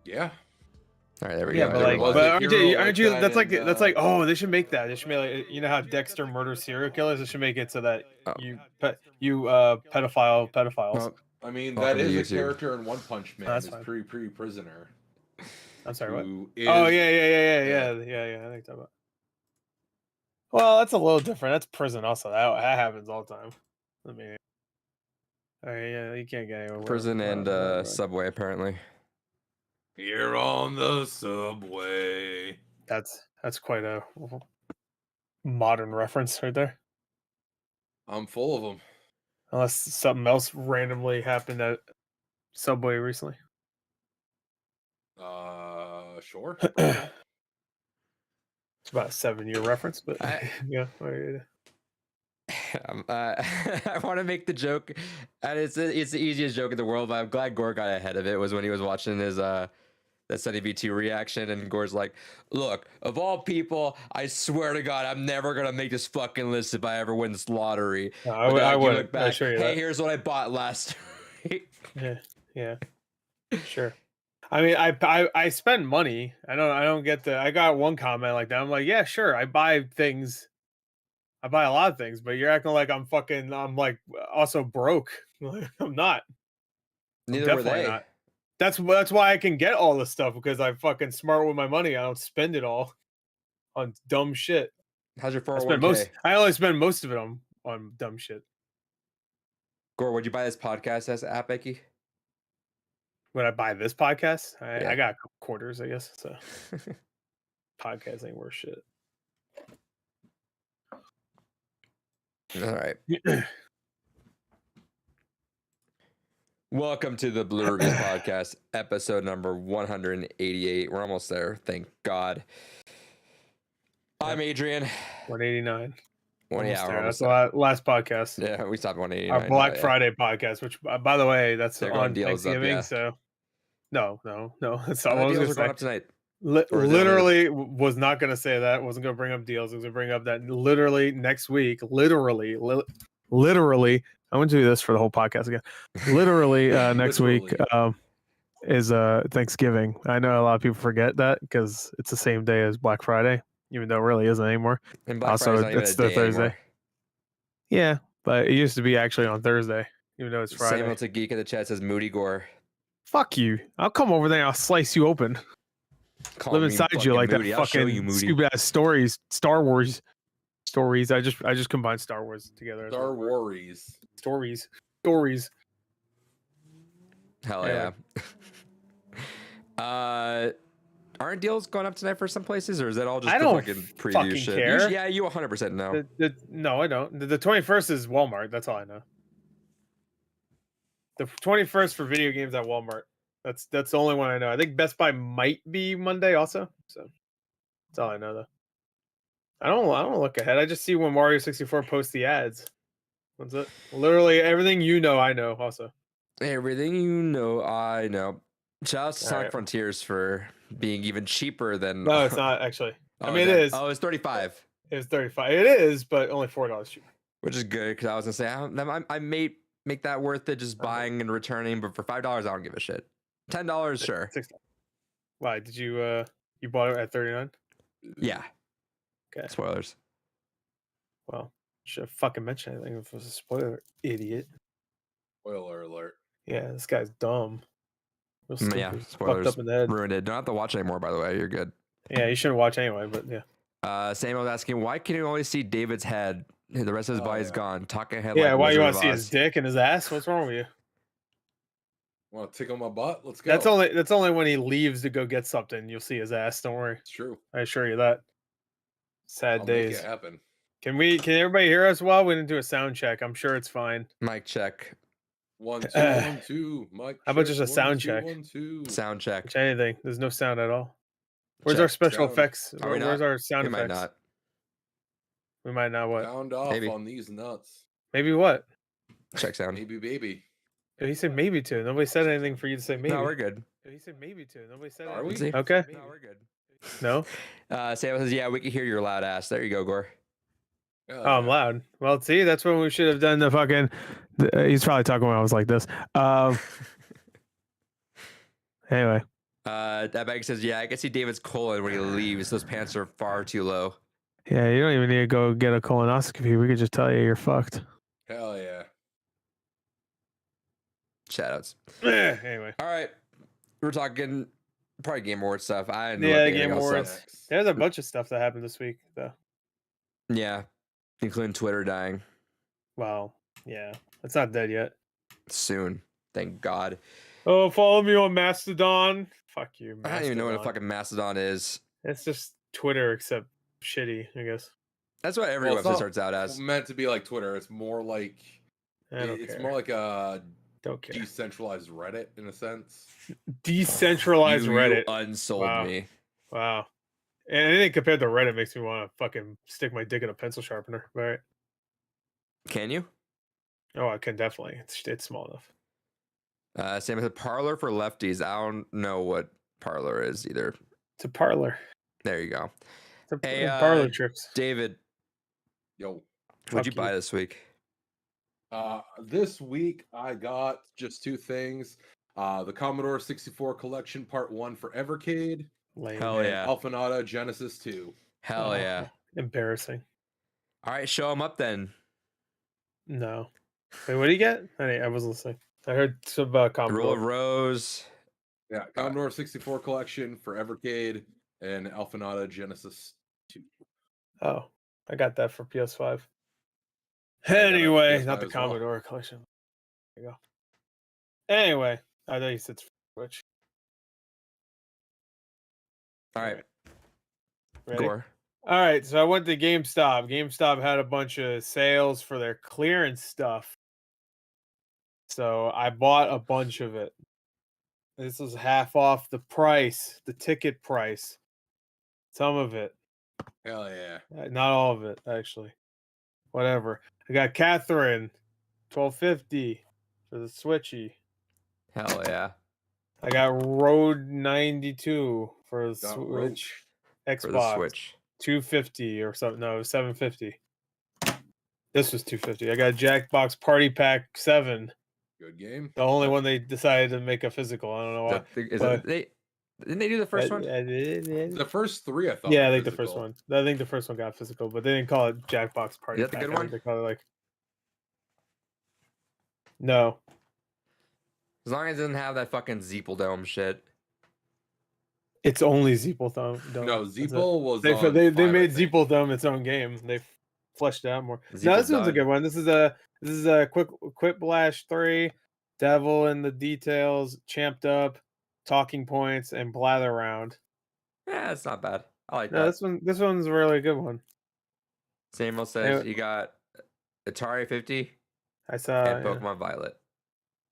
Yeah. All right, there we Yeah, go. but There like, was but a aren't hero you? like Aren't you? that That's like in, that's like. Oh, they should make that. They should make like, you know how Dexter murders serial killers. They should make it so that Oh. pedophiles. Well, I mean, Welcome that to is a YouTube. character in One Punch Man. That's Is fine. Prisoner. I'm sorry. What? Who is? Oh yeah. I think you're talking about. Well, that's a little different. That's prison also. That happens all the time. I mean, all right, yeah, you can't get anywhere. prison and right. subway apparently. You're on the subway. That's quite a modern reference right there. I'm full of them. Unless something else randomly happened at Subway recently. Sure. It's about a 7-year reference, but yeah. I want to make the joke, and it's the easiest joke in the world, but I'm glad Gore got ahead of it. Was when he was watching his that Sunny V2 reaction, and Gore's like, "Look, of all people, I swear to God, I'm never gonna make this fucking list if I ever win this lottery." No, I would look back. assure you Hey, that. here's what I bought last week. Yeah, sure. I mean, I spend money. I don't get the. I got one comment like that. I'm like, yeah, sure. I buy things. I buy a lot of things, but you're acting like I'm like also broke. I'm not. Neither were Definitely they. not. That's why I can get all this stuff, because I'm fucking smart with my money. I don't spend it all on dumb shit. How's your I spend 401k? I only spend most of it on dumb shit. Gore, would you buy this podcast as app, Becky? When I buy this podcast, Yeah. I got a couple quarters, I guess. So podcast ain't worth shit. All right. Welcome to the Blue Reviews Podcast, episode number 188. We're almost there, thank God. I'm Adrian. 189. Yeah, that's the last podcast. Yeah, we stopped 189. Our Black Friday podcast, which by the way, that's They're going on deals up, Thanksgiving. yeah. So no. That's Other all I was deals gonna are going say. up tonight. Literally was not going to say that. Wasn't going to bring up deals. I was going to bring up that literally next week. Literally. I want to do this for the whole podcast again. Literally next week is Thanksgiving. I know a lot of people forget that because it's the same day as Black Friday, even though it really isn't anymore. And Black Friday's not even it's a the day Thursday. anymore. Yeah, but it used to be actually on Thursday, even though it's Friday. Samuel to Geek in the chat says Moody Gore. Fuck you. I'll come over there and I'll slice you open. Live inside you like Moody. that fucking stupid ass stories, Star Wars stories. I just combined Star Wars together. Star Wars stories. Hell yeah. Aren't deals going up tonight for some places, or is that all just the fucking preview shit? Care. Yeah, you 100% know. No, I don't. The 21st is Walmart. That's all I know. The 21st for video games at Walmart. That's the only one I know. I think Best Buy might be Monday also. So that's all I know though. I don't look ahead. I just see when Mario 64 posts the ads. That's it. Literally everything you know, I know also. Everything you know, I know. Shout out to Sonic right. Frontiers for being even cheaper than. No, it's not actually. Oh, I mean, it is. Oh, it's 35. It's 35. It is, but only $4 cheaper. Which is good because I was gonna say I may make that worth it just buying and returning, but for $5 I don't give a shit. $10, sure. $6. Why did you bought it at 39? Yeah. Okay. Spoilers. Well, should have fucking mentioned anything if it was a spoiler, idiot. Spoiler alert. Yeah, this guy's dumb. Yeah, spoilers. Fucked up in the head. Ruined it. Don't have to watch anymore, by the way. You're good. Yeah, you shouldn't watch anyway, but yeah. Sam was asking, why can you only see David's head? The rest of his body is gone. Talking head. Yeah, like why you want want to see his dick and his ass? What's wrong with you? Want to tickle my butt? Let's go. That's only when he leaves to go get something. You'll see his ass. Don't worry. It's true. I assure you that. Sad I'll days. Make it happen. Can everybody hear us well? We didn't do a sound check. I'm sure it's fine. Mic check. 1 2 1 2. Mic. How about just a sound check? 1 2. Sound check. Which anything. There's no sound at all. Where's Check. our special Sound. effects? Are we Where's not? our sound We effects? might not. We might not what? Sound off Maybe. on these nuts. Maybe what? Check sound. Maybe baby. He said maybe to. Nobody said anything for you to say maybe. No, we're good. He said maybe to. Nobody said Are we? anything. See? Okay. No, we're good. No? Sam says, yeah, we can hear your loud ass. There you go, Gore. Yeah, Oh, I'm loud. Well, see, that's when we should have done the fucking. He's probably talking when I was like this. Anyway, That bag says, yeah, I can see David's colon when he leaves. Those pants are far too low. Yeah, you don't even need to go get a colonoscopy. We could just tell you you're fucked. Hell yeah. Shoutouts. Anyway. All right. We're talking probably Game Awards stuff. I didn't Yeah, look at Game anything else Awards. up. Next. There's a bunch of stuff that happened this week, though. Yeah. Including Twitter dying Well, yeah. It's not dead yet. soon. Thank God. Oh, follow me on Mastodon. Fuck you, Mastodon. I don't even know what a fucking Mastodon is. It's just Twitter, except shitty, I guess. That's what every Well, it's website not starts out as. meant to be like Twitter. It's more like I don't it's care. more like a Don't care. decentralized Reddit in a sense. Decentralized You Reddit. unsold Wow. me. Wow. And anything compared to Reddit makes me want to fucking stick my dick in a pencil sharpener. Right? Can you? Oh, I can definitely. It's small enough. Sam said Parlor for lefties. I don't know what Parlor is either. It's a parlor. There you go. It's a Hey, parlor trips. David, Yo. what'd you Fuck buy you. this week? This week I got just two things. The Commodore 64 Collection Part 1 for Evercade. Lame. Hell and yeah. Alphanata Genesis 2. Hell Oh, yeah. Embarrassing. All right, show them up then. No. Wait, what do you get? I wasn't listening. I heard some about Rule of Commodore. Rose. Yeah, Commodore 64 Collection for Evercade and Alphanata Genesis 2. Oh, I got that for PS5. I got a Anyway, PS5 not the as well. Commodore collection. There you go. Anyway, I thought you said Switch. All right, Ready? Gore. All right, so I went to GameStop. GameStop had a bunch of sales for their clearance stuff. So I bought a bunch of it. This was half off the price, the ticket price. Some of it. Hell yeah. Not all of it, actually. Whatever. I got Catherine, $12.50 for the Switchy. Hell yeah. I got Road 92 for the Got Switch. Roach. Xbox. For the Switch. 250 or something. No, it was 750. This was 250. I got Jackbox Party Pack 7. Good game. The only one they decided to make a physical. I don't know why. Didn't they do the first one? The first three, I thought. Yeah, I were think the first physical. one. I think the first one got physical, but they didn't call it Jackbox Party Is that the Pack. good I one? think they call it like. No. As long as it doesn't have that fucking Zeeple Dome shit. It's only Zeeple Dome. No, That's it. Zeeple was They on they 5, I made think. Zeeple Dome its own game. They fleshed it out more. No, Zeeple's this one's a done. good one. This is a Quick Blast 3, Devil in the Details, Champed Up, Talking Points, and Blather Round. Yeah, it's not bad. I like No, that. this one's a really good one. Samuel says Yeah. you got Atari 50 I saw. and Yeah. Pokemon Violet.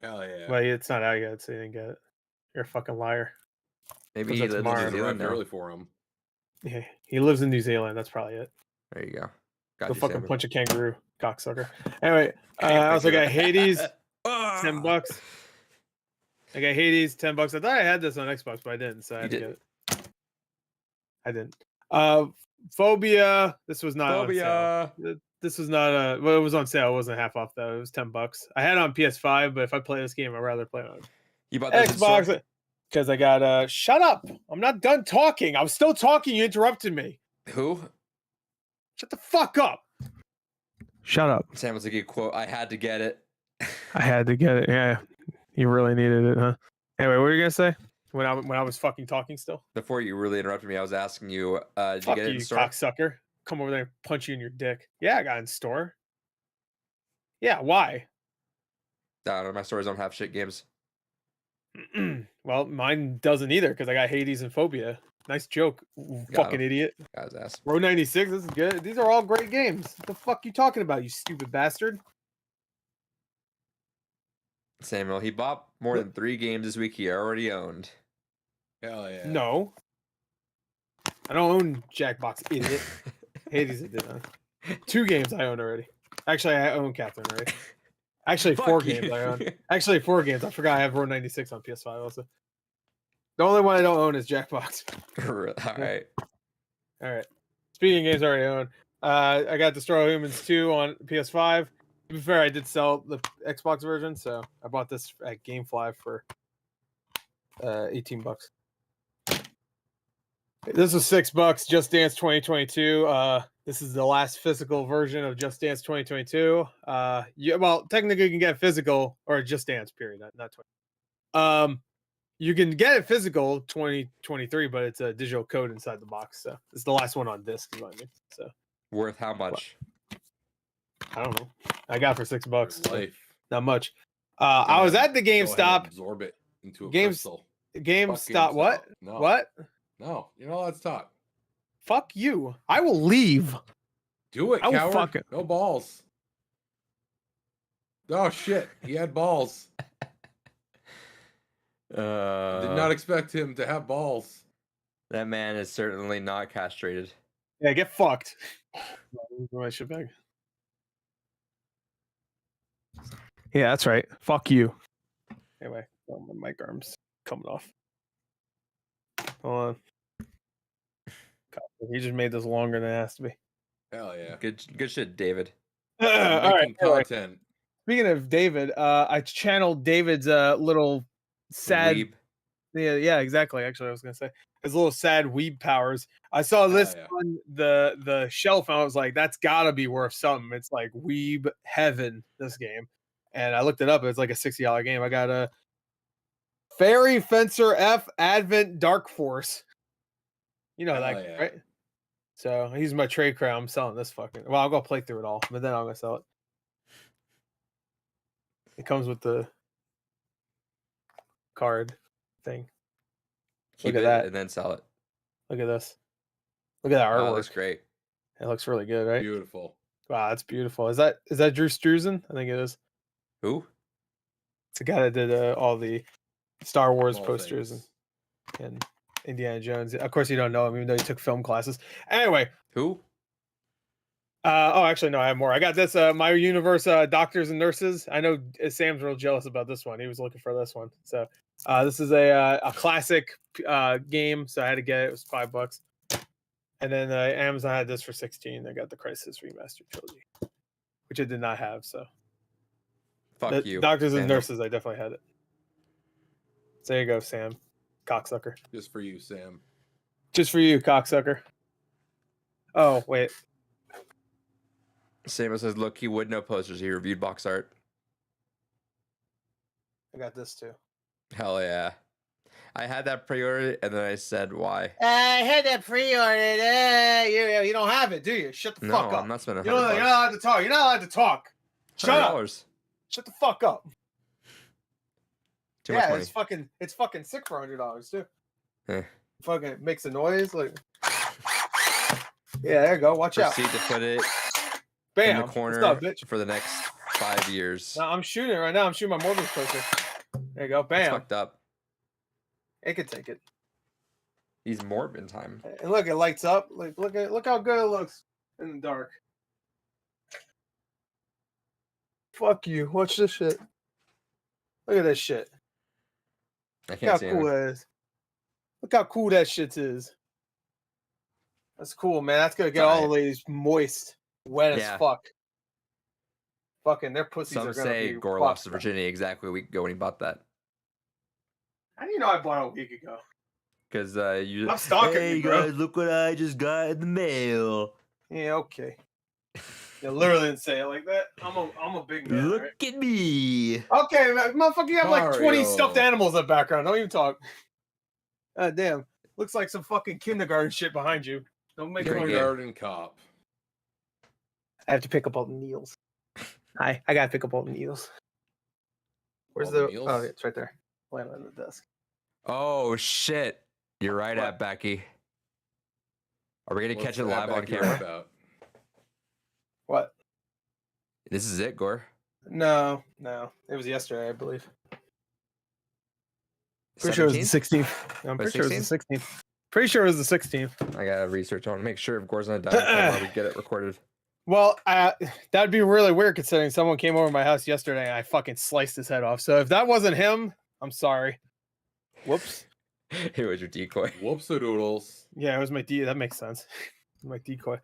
Hell yeah. Well, it's not out yet, so you didn't get it. You're a fucking liar. Maybe Because he that's lives in tomorrow. New It Zealand arrived now. early for him. Yeah, he lives in New Zealand. That's probably it. There you go. Got Go you, fucking Samuel. punch a kangaroo, cocksucker. Anyway, I also got Hades, $10. I got Hades, $10. I thought I had this on Xbox, but I didn't, so I had to get it. I didn't. Phobia. This was not on sale. Phobia. This was not a. Well, it was on sale. It wasn't half off though. It was $10. I had it on PS5, but if I play this game, I'd rather play it on You bought this in store? Xbox because I got. Shut up! I'm not done talking. I was still talking. You interrupted me. Who? Shut the fuck up. Shut up. Samuel's like a quote. I had to get it. I had to get it. Yeah, you really needed it, huh? Anyway, what were you gonna say when I was fucking talking still? Before you really interrupted me, I was asking you, did Fuck you get it you, in store? cocksucker! Come over there and punch you in your dick. Yeah, I got it in store. Yeah, why? I don't know. My stores don't have shit games. Well, mine doesn't either because I got Hades and Phobia. Nice joke, fucking idiot. Got his ass. Row 96, this is good. These are all great games. What the fuck you talking about, you stupid bastard? Samuel, he bought more than 3 games this week he already owned. Hell yeah. No. I don't own Jackbox, idiot. Hades I did. 2 games I own already. Actually, I own Catherine already. Actually, 4 Fuck you. games I own. Actually, 4 games. I forgot I have Row 96 on PS5 also. The only one I don't own is Jackbox. All right. All right. Speaking of games I already own, I got Destroy All Humans 2 on PS5. To be fair, I did sell the Xbox version, so I bought this at GameFly for $18. This is $6. Just Dance 2022. This is the last physical version of Just Dance 2022. Well, technically you can get physical or Just Dance period, not 20. You can get it physical 2023, but it's a digital code inside the box. So it's the last one on disc, is what I mean. So Worth how much? I don't know. I got it for $6. So Life. not much. I was at the Go ahead and GameStop. absorb it into a Games- crystal. GameStop. What? No. What? No, you're not allowed to talk. Fuck you. I will leave. Do it, I will coward. fuck it. No balls. Oh shit, he had balls. Did not expect him to have balls. That man is certainly not castrated. Yeah, get fucked. My shit bag. Yeah, that's right. Fuck you. Anyway, my mic arm's coming off. Hold on. God, he just made this longer than it has to be. Hell yeah. Good shit, David. All right. Making Anyway, content. speaking of David, I channeled David's little sad. Weeb. Yeah, exactly. Actually, I was gonna say his little sad weeb powers. I saw this yeah. on the shelf, and I was like, "That's gotta be worth something." It's like weeb heaven. This game, and I looked it up. It's like a $60 game. I got a Fairy Fencer F Advent Dark Force. You know that, Hell yeah. right? So I'm using my trade crown. I'm selling this fucking. Well, I'll go play through it all, but then I'm gonna sell it. It comes with the card thing. Keep Look at it that. and then sell it. Look at this. Look at that Oh, artwork. looks great. It looks really good, right? Beautiful. Wow, that's beautiful. Is that Drew Struzan? I think it is. Who? It's the guy that did all the Star Wars All posters things. and Indiana Jones. Of course, you don't know him, even though you took film classes. Anyway, Who? actually, no, I have more. I got this. My Universe Doctors and Nurses. I know Sam's real jealous about this one. He was looking for this one. So this is a classic game. So I had to get it. It was $5. And then Amazon had this for 16. I got the Crisis Remastered Trilogy, which I did not have. So Fuck you. Doctors and Vandal. Nurses, I definitely had it. So there you go, Sam. Cocksucker. Just for you, Sam. Just for you, cocksucker. Oh, wait. Samuel says, look, he would know posters. He reviewed box art. I got this too. Hell yeah. I had that pre-ordered and then I said, why? I had that pre-ordered. You don't have it, do you? Shut the No, fuck up. I'm not spending You're not $100. allowed to talk. You're not allowed to talk. Shut up. $100. Shut the fuck up. Too much Yeah, money. it's fucking sick for $100 too. Eh. Fucking makes a noise like. Yeah, there you go. Watch out. Proceed to put it Bam. in the What's corner up, bitch? for the next 5 years. No, I'm shooting it right now. I'm shooting my Morbius poster. There you go. That's Bam. fucked up. It could take it. He's Morbin time. And look, it lights up. Like, look how good it looks in the dark. Fuck you. Watch this shit. Look at this shit. I Look can't how see cool him. that is. Look how cool that shit is. That's cool, man. That's gonna get all the Alright. ladies moist, wet Yeah. as fuck. Fucking their pussies Some are gonna say be Gore fucked. lost to Virginia exactly a week ago when he bought that. How do you know I bought it a week ago? Because you I'm stalking you, bro. look what I just got in the mail. Yeah, okay. You literally didn't say it like that. I'm a big man. Look Right? at me. Okay, motherfucker, you have like 20 stuffed Mario. animals in the background. Don't even talk. God damn. Looks like some fucking kindergarten shit behind you. Don't make Great fun of game. me. Kindergarten cop. I have to pick up all the needles. I gotta pick up all the needles. Where's All the the meals? oh, it's right there. Laying on the desk. Oh shit! You're right, What? at Becky. Are we gonna What's catch it that live on back here camera? about? What? This is it, Gore. No. It was yesterday, I believe. Pretty sure it was the 16th. I'm By pretty sure it was the 16th. Pretty sure it was the 16th. I gotta research on make sure if Gore's not dying while we get it recorded. Well, that'd be really weird considering someone came over to my house yesterday and I fucking sliced his head off. So if that wasn't him, I'm sorry. Whoops. It was your decoy. Whoops-a-doodles. Yeah, it was my That makes sense. My decoy.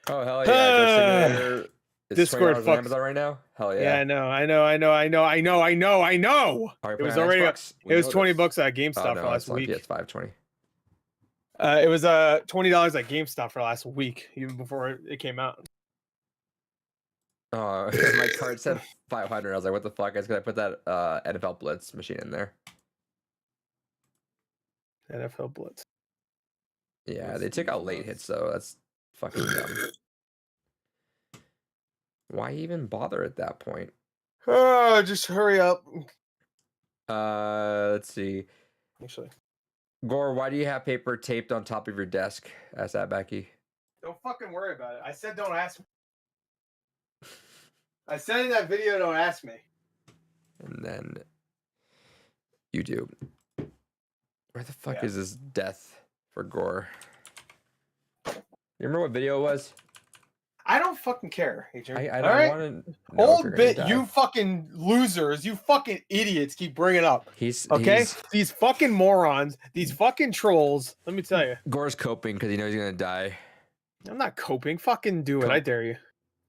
Oh hell yeah! Ghost Simulator is Discord $20 on fucks. Amazon right now. Hell Yeah, yeah! I know. It was already. It was $20 at GameStop for last week. Yeah, it's $5.20. It was $20 at GameStop for last week, even before it came out. Oh, my card said 500. I was like, what the fuck? I was gonna put that NFL Blitz machine in there. NFL Blitz. Yeah, Let's they took see out late what hits though. That's fucking dumb. Why even bother at that point? Oh, just hurry up. Let's see. Actually, Gore, why do you have paper taped on top of your desk? Asked that Becky. don't fucking worry about it. I said don't ask me. I said in that video, don't ask me. And then YouTube. Where the fuck Yeah. is this death for Gore? You remember what video it was? I don't fucking care, Adrian. I All don't right? want to. Old bit, you fucking losers, you fucking idiots keep bringing up. He's Okay? he's- These fucking morons, these fucking trolls. Let me tell you. Gore's coping because he knows he's gonna die. I'm not coping. Fucking do it. Cope. I dare you.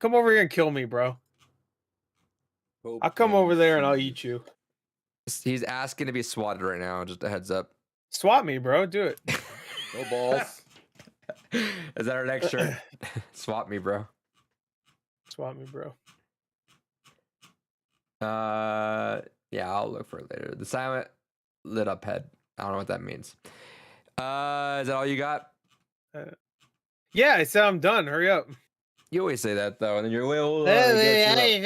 Come over here and kill me, bro. Hope I'll come and over there and I'll see. eat you. He's asking to be swatted right now. Just a heads up. Swat me, bro. Do it. No balls. Is that our next shirt? Swap me, bro. Swat me, bro. Yeah, I'll look for it later. The silent lit up head. I don't know what that means. Is that all you got? Yeah, I said I'm done. Hurry up. You always say that though, and then you're well. Hey,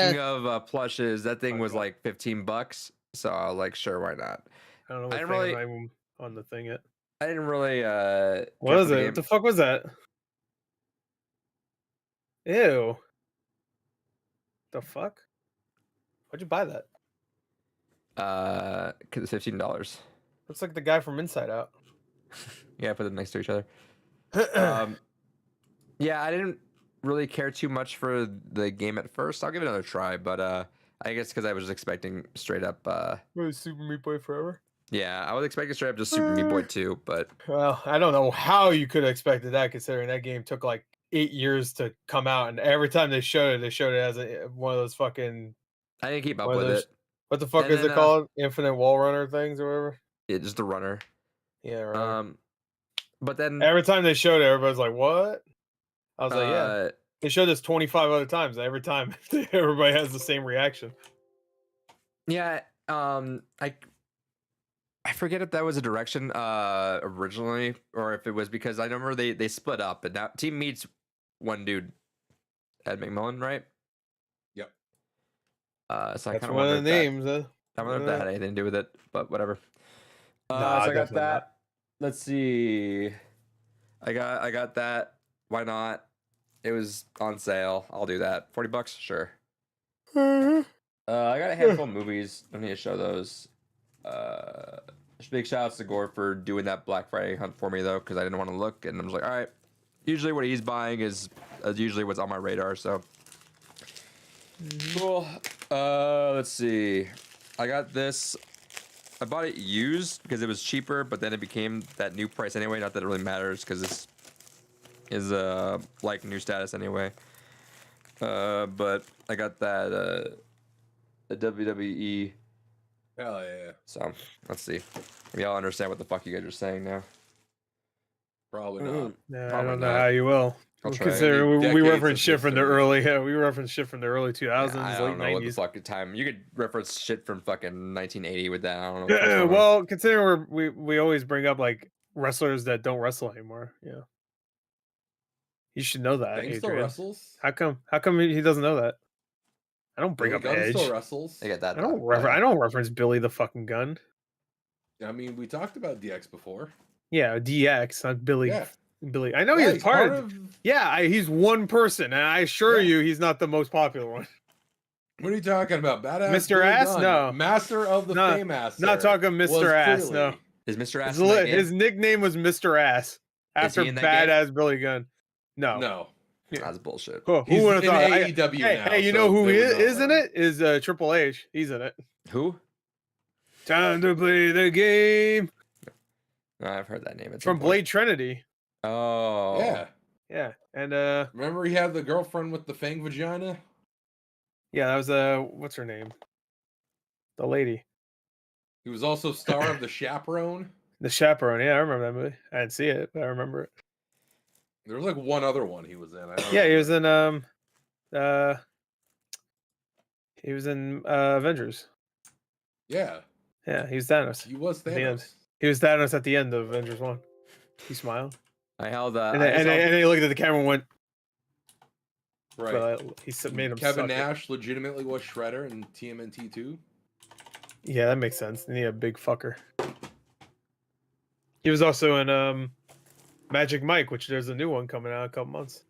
speaking of plushes, that thing was like $15, so I was like, sure, why not? I don't know I what didn't thing really- I'm on the thing yet. I didn't really. What is it? What the fuck was that? Ew. The fuck? Why'd you buy that? Cause it's $15. Looks like the guy from Inside Out. Yeah, put them next to each other. Yeah, I didn't really care too much for the game at first. I'll give it another try, but I guess because I was expecting straight up. Was Super Meat Boy Forever? Yeah, I was expecting straight up just Super Meat Boy 2, but Well, I don't know how you could have expected that, considering that game took like 8 years to come out, and every time they showed it as one of those fucking I didn't keep up One of with those- it. what the fuck And is then, it called? Infinite Wall Runner things or whatever. Yeah, just the runner. Yeah, right. But then Every time they showed it, everybody's like, "What?" I was like, "Yeah." They showed this 25 other times. And every time, everybody has the same reaction. yeah, I forget if that was a direction originally, or if it was because I remember they split up, and now Team Meat's one dude, Ed McMillan, right? Yep. So I That's kind of one wonder of the if that- names. I wonder if that had anything to do with it, but whatever. Nah, So I got definitely that. not. Let's see. I got that. Why not? It was on sale. I'll do that. $40, sure. I got a handful of movies. I need to show those. Big shout outs to Gore for doing that Black Friday hunt for me though, because I didn't want to look, and I was like, all right. Usually what he's buying is usually what's on my radar. So cool. Let's see. I got this. I bought it used because it was cheaper, but then it became that new price anyway. Not that it really matters because this is like new status anyway. But I got that the WWE. Hell yeah. So let's see. Maybe I'll understand what the fuck you guys are saying now. Probably not. Yeah, I Probably don't know not. how you will. I'll try. Consider we Decades reference of shit from the history. early. Yeah, we reference shit from the early 2000s, I late don't know what the 90s. fuck time. You could reference shit from fucking 1980 with that. I don't know. what the fuck's going on. Well, considering we always bring up like wrestlers that don't wrestle anymore. Yeah, you should know that, Bang still Adrian. wrestles. How come he doesn't know that? I don't bring Billy up Gunn Edge. still wrestles. I get that. I don't though. Yeah. I don't reference Billy the fucking Gun. I mean, we talked about DX before. Yeah, DX, not Billy. Yeah. Billy. I know Yeah, he's part of. Yeah, he's one person, and I assure Yeah. you, he's not the most popular one. What are you talking about? Badass Mr. Billy Ass? Gunn, No. Master of the No, Fame Ass. not talking Mr. Ass, no. Is Mr. Ass His, in that game? his nickname was Mr. Ass after he in that game? Badass Billy Gunn. No. No. That's bullshit. Who He's would have in thought? AEW now. Hey, you so know who they would is know in that. it? Is Triple H. He's in it. Who? Time to play the game. No, I've heard that name. at some From point. Blade Trinity. Oh. Yeah. Yeah. And Remember he had the girlfriend with the fang vagina? yeah, that was what's her name? The lady. He was also star of The Chaperone. The Chaperone. Yeah, I remember that movie. I didn't see it, but I remember it. There was like one other one he was in. I don't Yeah, he was remember. in Avengers. Yeah, Yeah, he was Thanos. he was At the end. Thanos. He was Thanos at the end of Avengers 1. He smiled. I held And then he looked at the camera and went, Right. but he made him Kevin suck it. Nash legitimately was Shredder in TMNT 2. Yeah, that makes sense. They need a big fucker. He was also in Magic Mike, which there's a new one coming out in a couple months.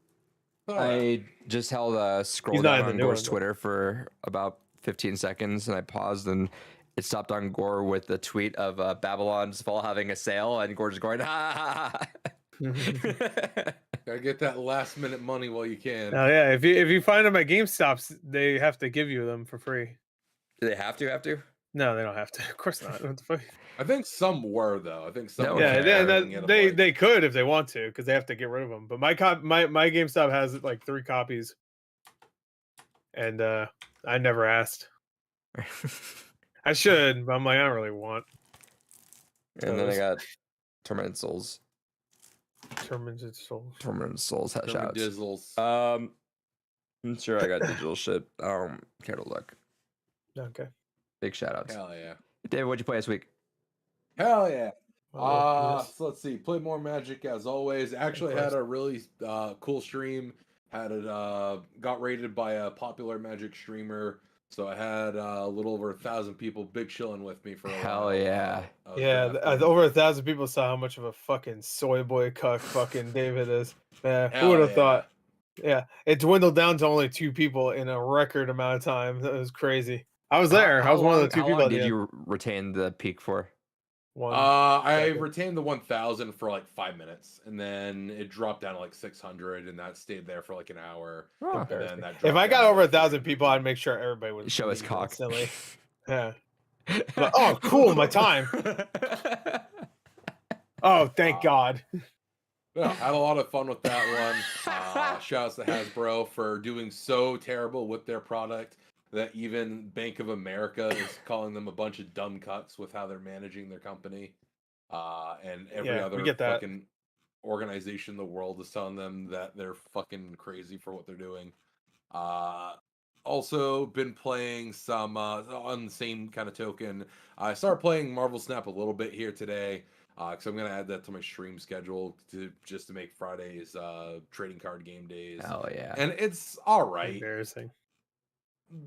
I just held a scroll He's not down in the on new Gore's one, though. Twitter for about 15 seconds, and I paused, and it stopped on Gore with the tweet of Babylon's Fall having a sale, and Gore's going, ha ha ha. Gotta get that last minute money while you can. Oh yeah, if you find them at GameStops, they have to give you them for free. Do they have to? No, they don't have to. Of course not. What the fuck? I think some were though. I think some. No, were Yeah, Okay. sharing it, they like- could if they want to, because they have to get rid of them. But my GameStop has like 3 copies, and I never asked. I should, but I'm like, I don't really want And then I Those. got Tormented Souls. Tormented Souls. Tormented Souls Jeremy shouts. Dizzles. I'm sure I got digital shit. I don't care to look. Okay. Big shout outs. Hell yeah. David, what'd you play this week? Hell yeah. Yes. So let's see. Played more Magic as always. Actually had a really cool stream. Had it got rated by a popular Magic streamer. So I had a little over 1,000 people big chilling with me for a Hell while. yeah. I was Yeah, drafting. over 1,000 people saw how much of a fucking soy boy cuck fucking David is. Man, who Hell would have yeah. thought? Yeah, it dwindled down to only 2 people in a record amount of time. That was crazy. I was there. I was one of the 2 How people. long at the did end. you retain the peak for? One. I second. retained the 1,000 for like 5 minutes, and then it dropped down to like 600, and that stayed there for like an hour. Oh, And then that If dropped I got down to, over like, 1,000 300. people, I'd make sure everybody would show his leave cock. instantly. Yeah. But, oh, cool, my time. Oh, thank God. Yeah, had a lot of fun with that one. Shouts to Hasbro for doing so terrible with their product that even Bank of America is calling them a bunch of dumb cucks with how they're managing their company. And every Yeah, we other get that. fucking organization in the world is telling them that they're fucking crazy for what they're doing. Also been playing some on the same kind of token. I started playing Marvel Snap a little bit here today. Because I'm gonna add that to my stream schedule to make Fridays trading card game days. Hell yeah. And it's all right. Embarrassing.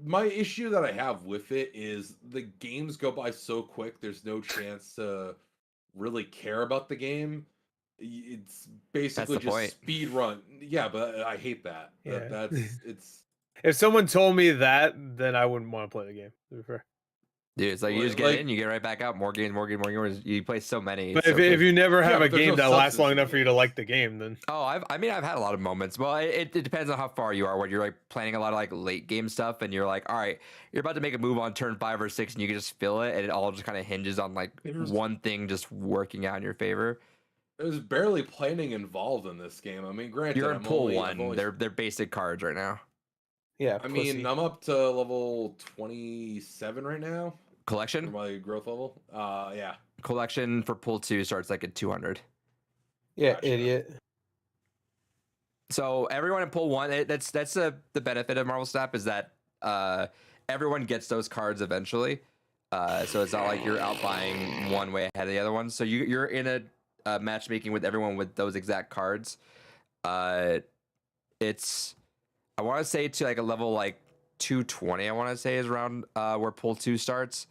My issue that I have with it is the games go by so quick. There's no chance to really care about the game. It's basically the just point. speed run. Yeah, but I hate that. Yeah. That's it's. If someone told me that, then I wouldn't want to play the game. To be fair. Dude, it's like you just get Like- in, you get right back out. More games. You play so many. But it's so if good. you never have but a there's game no that lasts substance long in enough for you to games. like the game, then Oh, I've had a lot of moments. Well, it depends on how far you are. When you're like planning a lot of like late game stuff, and you're like, all right, you're about to make a move on turn 5 or 6, and you can just feel it, and it all just kind of hinges on like There's- one thing just working out in your favor. There's barely planning involved in this game. I mean, granted, You're in I'm pull only, 1. I've only- They're basic cards right now. yeah. I mean, I'm up to level 27 right now for Collection my growth level. Yeah. collection for pull 2 starts like at 200. yeah, Gotcha. idiot. So everyone in pull 1, that's the benefit of Marvel Snap is that everyone gets those cards eventually. So it's not like you're out buying one way ahead of the other one. So you're in a matchmaking with everyone with those exact cards. It's I want to say to like a level like 220. I want to say is around where pull 2 starts.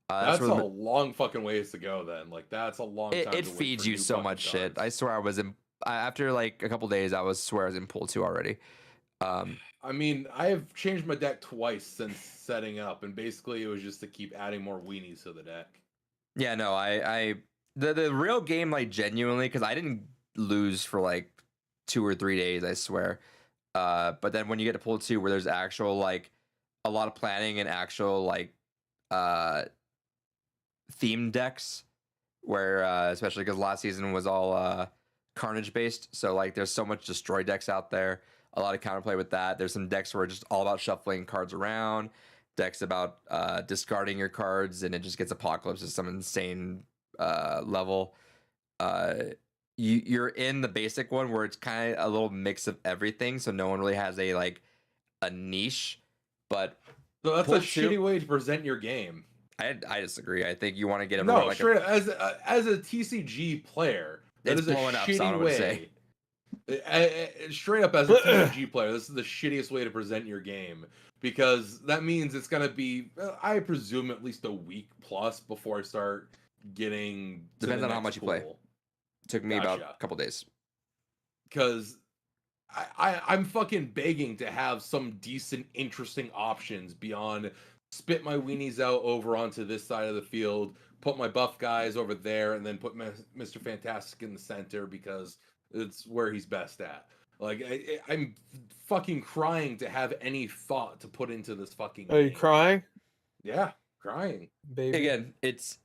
That's where a the- long fucking ways to go then. Like, that's a long time. it to wait feeds for you new so fucking much shit. I cards. swear I was in after like a couple days. I was in pull 2 already. I mean, I have changed my deck twice since setting up, and basically it was just to keep adding more weenies to the deck. Yeah, no, the real game, like genuinely, because I didn't lose for like 2 or 3 days, I swear. But then when you get to pull 2, where there's actual like a lot of planning and actual like theme decks, where especially because last season was all Carnage based, so like there's so much destroy decks out there. A lot of counterplay with that. There's some decks where it's just all about shuffling cards around. Decks about discarding your cards, and it just gets Apocalypse as some insane level, you're in the basic one where it's kind of a little mix of everything, so no one really has a niche. But So that's a Pull 2 shitty way to present your game. I disagree. I think you want to get everyone No, like straight up, as a TCG player, that It's is a blowing up, so I shitty would way. say. Straight up, as a TCG player, this is the shittiest way to present your game, because that means it's gonna be, I presume, at least a week plus before I start getting. Depends on how much you play. Took me about Gotcha. a couple days. Because I'm fucking begging to have some decent, interesting options beyond spit my weenies out over onto this side of the field, put my buff guys over there, and then put Mr. Fantastic in the center because it's where he's best at. Like, I'm fucking crying to have any thought to put into this fucking Are you game. crying, Yeah, crying. baby? Again, it's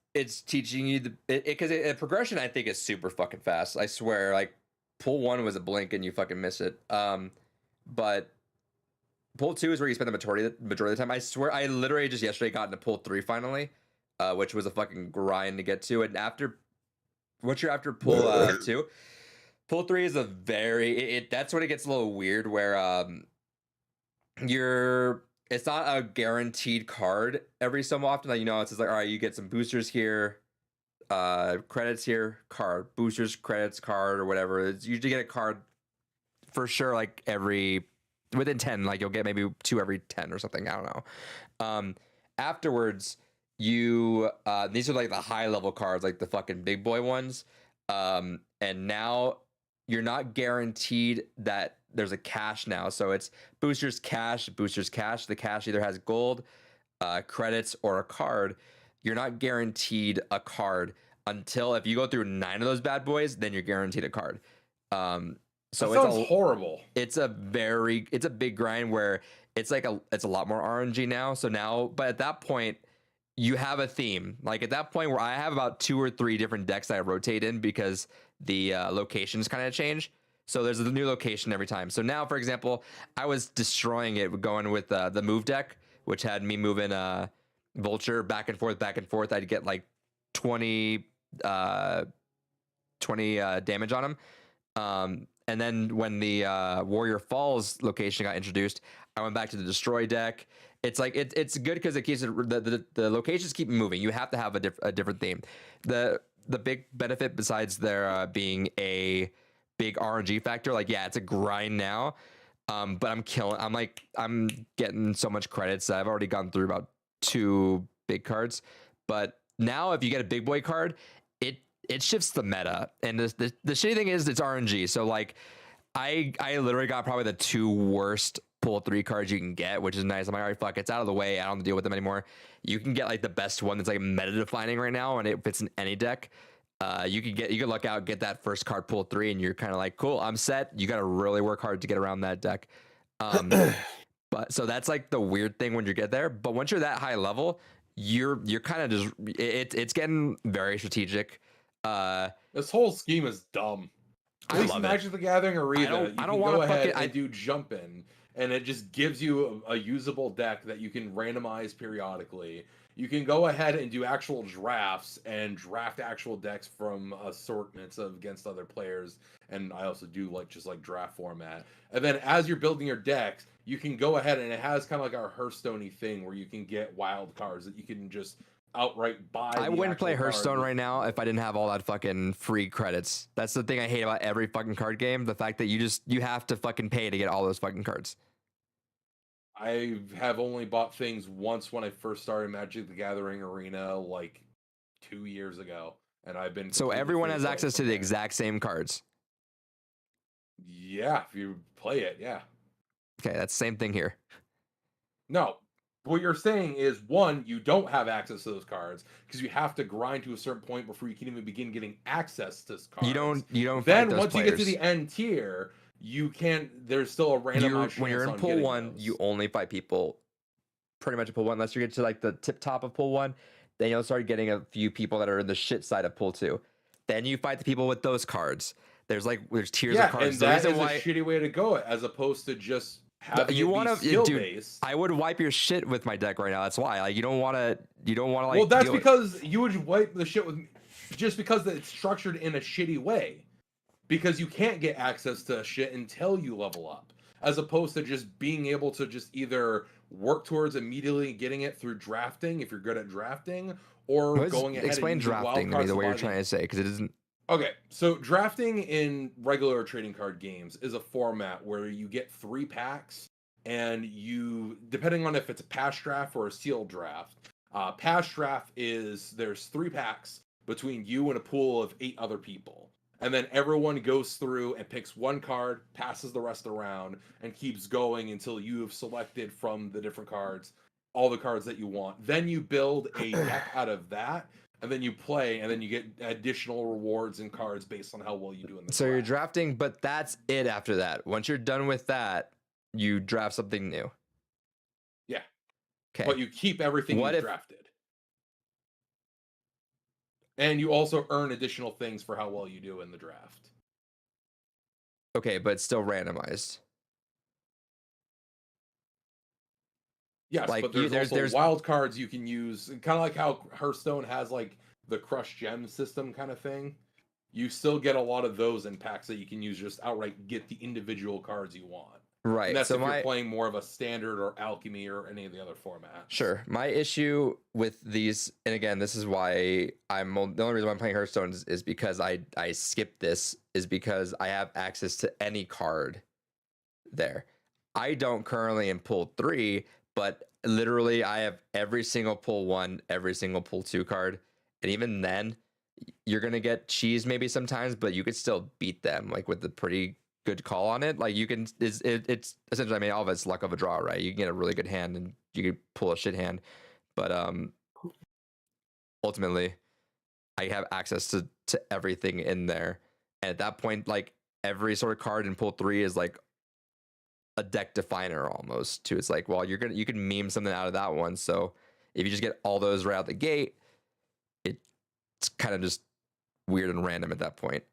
teaching you because progression I think is super fucking fast. I swear, like pull 1 was a blink and you fucking miss it. But pull 2 is where you spend the majority of the time. I swear, I literally just yesterday got into pull 3 finally, which was a fucking grind to get to. And once you're after pull 2, pull 3 is a very that's when it gets a little weird where it's not a guaranteed card every so often. Like, it's just like, all right, you get some boosters here, credits here, card, boosters, credits, card, or whatever. It's usually get a card for sure, like within 10, like you'll get maybe 2 every 10 or something. I don't know. Afterwards, these are like the high level cards, like the fucking big boy ones. And now you're not guaranteed that there's a cash now. So it's boosters, cash. The cash either has gold, credits, or a card. You're not guaranteed a card until if you go through 9 of those bad boys, then you're guaranteed a card. So that sounds horrible. It's a big grind where it's a lot more RNG now. So now, but at that point, you have a theme. Like at that point where I have about 2 or 3 different decks that I rotate in because the locations kind of change. So there's a new location every time. So now, for example, I was destroying it going with the move deck, which had me moving Vulture back and forth. I'd get like 20 damage on him. And then when the Warrior Falls location got introduced, I went back to the Destroy deck. It's like it's good because it keeps the locations keep moving. You have to have a different theme. The big benefit besides there being a big RNG factor, like it's a grind now. But I'm getting so much credits that I've already gone through about 2 big cards. But now if you get a big boy card, it shifts the meta. And the shitty thing is it's RNG. So like I literally got probably the 2 worst pull 3 cards you can get, which is nice. I'm like, all right, fuck, it's out of the way. I don't have to deal with them anymore. You can get like the best one that's like meta defining right now, and it fits in any deck. You could luck out, get that first card pull 3, and you're kind of like, cool, I'm set. You got to really work hard to get around that deck. But so that's like the weird thing when you get there. But once you're that high level, you're kind of just it's getting very strategic. This whole scheme is dumb. At least in Magic the Gathering Arena, I don't want to go ahead and do jump in, and it just gives you a usable deck that you can randomize periodically. You can go ahead and do actual drafts and draft actual decks from assortments against other players. And I also do just draft format. And then as you're building your decks, you can go ahead and it has kind of like a Hearthstone-y thing where you can get wild cards that you can just outright buy. I wouldn't play Hearthstone right now if I didn't have all that fucking free credits. That's the thing I hate about every fucking card game. The fact that you have to fucking pay to get all those fucking cards. I have only bought things once when I first started Magic the Gathering Arena like 2 years ago, and I've been so everyone has access to the exact same cards. Yeah, if you play it, yeah. Okay, that's the same thing here. No, what you're saying is, one, you don't have access to those cards because you have to grind to a certain point before you can even begin getting access to those cards. You don't. Then fight once those you get to the end tier, you can't. There's still a random. When you're in pull 1, those. you only fight people pretty much in pull 1 unless you get to like the tip top of pull 1. Then you'll start getting a few people that are in the shit side of pull 2. Then you fight the people with those cards. There's tiers of cards. And that is a shitty way to go, as opposed to just having I would wipe your shit with my deck right now. That's why. Like you don't want to. Well, that's because you would wipe the shit with me. just because it's structured in a shitty way, because you can't get access to shit until you level up, as opposed to just being able to just either work towards immediately getting it through drafting if you're good at drafting, or going ahead explain and using drafting to me wildcards the way you're buy trying to say, because it isn't. Okay, so drafting in regular trading card games is a format where you get 3 packs, and you, depending on if it's a pass draft or a sealed draft, pass draft is there's 3 packs between you and a pool of 8 other people. And then everyone goes through and picks 1 card, passes the rest around, and keeps going until you have selected from the different cards all the cards that you want. Then you build a deck out of that, and then you play, and then you get additional rewards and cards based on how well you do in the So you're draft. drafting, but that's it after that. Once you're done with that, you draft something new. Yeah. Okay. But you keep everything What you if- drafted. And you also earn additional things for how well you do in the draft. Okay, but it's still randomized. Yes, Like, but you- there's also there's- wild cards you can use, kind of like how Hearthstone has like the Crush Gem system kind of thing. You still get a lot of those in packs that you can use, just outright get the individual cards you want. Right. And that's So if my you're playing more of a standard or alchemy or any of the other formats. Sure. My issue with these, and again, this is why the only reason why I'm playing Hearthstone is because I skipped this, is because I have access to any card there. I don't currently in pool 3, but literally I have every single pool 1, every single pool 2 card. And even then, you're going to get cheese maybe sometimes, but you could still beat them like with a pretty good call on it. Like you can, it's essentially, I mean, all of it's luck of a draw, right? You can get a really good hand and you could pull a shit hand, but ultimately I have access to everything in there. And at that point, like every sort of card in pool 3 is like a deck definer almost too. It's like, well, you can meme something out of that one. So if you just get all those right out the gate, it's kind of just weird and random at that point.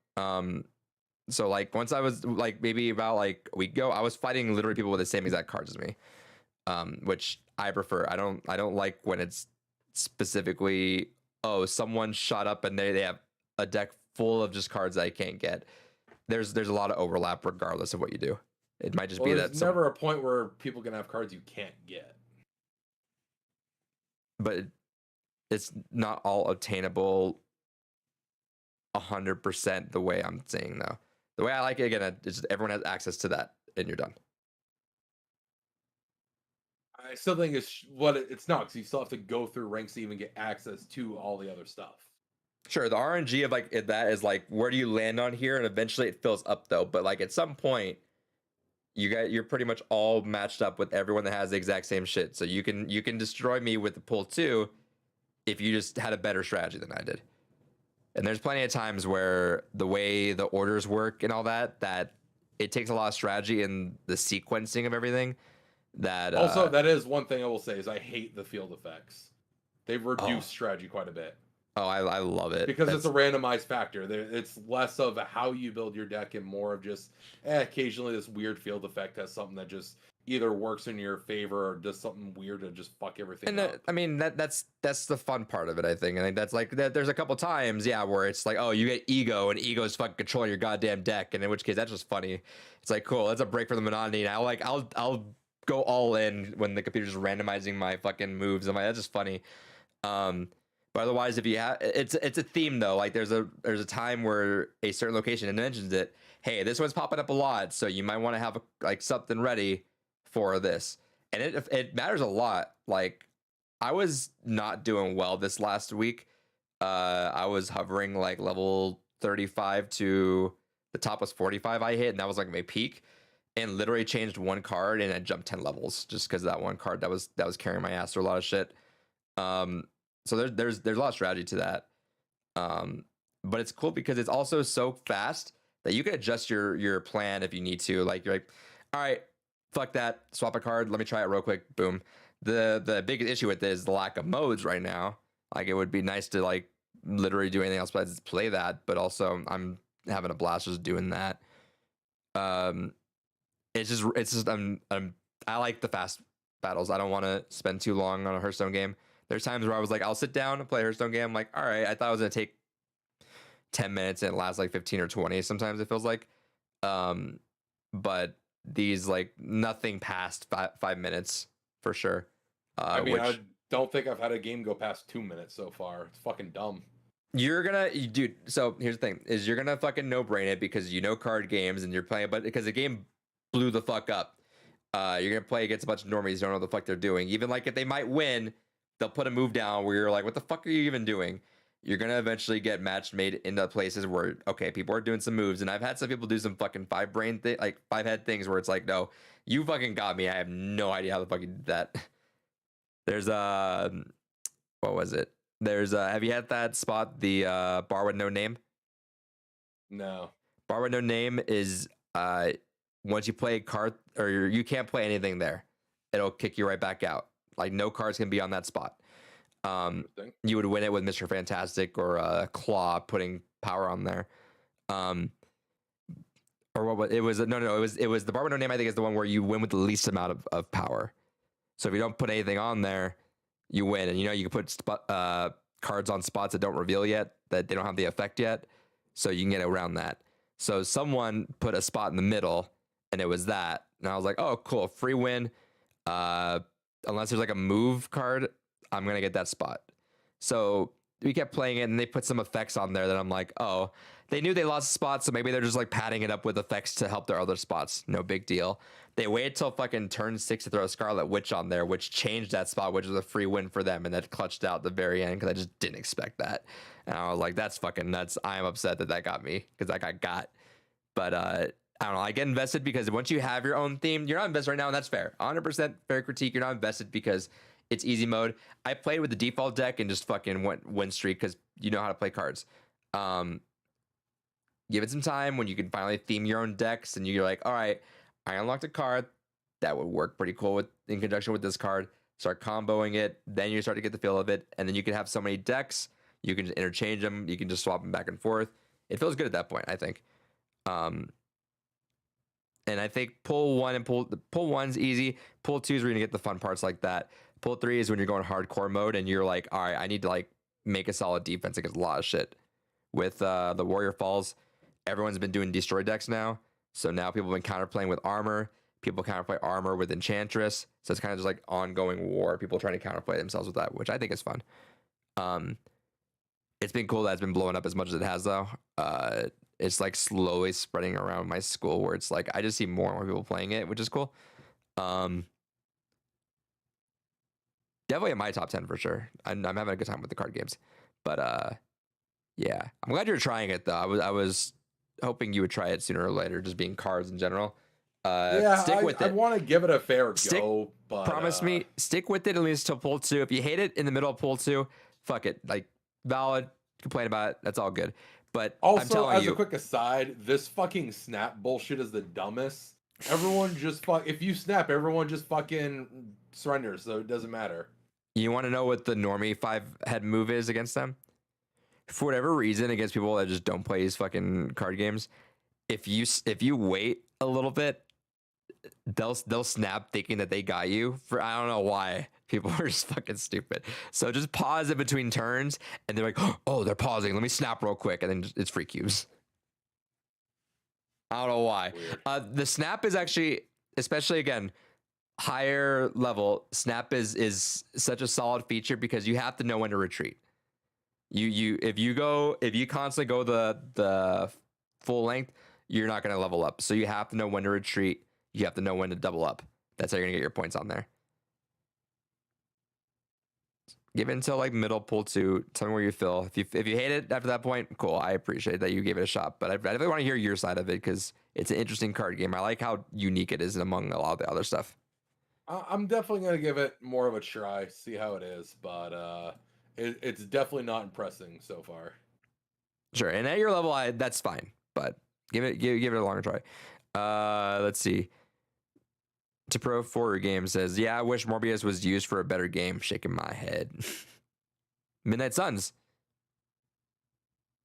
So like once I was like maybe about like a week ago, I was fighting literally people with the same exact cards as me, which I prefer. I don't like when it's specifically, oh, someone shot up and they have a deck full of just cards that I can't get. There's a lot of overlap regardless of what you do. It might just be that there's never a point where people can have cards you can't get. But it's not all obtainable 100% the way I'm saying though. The way I like it, again, is everyone has access to that and you're done. I still think it's not, because you still have to go through ranks to even get access to all the other stuff. Sure, the RNG of like that is like, where do you land on here? And eventually it fills up though. But like at some point, you're pretty much all matched up with everyone that has the exact same shit. So you can destroy me with the pool 2 if you just had a better strategy than I did. And there's plenty of times where the way the orders work and all that it takes a lot of strategy in the sequencing of everything. That also, that is one thing I will say, is I hate the field effects. They've reduced strategy quite a bit. Oh, I love it. Because it's a randomized factor. It's less of how you build your deck and more of just occasionally this weird field effect has something that just either works in your favor or does something weird to just fuck everything and up. I mean that's the fun part of it. I think that's like that. There's a couple times, yeah, where it's like, oh, you get ego and ego's fucking controlling your goddamn deck, and in which case that's just funny. It's like, cool, that's a break from the monotony. And I'll go all in when the computer's randomizing my fucking moves. I'm like, that's just funny. But otherwise, if you have, it's a theme though. Like there's a time where a certain location mentions it. Hey, this one's popping up a lot, so you might want to have like something ready for this. And it matters a lot. Like I was not doing well this last week. I was hovering like level 35 to the top was 45 I hit, and that was like my peak. And literally changed one card and I jumped 10 levels just because of that one card that was carrying my ass through a lot of shit. So there's a lot of strategy to that. But it's cool because it's also so fast that you can adjust your plan if you need to. Like you're like, all right, fuck that, swap a card, let me try it real quick, boom. The biggest issue with it is the lack of modes right now. Like it would be nice to like literally do anything else besides play that, but also I'm having a blast just doing that. It's just I like the fast battles. I don't want to spend too long on a Hearthstone game. There's times where I was like, I'll sit down and play a Hearthstone game. I'm like, all right, I thought it was gonna take 10 minutes and it lasts like 15 or 20. Sometimes it feels like, but these like nothing past 5 minutes for sure. I mean, Which I don't think I've had a game go past 2 minutes so far. It's fucking dumb. dude. So here's the thing: is you're gonna fucking no brain it because you know card games and you're playing, but because the game blew the fuck up, you're gonna play against a bunch of normies who don't know what the fuck they're doing. Even like if they might win, they'll put a move down where you're like, what the fuck are you even doing? You're gonna eventually get matched made into places where okay, people are doing some moves, and I've had some people do some fucking five head things where it's like, no, you fucking got me. I have no idea how the fuck you did that. There's what was it? There's have you had that spot, the bar with no name? No. Bar with no name is once you play a card or you can't play anything there, it'll kick you right back out. Like no cards can be on that spot. Interesting. You would win it with Mr. Fantastic or Claw putting power on there. Or what was it? Was no, it was the bar with no name. I think is the one where you win with the least amount of power. So if you don't put anything on there, you win. And you know you can put cards on spots that don't reveal yet, that they don't have the effect yet, so you can get around that. So someone put a spot in the middle, and it was that, and I was like, oh cool, free win. Unless there's like a move card, I'm gonna get that spot. So we kept playing it, and they put some effects on there that I'm like, oh, they knew they lost a spot, so maybe they're just like padding it up with effects to help their other spots. No big deal. They waited till fucking turn 6 to throw a Scarlet Witch on there, which changed that spot, which was a free win for them, and that clutched out at the very end because I just didn't expect that. And I was like, that's fucking nuts. I am upset that got me because I got. But I don't know. I get invested because once you have your own theme, you're not invested right now, and that's fair. 100% fair critique. You're not invested because it's easy mode. I played with the default deck and just fucking went win streak because you know how to play cards. Give it some time when you can finally theme your own decks and you're like, all right, I unlocked a card that would work pretty cool in conjunction with this card. Start comboing it, then you start to get the feel of it, and then you can have so many decks. You can just interchange them. You can just swap them back and forth. It feels good at that point, I think. And I think pull 1 and pull 1's easy. Pull 2 is where you're gonna get the fun parts like that. Pull 3 is when you're going hardcore mode and you're like, all right, I need to like make a solid defense against a lot of shit. With the Warrior Falls, everyone's been doing destroy decks now. So now people have been counterplaying with armor. People counterplay armor with Enchantress. So it's kind of just like ongoing war. People trying to counterplay themselves with that, which I think is fun. It's been cool that it's been blowing up as much as it has though. It's like slowly spreading around my school where it's like I just see more and more people playing it, which is cool. Definitely in my top 10 for sure. I'm having a good time with the card games. But yeah, I'm glad you're trying it though. I was hoping you would try it sooner or later, just being cards in general. Stick with it. I want to give it a fair go, but promise me, stick with it at least till pull 2. If you hate it in the middle of pull 2, fuck it. Like valid, complain about it. That's all good. But also, I'm telling as you, a quick aside, this fucking snap bullshit is the dumbest. Everyone just if you snap, everyone just fucking surrenders, so it doesn't matter. You want to know what the normie 5-head move is against them? For whatever reason, against people that just don't play these fucking card games, if you wait a little bit, they'll snap thinking that they got you. For I don't know why. People are just fucking stupid. So just pause in between turns, and they're like, oh, they're pausing. Let me snap real quick, and then it's free cubes. I don't know why. The snap is actually, especially again, higher level, snap is such a solid feature because you have to know when to retreat. If you constantly go the full length, you're not going to level up. So you have to know when to retreat. You have to know when to double up. That's how you're going to get your points on there. Give it until like middle pull 2. Tell me where you feel. If you hate it after that point, cool. I appreciate that you gave it a shot. But I definitely want to hear your side of it because it's an interesting card game. I like how unique it is among a lot of the other stuff. I'm definitely going to give it more of a try, see how it is. But it's definitely not impressing so far. Sure. And at your level, that's fine. But give it a longer try. Let's see. To Pro 4 Game says, yeah, I wish Morbius was used for a better game. Shaking my head. Midnight Suns.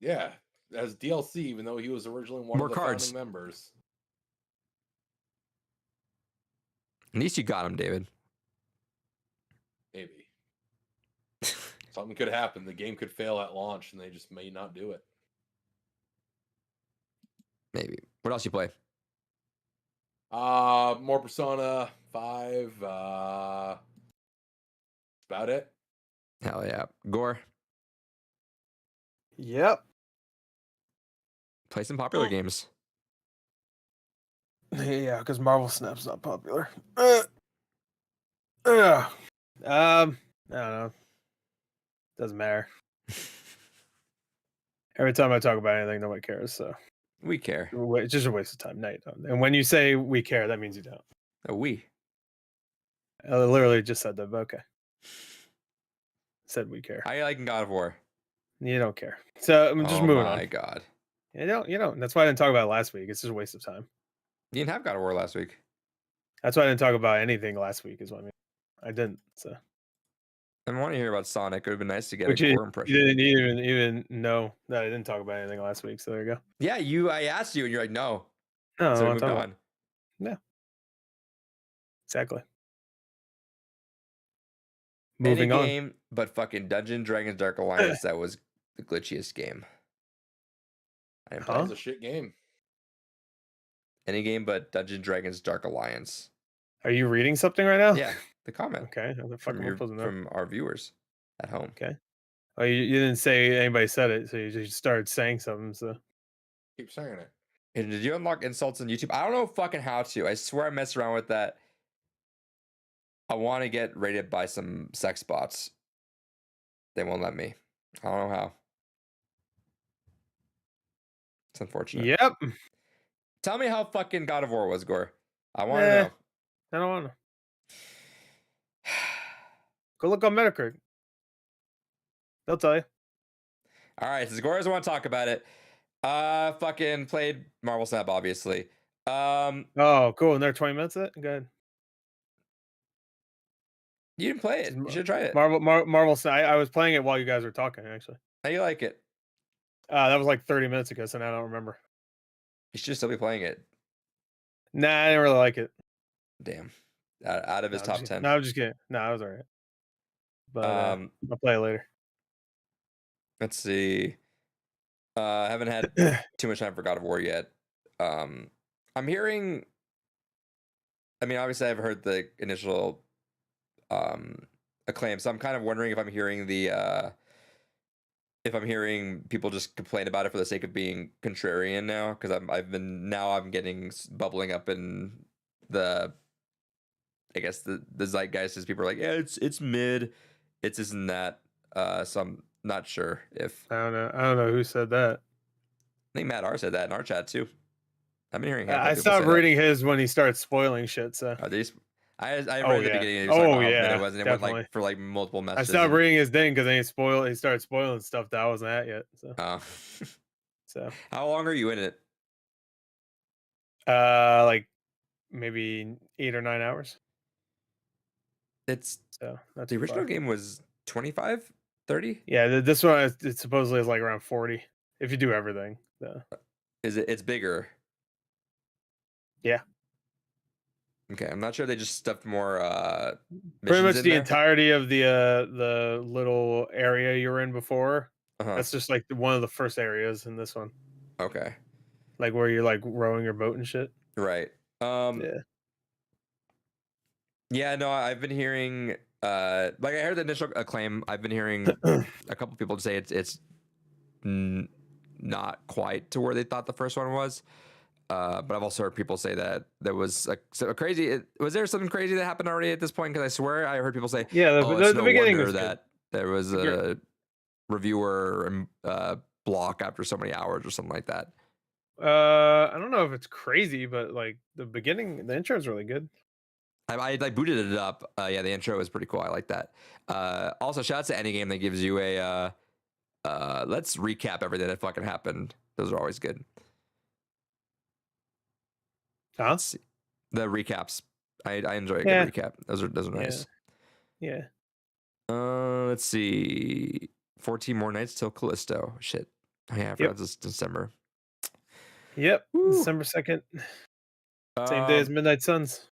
Yeah, as DLC, even though he was originally one More of the cards. founding members. At least you got him, David. Maybe. Something could happen. The game could fail at launch, and they just may not do it. Maybe. What else you play? More Persona 5. That's about it. Hell yeah. Gore, Yep. play some popular games. Yeah, because Marvel Snap's not popular. I don't know. Doesn't matter. Every time I talk about anything, nobody cares. So We care. it's just a waste of time. No, you don't. And when you say we care, that means you don't. Oh, we. I literally just said that, but okay. Said we care. How you liking God of War? You don't care. So I'm just moving Oh my on. god. You don't. That's why I didn't talk about it last week. It's just a waste of time. You didn't have God of War last week. That's why I didn't talk about anything last week, is what I mean. I didn't. So I want to hear about Sonic. It would have been nice to get Which a you, Gore impression. you didn't even know that I didn't talk about anything last week. So there you go. Yeah, I asked you and you're like, no. No, So I we want moved to talk on. about exactly. Any Moving on. game but fucking Dungeons Dragons Dark Alliance that was the glitchiest game. I didn't play Huh? It's a shit game. any game but Dungeons Dragons Dark Alliance. Are you reading something right now? Yeah, the comment Okay. How the fuck from, am I supposed to know? from our viewers at home. Okay. Oh, you didn't say anybody said it, so you just started saying something. So Keep saying it. And did you unlock insults on YouTube? I don't know fucking how to. I swear I messed around with that. I want to get rated by some sex bots. They won't let me. I don't know how. It's unfortunate. yep. Tell me how fucking God of War was, Gore. I want to Eh. know. I don't want to. Go look on Metacritic. They'll tell you. All right, since Gore doesn't want to talk about it, fucking played Marvel Snap, obviously. Oh, cool. And they're 20 minutes in? Good. You didn't play it. You should try it. Marvel. I was playing it while you guys were talking, actually. How you like it? That was like 30 minutes ago, so now I don't remember. You should still be playing it. Nah, I didn't really like it. Damn. Out of his top 10. No, I'm just kidding. No, I was all right. But I'll play it later. Let's see. I haven't had too much time for God of War yet. I'm hearing. I mean, obviously, I've heard the initial acclaim, so I'm kind of wondering if I'm hearing if I'm hearing people just complain about it for the sake of being contrarian now, because I'm getting bubbling up in the. I guess the zeitgeist is people are like, yeah, it's mid, it's this and that. So I'm not sure if. I don't know who said that. I think Matt R said that in our chat too. I've been hearing. I stopped reading his when he started spoiling shit. So I read the Oh, beginning. yeah. And he was talking Oh, about how yeah, mid it was, and it went definitely. like for like multiple I messages. stopped reading his thing because then he started spoiling stuff that I wasn't at yet. So so How long are you in it? like maybe 8 or 9 hours. It's So that's the original game was 25, 30. Yeah, this one it supposedly is like around 40 if you do everything. So. Is it? It's bigger. Yeah. Okay, I'm not sure they just stuffed more. Pretty much missions in the there. entirety of the little area you were in before. Uh-huh. That's just like one of the first areas in this one. Okay. Like where you're like rowing your boat and shit. Right. Yeah. Yeah, no, I've been hearing like I heard the initial acclaim. I've been hearing a couple people say it's not quite to where they thought the first one was. But I've also heard people say that there was a crazy. Was there something crazy that happened already at this point? Because I swear I heard people say, Yeah, it's the no beginning wonder was that there was a reviewer block after so many hours or something like that. I don't know if it's crazy, but like the intro is really good. I booted it up. Yeah, the intro was pretty cool. I like that. Also, shout out to any game that gives you a let's recap everything that fucking happened. Those are always good. Huh? The recaps. I enjoy a good recap. Those are nice. Yeah. Let's see. 14 more nights till Callisto. Shit. Oh, yeah, I forgot this December. Yep. Woo. December 2nd. Same day as Midnight Suns.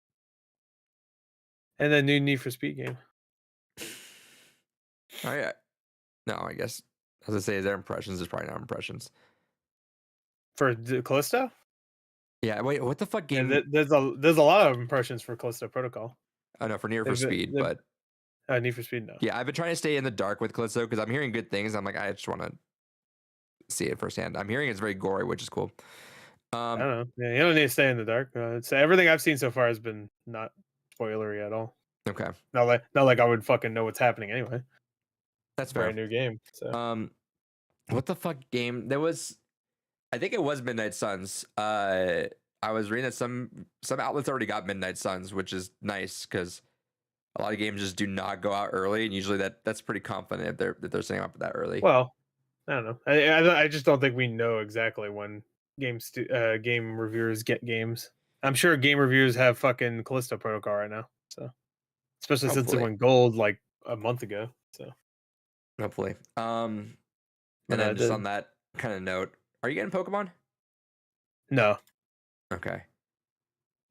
And the new Need for Speed game. Oh yeah. No, I guess as I say, is there impressions? There's probably not impressions. For Callisto? Yeah, wait, what the fuck game? And there's a lot of impressions for Callisto Protocol. Oh no, for Need for Speed, they've- but Need for Speed, no. yeah, I've been trying to stay in the dark with Callisto because I'm hearing good things. I'm like, I just want to see it firsthand. I'm hearing it's very gory, which is cool. I don't know. Yeah, you don't need to stay in the dark. It's everything I've seen so far has been not spoilery at all. Okay, Not like I would fucking know what's happening anyway. that's Brand fair. new game. So What the fuck game? There was, I think it was Midnight Suns. I was reading that some outlets already got Midnight Suns, which is nice because a lot of games just do not go out early, and usually that's pretty confident if they're setting up that early. well, I don't know. I just don't think we know exactly when game reviewers get games. I'm sure game reviewers have fucking Callisto Protocol right now. So especially since it Hopefully. went gold like a month ago. So Hopefully. And But, then just the- on that kind of note, are you getting Pokemon? no, Okay.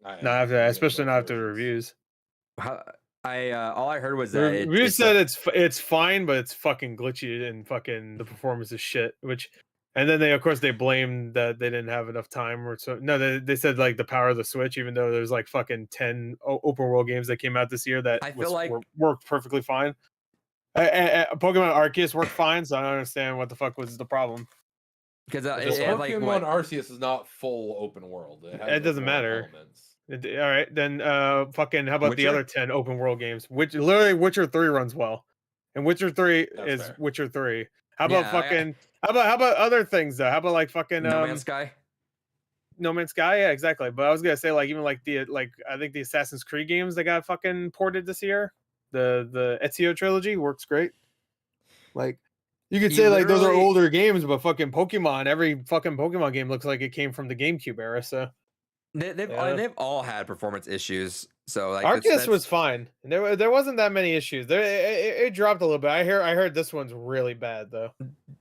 not after, especially not after the reviews. How, all I heard was The that reviews said it's fine, but it's fucking glitchy and fucking the performance is shit. And then of course they blamed that they didn't have enough time or so. No, they said like the power of the Switch, even though there's like fucking 10 open world games that came out this year that I feel like- worked perfectly fine. Pokemon Arceus worked fine, so I don't understand what the fuck was the problem. because This it had like Pokemon what? Arceus is not full open world. It has It doesn't open world matter. elements. All right, then fucking how about the Witcher? other 10 open world games? Which literally Witcher 3 runs well. And Witcher 3 That's is fair. Witcher 3. How about Yeah, fucking how about other things though? How about like fucking No Man's Sky. No Man's Sky? Yeah, exactly. But I was gonna say like even like I think the Assassin's Creed games that got fucking ported this year. The Ezio trilogy works great. Like you could You say like those are literally- older games, but fucking Pokemon, every fucking Pokemon game looks like it came from the GameCube era. So They've Yeah. they've all had performance issues. So like Arceus was fine. There wasn't that many issues. It dropped a little bit. I heard this one's really bad though.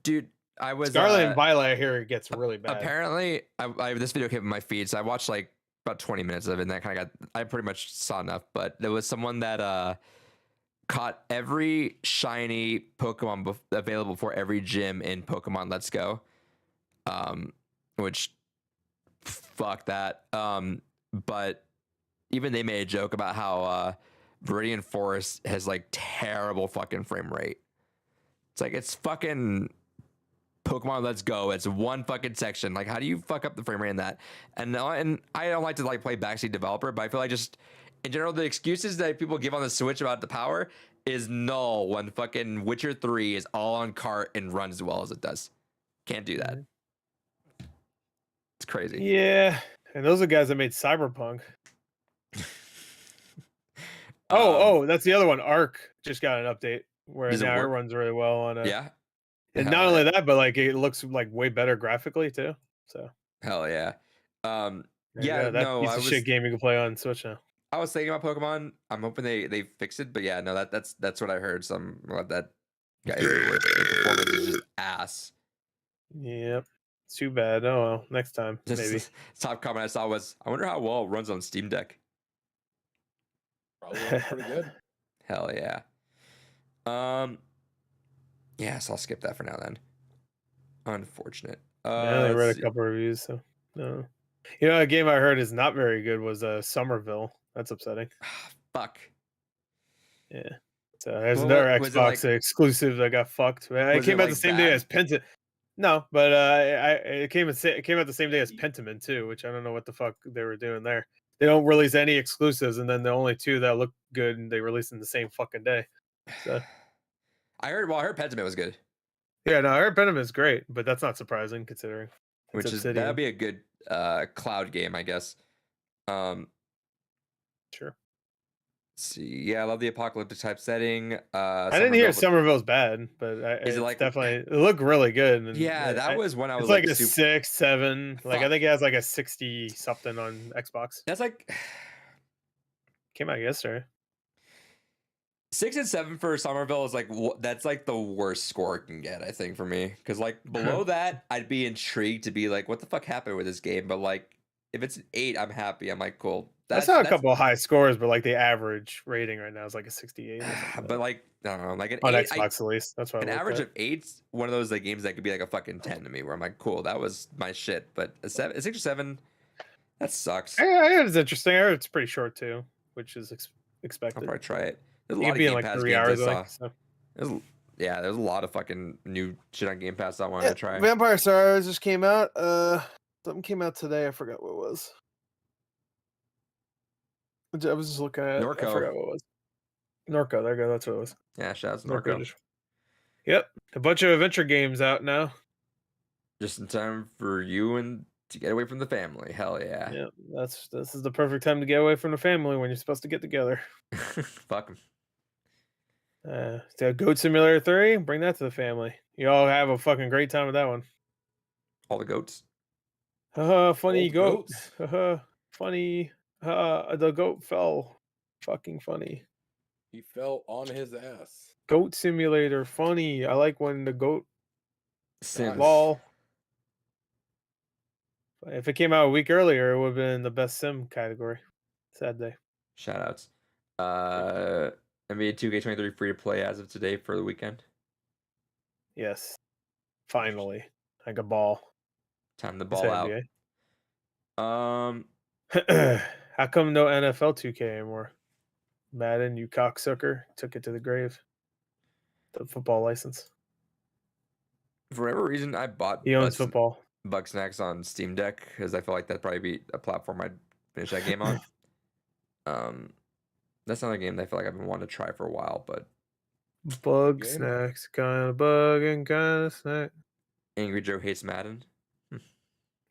dude. I was Scarlet and Violet, I hear it gets really bad. apparently this video came in my feed, so I watched like about 20 minutes of it, and that kind of got I pretty much saw enough. But there was someone that caught every shiny Pokemon available for every gym in Pokemon Let's Go, which fuck that. But even they made a joke about how Viridian Forest has like terrible fucking frame rate. It's like it's fucking Pokemon Let's Go. It's one fucking section. Like, how do you fuck up the frame rate in that? And I don't like to like play backseat developer, but I feel like just in general the excuses that people give on the Switch about the power is null when fucking Witcher 3 is all on cart and runs as well as it does. Can't do that. It's crazy. Yeah, and those are guys that made Cyberpunk. Oh, that's the other one. Arc just got an update where Does it now it work? runs really well on. Yeah. And Hell not yeah. only that, but like it looks like way better graphically too. So Hell yeah. there you Yeah, go. That no, piece I of was shit game you can play on Switch now. I was thinking about Pokemon. I'm hoping they fix it, but yeah, no, that's what I heard. So I'm glad that guy the performance is just ass. Yep. Too bad. Oh well, next time Just maybe. top comment I saw was, I wonder how well it runs on Steam Deck. Probably runs pretty good. Hell yeah. Yeah, so I'll skip that for now then. Unfortunate. Yeah, I read let's a see. couple reviews. So no. You know, a game I heard is not very good was Somerville. That's upsetting. Fuck. Yeah. So there's Well, another was it Xbox exclusive that got fucked. Man, it was came it, out the like, same day bad? as Pentiment. No, but it came out the same day as Pentiment too, which I don't know what the fuck they were doing there. They don't release any exclusives, and then the only two that look good, and they release in the same fucking day. So I heard Pentiment was good, yeah, no, I heard Pentiment is great, but that's not surprising considering. it's which is Obsidian. that'd be a good cloud game, I guess. Sure. Let's see. Yeah, I love the apocalyptic type setting. I didn't hear Somerville- Somerville's bad, but Is it it's like- definitely it looked really good. And Yeah, that was when I was It's like a super, 6, 7. Like I Fuck. think it has like a 60 something on Xbox. that's like Came out yesterday. 6 and 7 for Somerville is like that's like the worst score it can get, I think, for me. Because like below that, I'd be intrigued to be like, what the fuck happened with this game? But like, if it's an 8, I'm happy. I'm like, cool. I saw a couple of high scores, but like the average rating right now is like a 68. Or something But like, I don't know, like an on 8, Xbox at least. That's what an I looked average at. of 8's one of those like games that could be like a fucking 10 to me, where I'm like, cool, that was my shit. But a 6 or 7, That sucks. Yeah, it's interesting. I heard it's pretty short too, which is I'll expected. probably try it. There's a You lot could of be in Game like Pass 3 games I hours. saw. Like, so. There's a lot of fucking new shit on Game Pass I wanted to try. Vampire Stars just came out. Something came out today. I forgot what it was. I was just looking at it. I Norco. forgot what it was. Norco. There you go. That's what it was. Yeah, shout out to Norco. Norco. Yep. A bunch of adventure games out now. Just in time for you and to get away from the family. Hell yeah. Yeah. This is the perfect time to get away from the family when you're supposed to get together. Fuck 'em. So Goat Simulator 3, bring that to the family. You all have a fucking great time with that one. All the goats. Funny Old goat. goats. Funny. The goat fell. Fucking funny. He fell on his ass. Goat Simulator, funny. I like when the goat Sims. lol. If it came out a week earlier, it would have been the best sim category. Sad day. Shout outs. NBA 2K23 free to play as of today for the weekend. Yes. Finally. Like a ball. Time to It's ball out. NBA. How come no NFL 2K anymore? Madden, you cocksucker, took it to the grave. The football license. For whatever reason, I bought He owns football. Bugsnax on Steam Deck because I feel like that'd probably be a platform I'd finish that game on. That's another game that I feel like I've been wanting to try for a while, but Bug Game. snacks, kind of bug and kind of snack. Angry Joe hates Madden.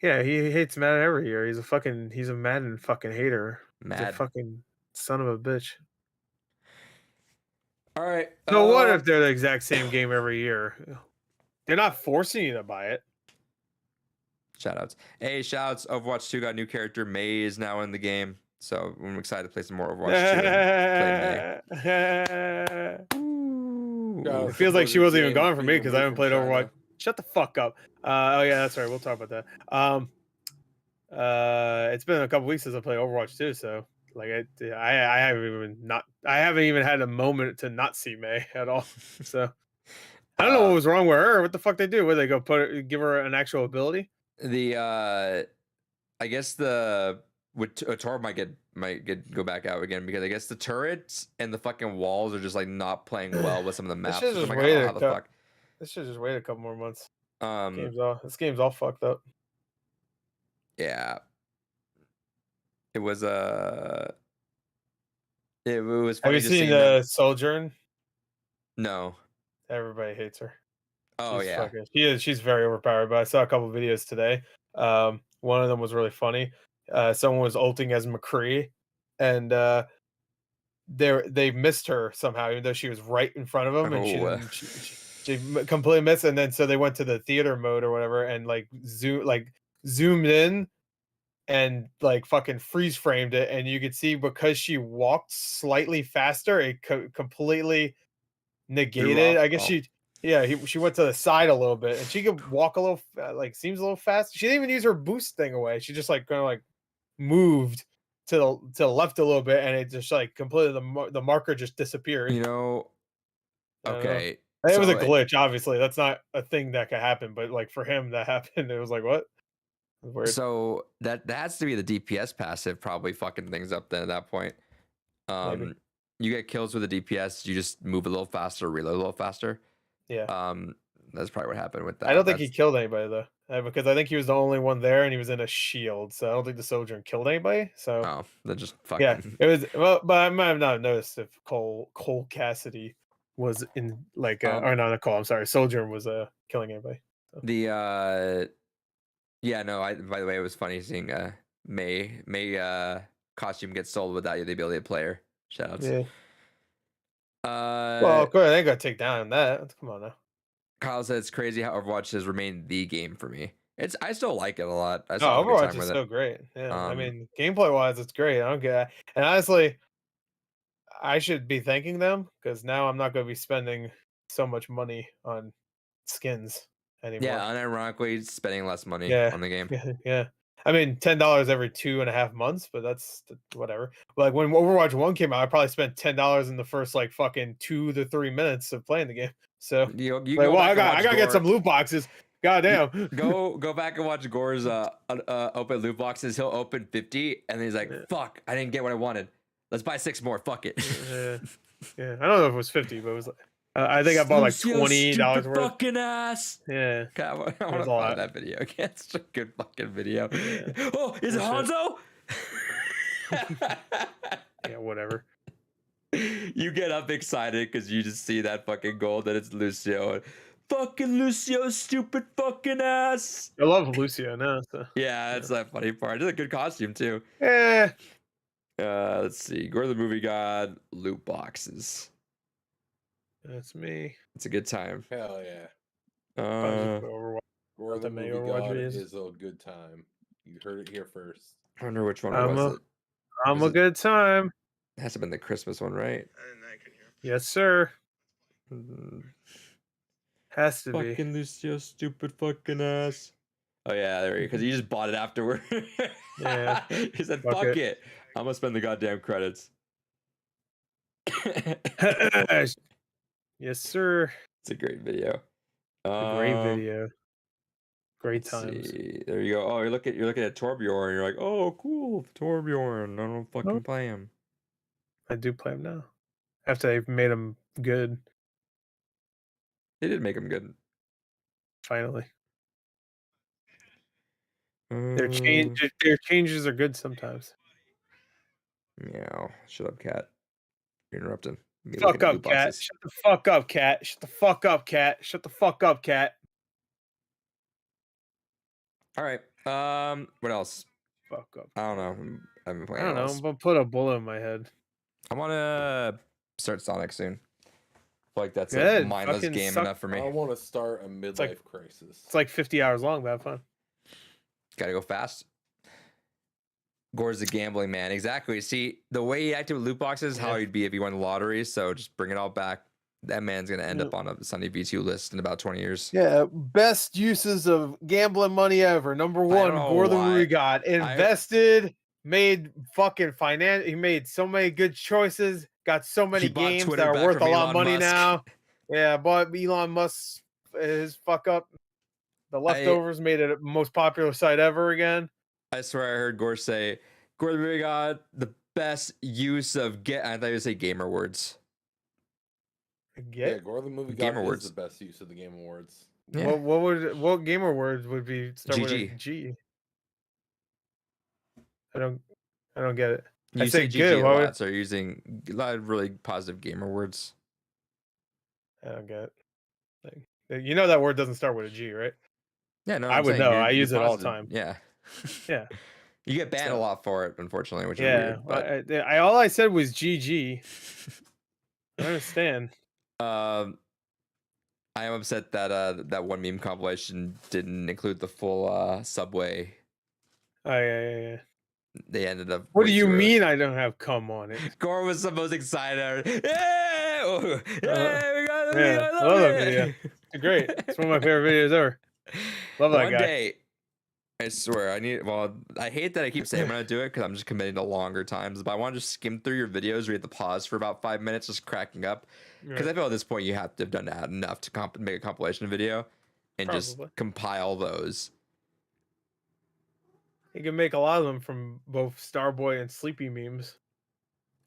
Yeah, he hates Madden every year. He's a Madden fucking hater. He's a Mad. fucking son of a bitch. All right. So what if they're the exact same game every year? They're not forcing you to buy it. Shoutouts. Hey, shoutouts. Overwatch 2 got a new character. May is now in the game. So I'm excited to play some more Overwatch 2 and play May. It feels like she wasn't even James gone for me being because I haven't removed played from Overwatch. China. Shut the fuck up. Oh yeah, that's right. We'll talk about that. It's been a couple weeks since I played Overwatch 2, so like I haven't even had a moment to not see May at all. So I don't know what was wrong with her. What the fuck they do? Where they go give her an actual ability? I guess the Tor might go back out again because I guess the turrets and the fucking walls are just like not playing well with some of the maps. This I'm like, I don't know how the fuck. This should just wait a couple more months. This This game's all fucked up. Yeah. It was it was funny Have you to seen see them. Sojourn? No. Everybody hates her. Oh She's yeah. she's very overpowered, but I saw a couple videos today. One of them was really funny. Someone was ulting as McCree, and they missed her somehow, even though she was right in front of them, and she completely missed. And then so they went to the theater mode or whatever, and zoomed in, and like fucking freeze framed it, and you could see because she walked slightly faster, it completely negated. I guess she went to the side a little bit, and she could walk a little seems a little fast. She didn't even use her boost thing away. She just like kind of like moved to the left a little bit, and it just like completely the marker just disappeared. Okay. It was a glitch. Obviously, that's not a thing that could happen, but like for him that happened, it was like what? Weird. So that has to be the DPS passive probably fucking things up then at that point. Maybe. You get kills with the DPS, you just move a little faster, reload a little faster. Yeah. That's probably what happened with that. I don't think he killed anybody though, because I think he was the only one there, and he was in a shield. So I don't think the Sojourn killed anybody. So they're just fucking. Yeah, it was. Well, but I might have not noticed if Cole Cassidy was in like or not Cole. I'm sorry, Sojourn was killing anybody. So. Yeah, no. By the way, it was funny seeing May costume get sold without the ability to play her. Shoutouts. Yeah. Well, of course they got to take down that. Come on now. Kyle said it's crazy how Overwatch has remained the game for me. I still like it a lot. Overwatch is so great. Yeah, I mean, gameplay wise, it's great. I don't get. And honestly, I should be thanking them because now I'm not going to be spending so much money on skins anymore. Yeah, unironically spending less money on the game. Yeah. I mean, $10 every 2.5 months, but that's whatever. Like when Overwatch 1 came out, I probably spent $10 in the first like fucking 2 to 3 minutes of playing the game. So you I gotta get some loot boxes. Goddamn. Go back and watch Gore's open loot boxes. He'll open 50 and then he's like, Yeah. fuck, I didn't get what I wanted. Let's buy 6 more. Fuck it. Yeah. I don't know if it was 50, but it was like I think I bought like Lucio, $20 stupid worth. fucking ass. Yeah. God, I want to a find lot. that video again. It's such a good fucking video. Yeah. Oh, is it Bullshit. Hanzo? Yeah, whatever. You get up excited because you just see that fucking gold that it's Lucio. Fucking Lucio, stupid fucking ass. I love Lucio now. So. Yeah, that's that funny part. It's a good costume too. Yeah. Let's see. Gore the Movie God, loot boxes. That's me. It's a good time. Hell yeah. Uh, Overwatch. Or Not the that many movie Overwatch God videos. is a good time. You heard it here first. I wonder which one I'm was a- it. I'm Was a it- good time. It has to have been the Christmas one, right? Yes, sir. Mm, Has to be. Fucking Lucio, stupid fucking ass. Oh yeah, there because you just bought it afterward. Yeah. He said, Fuck "Fuck it. it. I'm gonna spend the goddamn credits." Yes, sir. It's a great video. A great video. Great Let's times. see. There you go. Oh, you're looking at Torbjorn. You're like, oh, cool, Torbjorn. I don't fucking Nope. play him. I do play them now. After they've made them good, They did make him good. finally. Uh, Their changes are good sometimes. Meow. Shut up, cat. You're interrupting. Me Fuck looking at up, loot cat. boxes. Shut the fuck up, cat. Shut the fuck up, cat. Shut the fuck up, cat. All right. What else? Fuck up. I don't know. I haven't I played. don't know. I'm gonna put a bullet in my head. I want to start Sonic soon. I feel like that's a Good, mindless fucking game suck- enough for me. I want to start a midlife like- crisis. It's like 50 hours long, but have fun. Gotta go fast. Gore's the gambling man. Exactly. See, the way he acted with loot boxes is how Yeah. he'd be if he won the lottery. So just bring it all back. That man's gonna end Yeah. up on a Sunday V2 list in about 20 years. Yeah, best uses of gambling money ever. Number don't one, know Gore the why. Movie God. Invested, made fucking finance. He made so many good choices. Got so many He bought games Twitter that are back worth a from lot of Elon money Musk. now. Yeah, bought Elon Musk his fuck up. The leftovers made it the most popular site ever again. I swear I heard Gore say, Gore the Movie God, the best use of I thought you would say gamer words. Yeah, Get Gore the Movie Game God Awards. is the best use of the Game Awards. Yeah. what gamer words would be start with a GG. G? I don't get it. I You say say good, GG a why lot, would- so you're using a lot of really positive gamer words. I don't get it. Like, you know that word doesn't start with a G, right? Yeah, no, I I'm would saying know. you're- I you're use it all the positive. time. Yeah. Yeah. You get banned a So- lot for it, unfortunately, which is Yeah, weird. But I all I said was GG. I understand. I am upset that that one meme compilation didn't include the full Subway. Oh yeah. They ended up. What way do you too early. mean I don't have cum on it? Gore was the most excited. Yeah, oh, yeah, we got it. yeah, I love that it. video. It's great. It's one of my favorite videos ever. Love that One guy. day, I swear, I need. Well, I hate that I keep saying I'm gonna do it because I'm just committing to longer times. But I want to just skim through your videos, read the pause for about 5 minutes, just cracking up. Because I feel at this point you have to have done that enough to make a compilation video, and just Probably. compile those. You can make a lot of them from both Starboy and Sleepy memes.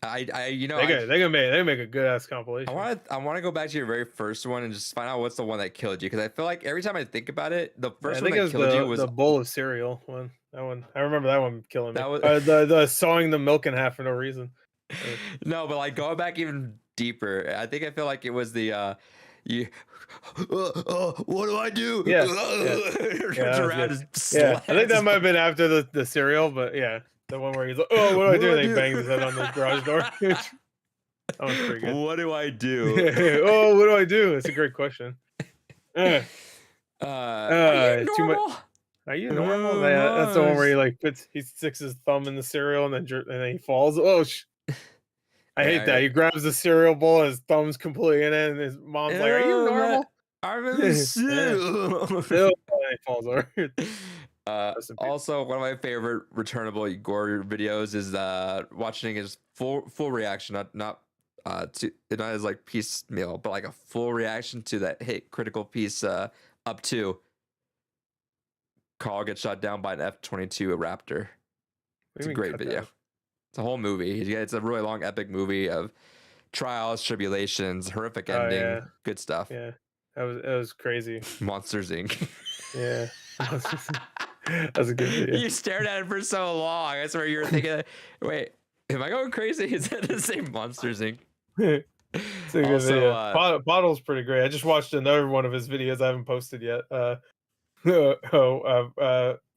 You know, They can make a good ass compilation. I want to go back to your very first one and just find out what's the one that killed you because I feel like every time I think about it, the I first one think it that was killed you was the bowl of cereal one. That one, I remember that one killing me. That was- the sawing the milk in half for no reason. no, but like going back even deeper, I feel like it was the you. What do I do? Yeah, Turns that was around good. and Yeah, I think slams that might have been after the cereal, but yeah, the one where he's like, "Oh, what do I do?" And he bangs his head on the garage door. That one's pretty good. What do I do? Oh, what do I do? It's a great question. Are Are you too much- normal? you normal? Oh, Yeah, that's the one where nice. he sticks his thumb in the cereal and then he falls. Oh, I hate Yeah, that. He grabs the cereal bowl, his thumb's completely in it, and his mom's like, "Are you Ew, normal?" I'm in the soup. Still, and he falls over. Rest in peace. Also, one of my favorite returnable Gore videos is watching his full reaction, not as like piecemeal, but like a full reaction to that hit critical piece up 2. Carl gets shot down by an F-22 Raptor. It's a great video. It's a whole movie. It's a really long, epic movie of trials, tribulations, horrific ending, yeah. good stuff. Yeah, that was crazy. Monsters Inc. Yeah, that's a good video. You stared at it for so long. I swear you were thinking, wait, am I going crazy? Is that the same Monsters Inc? It's a good Also, video. Bottle's pretty great. I just watched another one of his videos I haven't posted yet.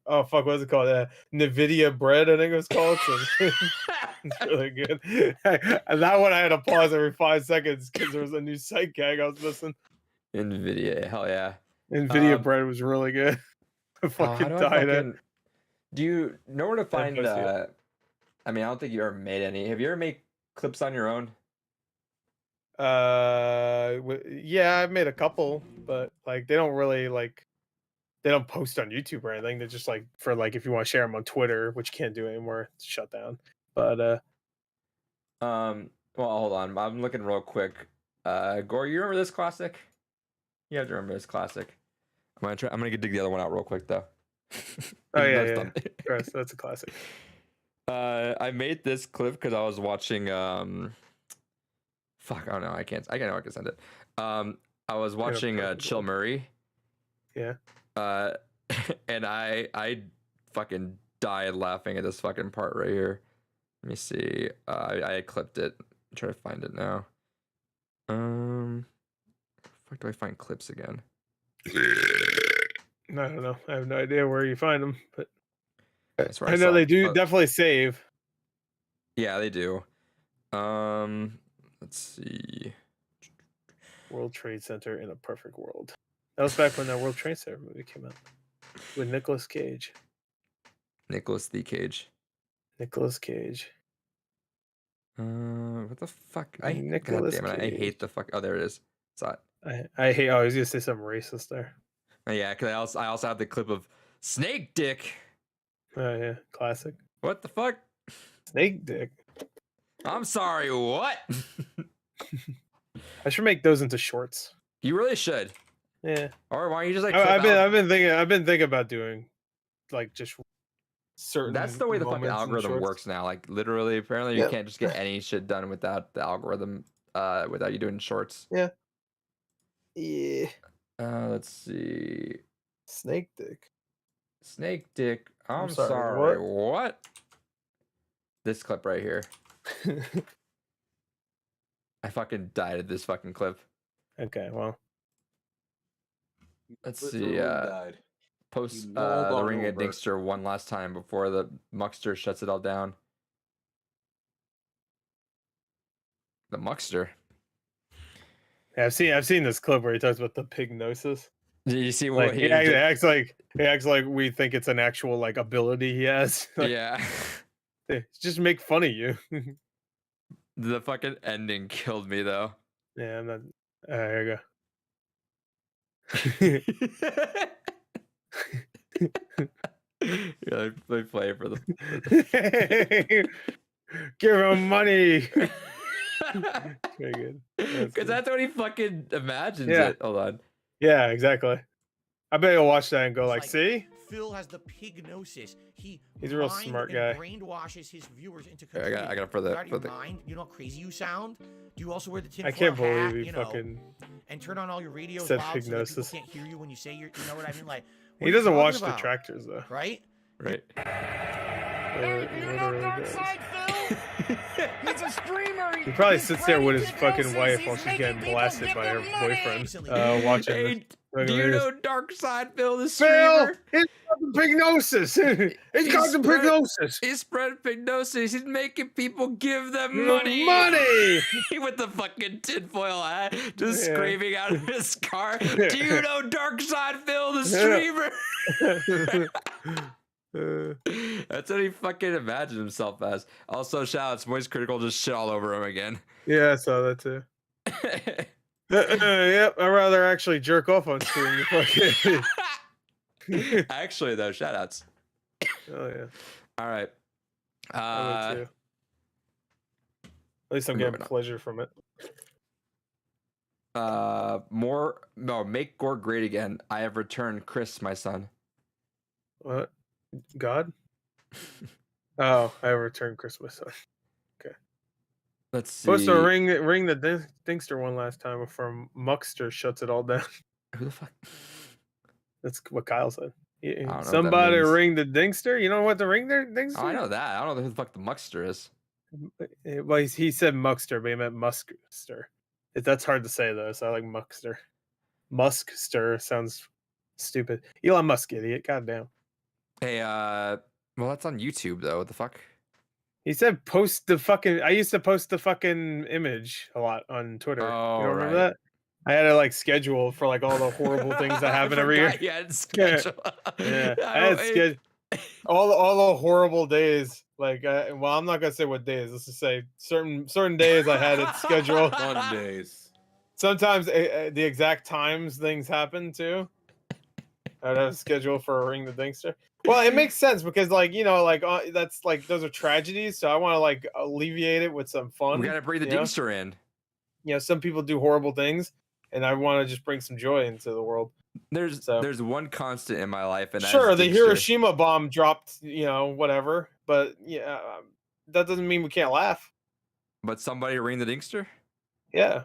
Oh fuck, what's it called? Nvidia bread, I think it was called. It's really good. And that one I had to pause every 5 seconds because there was a new sight gag I was missing. Nvidia, hell yeah. Nvidia bread was really good. I fucking died at. Do you know where to find? posted I mean, I don't think you ever made any. Have you ever made clips on your own? Yeah, I've made a couple, but like they don't really like. They don't post on YouTube or anything. They're just like for like if you want to share them on Twitter, which you can't do anymore. It's shut down. But well, hold on. I'm looking real quick. Gore, you remember this classic? You have to remember this classic. I'm gonna dig the other one out real quick though. Oh yeah, of course, that's a classic. I made this clip because I was watching. Fuck, I don't know. I can't send it. I was watching Chill Murray. Yeah. And I fucking died laughing at this fucking part right here. Let me see. I clipped it. I'm trying to find it now. Fuck, do I find clips again? I don't know. I have no idea where you find them, but I know they do definitely save. Yeah, they do. Let's see. World Trade Center in a Perfect World. That was back when that World Trade Center movie came out with Nicolas Cage. Nicolas the Cage. Nicolas Cage. What the fuck? Nicolas God damn it! I hate the fuck. Oh, there it is. Saw it. I hate. Oh, I was gonna say something racist there. Oh, yeah, because I also have the clip of Snake Dick. Oh yeah, classic. What the fuck? Snake Dick. I'm sorry. What? I should make those into shorts. You really should. Yeah. Or why don't you just like? I've been thinking about doing like just certain. That's the way the fucking algorithm works now. Like literally, apparently, you can't just get any shit done without the algorithm. Without you doing shorts. Yeah. Yeah. Let's see. Snake Dick. Snake Dick. I'm sorry. What? This clip right here. I fucking died at this fucking clip. Okay, well. Let's see. Post the Ring of Dinkster one last time before the Muckster shuts it all down. The Muckster. Yeah, I've seen this clip where he talks about the pignosis. Did you see what he acts like we think it's an actual like ability he has. Like, yeah. Just make fun of you. The fucking ending killed me though. Yeah, I'm not. Here you go. Yeah, they play for the. Give him money. Very good. Because that's what he fucking imagines it. Hold on. Yeah, exactly. I bet he'll watch that and go like, see? Phil has the pignosis. He's a real smart guy. Brainwashes his viewers into I got for the mind. You know how crazy you sound? Do you also wear the tinfoil I can't hat, believe he fucking and turn on all your radios said loud pignosis. so that people can't hear you when you say you know what I mean? Like he doesn't watch Detractors though. Right? Right. Hey, do you know Dark Side Phil? He's a streamer. He probably sits there with his fucking wife while she's getting blasted by her boyfriend, watching. Do you know Dark Side Phil, the streamer? Phil, he's got the pignosis. He's got the pignosis. He's spread pignosis. He's making people give them money. Money! With the fucking tinfoil hat, just screaming out of his car. Do you know Dark Side Phil, the streamer? That's what he fucking imagined himself as. Also, shout-outs, Moist Critical just shit all over him again. Yeah, I saw that too. Yep, I'd rather actually jerk off on stream. Actually, though, shout-outs. Oh, yeah. All right. At least I'm getting pleasure from it. Make Gore great again. I have returned Chris, my son. What? God? Oh, I returned Christmas. Let's see. Supposed to ring the Dingster one last time from Muckster shuts it all down. Who the fuck? That's what Kyle said. I don't know what that Somebody means. ring the Dingster. You know what the ring there Dingster? Oh, I know that. I don't know who the fuck the Muckster is. Well, he said Muckster, but he meant Muskster. That's hard to say though, so I like Muckster. Muskster sounds stupid. Elon Musk, idiot. Goddamn. Hey, well, that's on YouTube though. What the fuck? He said post the fucking. I used to post the fucking image a lot on Twitter. Oh, you don't remember right. that? I had to like schedule for like all the horrible things that happen every year. Yeah, it's schedule. Yeah, I had schedule all the horrible days. Like, well, I'm not gonna say what days. Let's just say certain days I had it scheduled. Fun days. Sometimes the exact times things happen too. I'd have a schedule for a ring the Dingster. Well, it makes sense because, like, you know, like that's like those are tragedies. So I want to like alleviate it with some fun. We gotta bring the you know? Dingster in. You know, some people do horrible things, and I want to just bring some joy into the world. There's one constant in my life, and Sure, that's the Dingster. Hiroshima bomb dropped, you know, whatever, but yeah, that doesn't mean we can't laugh. But somebody ring the Dingster. Yeah,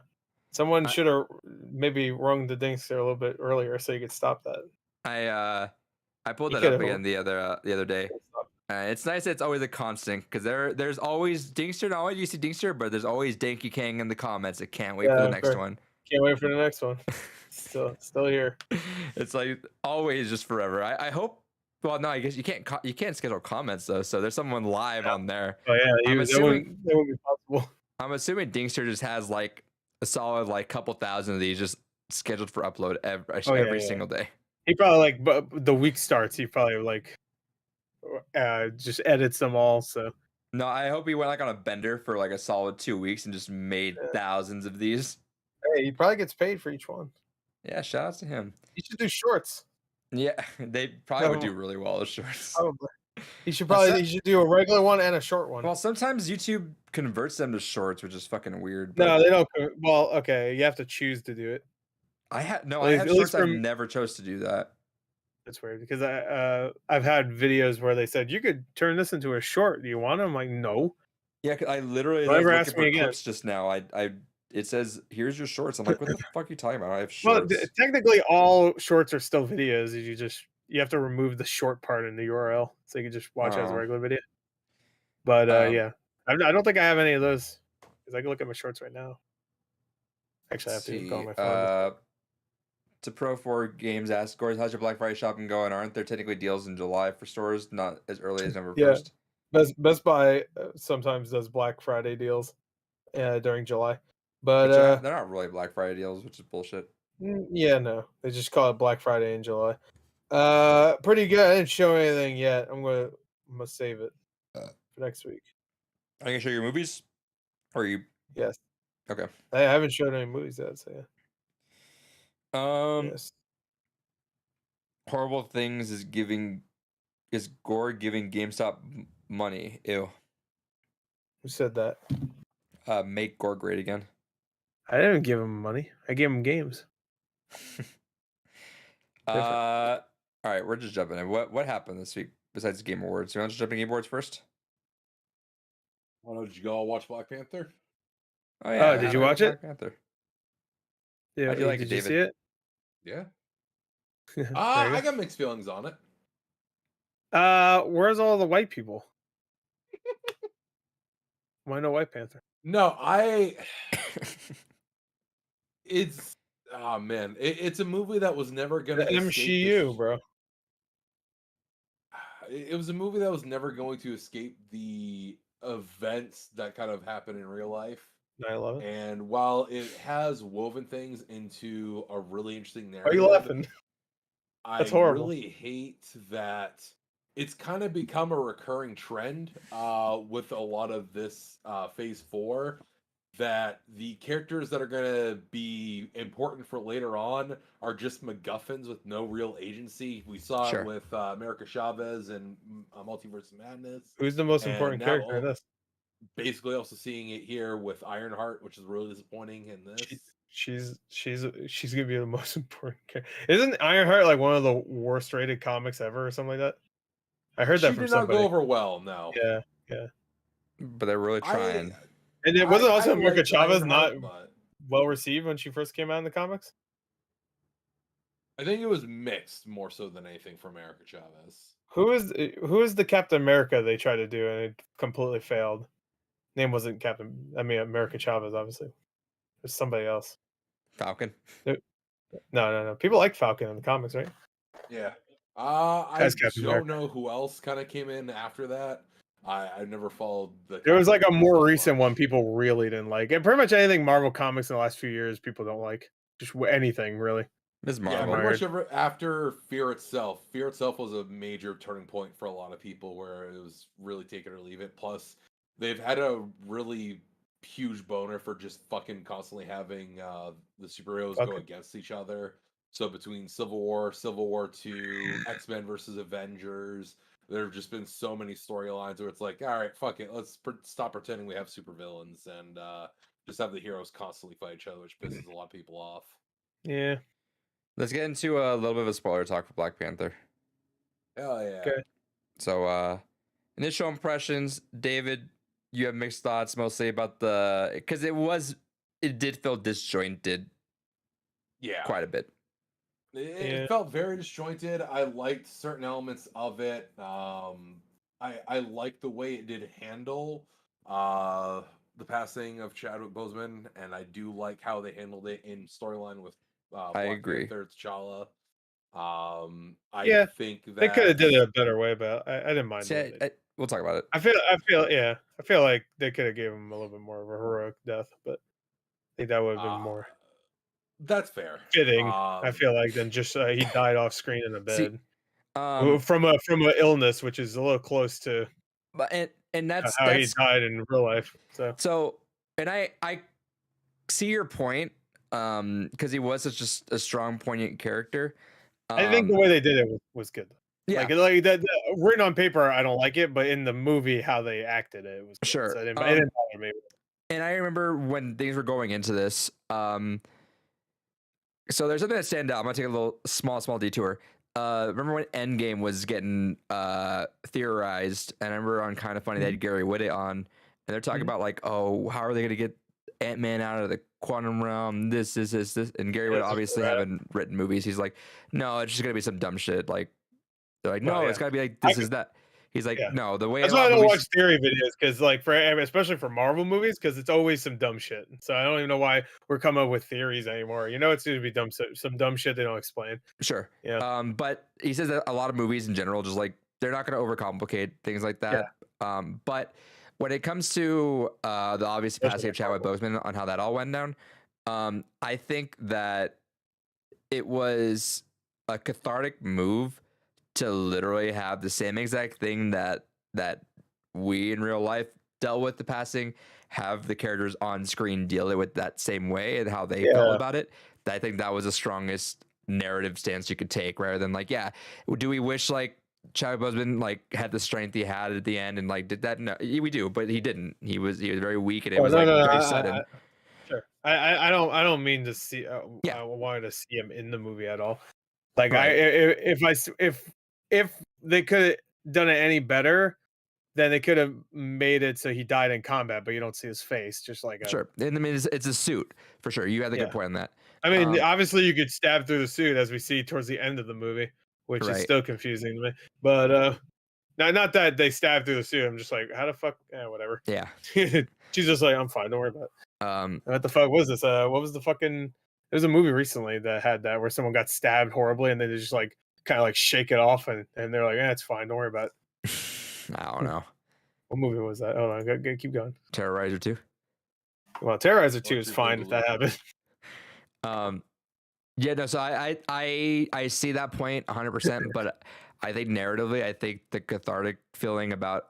someone should have maybe rung the Dingster a little bit earlier so you could stop that. I pulled You that up could've- again the other day. It's nice that it's always a constant because there's always Dingster. Not only do you see Dingster, but there's always Danky Kang in the comments. I can't wait for the next one. Can't wait for the next one. Still here. It's like always, just forever. I hope. Well, no, I guess you can't schedule comments though. So there's someone live on there. Oh yeah, I'm that wouldn't be possible. I'm assuming Dingster just has like a solid like couple thousand of these just scheduled for upload every single day. He probably like, but the week starts. He probably like just edits them all. So no, I hope he went like on a bender for like a solid 2 weeks and just made thousands of these. hey, he probably gets paid for each one. Yeah, shout out to him. He should do shorts. Yeah, they probably would do really well as shorts. Probably. He should do a regular one and a short one. Well, sometimes YouTube converts them to shorts, which is fucking weird. No, they don't. Well, okay, you have to choose to do it. I had At least shorts. I from- never chose to do that. That's weird because I've had videos where they said you could turn this into a short. Do you want it? I'm like, no. Yeah, 'cause I literally Don't was ever looking ask for me again. clips just now. It says here's your shorts. I'm like, what the fuck are you talking about? I have Well, shorts. technically, all shorts are still videos. You have to remove the short part in the URL so you can just watch it as a Oh. regular video. But yeah, I don't think I have any of those because I can look at my shorts right now. Actually, I have to go on my phone. To Pro4 Games asked, Gores, how's your Black Friday shopping going? Aren't there technically deals in July for stores, not as early as November 1st? Best Buy sometimes does Black Friday deals during July, but They're not really Black Friday deals, which is bullshit. yeah, no, they just call it Black Friday in July. Pretty good. I didn't show anything yet. I'm gonna save it for next week. Are you gonna show your movies? Or you? Yes. Okay. I haven't showed any movies yet, so yeah. Yes. Horrible Things is Gore giving GameStop money. Ew. Who said that? Make Gore great again. I didn't give him money. I gave him games. All right, we're just jumping in. What happened this week besides the Game Awards? You want to jump in Game Awards first? Well, did you go all watch Black Panther? Oh yeah. Did you watch it? Black Panther. Yeah, How'd you like it, did you David? see it? Yeah. There you I go. got mixed feelings on it. Where's all the white people? Why no White Panther? No, it's oh man, it's a movie that was never gonna The MCU, bro. It was a movie that was never going to escape the events that kind of happen in real life. 9/11. And while it has woven things into a really interesting Why are narrative, you laughing? I That's horrible. really hate that it's kind of become a recurring trend with a lot of this phase 4 that the characters that are going to be important for later on are just MacGuffins with no real agency. We saw Sure. it with America Chavez and Multiverse of Madness. Who's the most And important now character in this? Basically, also seeing it here with Ironheart, which is really disappointing in this. She's gonna be the most important character. Isn't Ironheart like one of the worst rated comics ever or something like that? I heard She that from did not somebody. go over well. No. Yeah, but they're really trying. and it wasn't also I America liked Chavez not Lionheart, but well received when she first came out in the comics. I think it was mixed more so than anything for America Chavez. Who is the Captain America they tried to do and it completely failed? Name wasn't Captain. I mean America Chavez, obviously. There's somebody else. Falcon. No. People like Falcon in the comics, right? Yeah. I As Captain don't America. know who else kind of came in after that. I never followed the. There was like a Captain more America recent much. one people really didn't like, and pretty much anything Marvel comics in the last few years people don't like. Just anything really. Ms. Yeah, Marvel. pretty much after Fear Itself. Fear Itself was a major turning point for a lot of people where it was really take it or leave it. Plus, they've had a really huge boner for just fucking constantly having the superheroes go Okay. against each other. So between Civil War 2, X-Men versus Avengers, there have just been so many storylines where it's like, all right, fuck it, let's stop pretending we have supervillains and just have the heroes constantly fight each other, which pisses a lot of people off. Yeah. Let's get into a little bit of a spoiler talk for Black Panther. Hell yeah. Okay. So, initial impressions, David, you have mixed thoughts mostly about because it did feel disjointed Yeah. quite a bit. It felt very disjointed. I liked certain elements of it. I liked the way it did handle the passing of Chadwick Boseman, and I do like how they handled it in storyline with Black agree. Panther, T'Challa. Yeah, I think that They could have did it a better way, but I didn't mind. See, it. we'll talk about it. I feel like they could have given him a little bit more of a heroic death, but I think that would have been more That's fair. fitting. I feel like than just he died off screen in a See, bed from a illness, which is a little close to but and that's how he died in real life. So and I see your point, because he was such a strong, poignant character. I think the way they did it was good. Yeah. Like that written on paper, I don't like it, but in the movie, how they acted it was good. Sure. So it didn't bother me. And I remember when things were going into this. So there's something that stand out. I'm gonna take a little small detour. Remember when Endgame was getting theorized, and I remember on Kind of Funny they had Gary Whitta on, and they're talking about like, oh, how are they gonna get Ant-Man out of the quantum realm? This, and Gary Whitta obviously having written movies. He's like, no, it's just gonna be some dumb shit. Like, they're like, no, it's gotta be like this is that. He's like, no, the way that's why I don't watch theory videos, because like especially for Marvel movies, because it's always some dumb shit. So I don't even know why we're coming up with theories anymore. You know, it's going to be some dumb shit they don't explain. Sure. Yeah. But he says that a lot of movies in general, just like they're not going to overcomplicate things like that. Yeah. But when it comes to the obvious passing of Chadwick Boseman on how that all went down, I think that it was a cathartic move to literally have the same exact thing that we in real life dealt with the passing, have the characters on screen deal with that same way and how they felt about it. I think that was the strongest narrative stance you could take, rather than like, yeah, do we wish like Chadwick Boseman like had the strength he had at the end and like did that? No, we do, but he didn't. He was very weak, and it was very sudden. Sure. I don't mean to see. I wanted to see him in the movie at all. Like if they could have done it any better, then they could have made it so he died in combat, but you don't see his face. Just like sure. And I mean, it's a suit for sure. You had a good point on that. I mean, obviously you could stab through the suit, as we see towards the end of the movie, which is still confusing to me. But not that they stab through the suit. I'm just like, how the fuck? Whatever. Yeah. She's just like, I'm fine. Don't worry about it. What the fuck was this? What was the fucking? There was a movie recently that had that where someone got stabbed horribly and they just like kind of like shake it off and they're like, it's fine. Don't worry about it. I don't know. What movie was that? Hold on, keep going. Terrorizer 2. Well, Terrorizer 2 is fine if that happened. Yeah, no. So I see that point 100%, but I think narratively, I think the cathartic feeling about